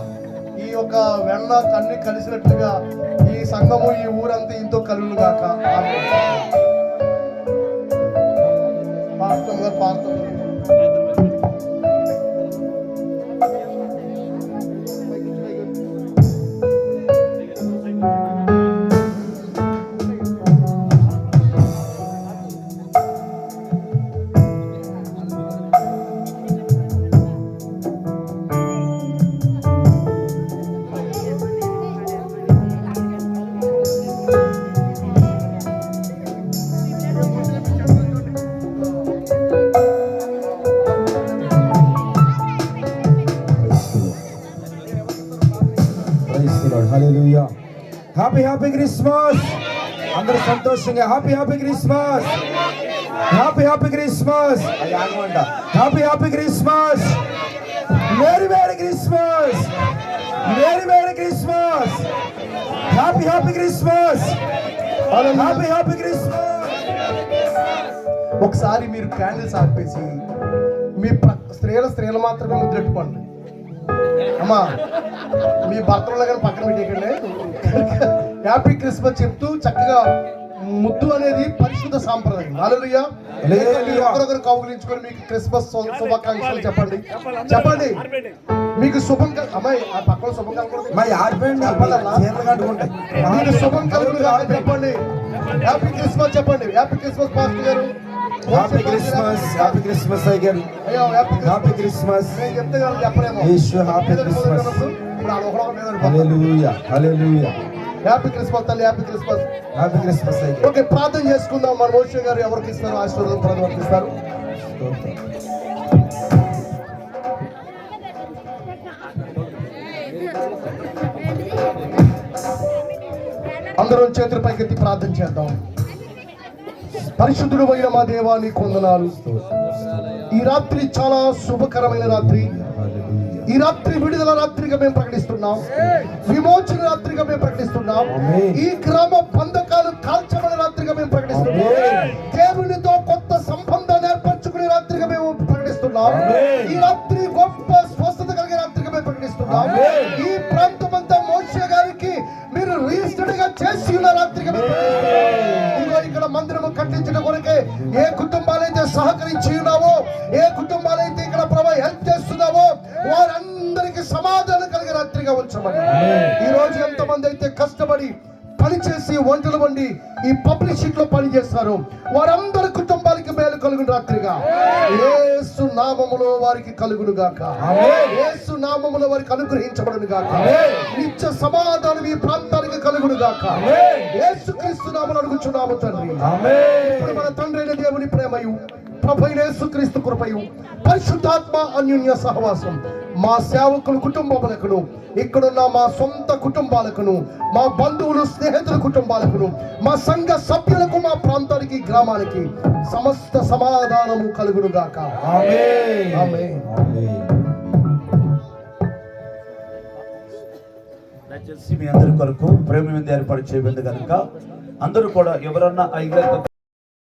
ఈ యొక్క వెన్న కన్ని కలిసినట్లుగా ఈ సంఘము ఈ ఊరంతా ఇంతో కలుగును గాక. పాస్టర్ గారు పాస్టర్ హల్లెలూయా. Happy Christmas. అందరూ సంతోషంగా happy Christmas, happy Christmas, happy Christmas, merry Christmas, Mary Christmas, happy Christmas, happy Christmas. ఒకసారి మీరు క్యాండిల్స్ ఆర్పేసి మీ స్త్రీలు మాత్రమే ముద్రెట్టుకోండి. అమ్మా మీ భర్తలు కానీ పక్కన పెట్టేయండి. హ్యాపీ క్రిస్మస్ చెప్తూ చక్కగా ముద్దు అనేది పరిశుద్ధ సాంప్రదాయం. హల్లెలూయా. ఒకరొకరు కౌగిలించుకొని మీకు క్రిస్మస్ శుభాకాంక్షలు చెప్పండి. మీకు శుభం అమ్మాయి ఆ పక్కన శుభం కలగకూడదు. మా ఆడిపోయింది చీరలు కట్టుకుంటాయి. మీకు శుభం కలుగును గాక చెప్పండి. హ్యాపీ క్రిస్మస్ చెప్పండి. హ్యాపీ క్రిస్మస్ పాస్టర్ గారు. హ్యాపీ క్రిస్మస్, హ్యాపీ క్రిస్మస్ అయ్యారు. అయ్యో హ్యాపీ క్రిస్మస్. నేను చెప్తే కానీ చెప్పలేము. యేసు హ్యాపీ క్రిస్మస్. ఇప్పుడు ఆ ఒకళ్ళ మీద పడిపోతాం. హల్లెలూయా, హల్లెలూయా. హ్యాపీ క్రిస్మస్ తల్లి, హ్యాపీ క్రిస్మస్. హ్యాపీ క్రిస్మస్ అయ్యారు. ఓకే, ప్రార్థన చేసుకుందాం. మన మోషే గారు ఎవరికి ఇస్తారు ఆశీర్వాదం ప్రభువుకి ఇస్తారు. అందరం చేతుల పైకెత్తి ప్రార్థన చేద్దాం. పరిశుద్ధుడు అయిన మా దేవా నీకు వందనాలు. ఈ రాత్రి చాలా శుభకరమైన రాత్రి. ఈ రాత్రి విడుదల రాత్రిగా మేము ప్రకటిస్తున్నాం. విమోచన రాత్రిగా మేము ప్రకటిస్తున్నాం. ఈ గ్రామ బంధకాలు కాల్చబడిన రాత్రిగా మేము ప్రకటిస్తున్నాం. దేవునితో కొత్త సంబంధాన్ని ఏర్పరచుకునే రాత్రిగా మేము ప్రకటిస్తున్నాం. ఈ రాత్రి గొప్ప స్వస్థత కలిగే రాత్రిగా మేము ప్రకటిస్తున్నాం. ఈ ప్రాంతం అంతా మోషే గారికి మీరు రిజిస్టర్డ్ గా చేసి ఉన్న రాత్రిగా మేము ప్రకటిస్తున్నాం. ఇక్కడ మందిరము కట్టించడం కొరకే ఏ కుటుంబాలైతే సహకరించి ఉన్నావో, ఏ కుటుంబాలైతే ఇక్కడ ప్రభు హెల్ప్ చేస్తున్నావో వారందరికి సమాధానం కలిగే రాత్రిగా ఉంచమని. ఈ రోజు ఎంతమంది అయితే కష్టపడి పనిచేసి వంటలు వండి ఈ పబ్లిషింగ్ లో పని చేస్తారు వారందరి కుటుంబాలకి మేలు కలుగును రాత్రిగా యేసు నామములో వారికి కలుగును గాక. యేసు నామములో వారికి అనుగ్రహించబడును గాక. నిత్య సమాధానం ఈ ప్రాంతానికి కలుగును గాక. యేసు క్రీస్తు నామములో అడుగుచున్నాము తండ్రి. ఇప్పుడు మన తండ్రి అయిన దేవుని ప్రేమయు ప్రభు యేసు క్రీస్తు కృపయు పరిశుద్ధాత్మ అన్యోన్య సహవాసం మా సేవకుల కుటుంబములకును, ఇక్కడున్న మా సొంత కుటుంబాలకును, మా బంధువులు స్నేహితుల కుటుంబాలకును, మా సంఘ సభ్యులకు, మా ప్రాంతానికి, గ్రామానికి సమస్త సమాధానము కలుగును గాక. ఆమేన్, ఆమేన్. దయచేసి మీ అందరి కొరకు ప్రేమ మీద ఏర్పాటు చేయబడింది కనుక అందరూ కూడా ఎవరన్నా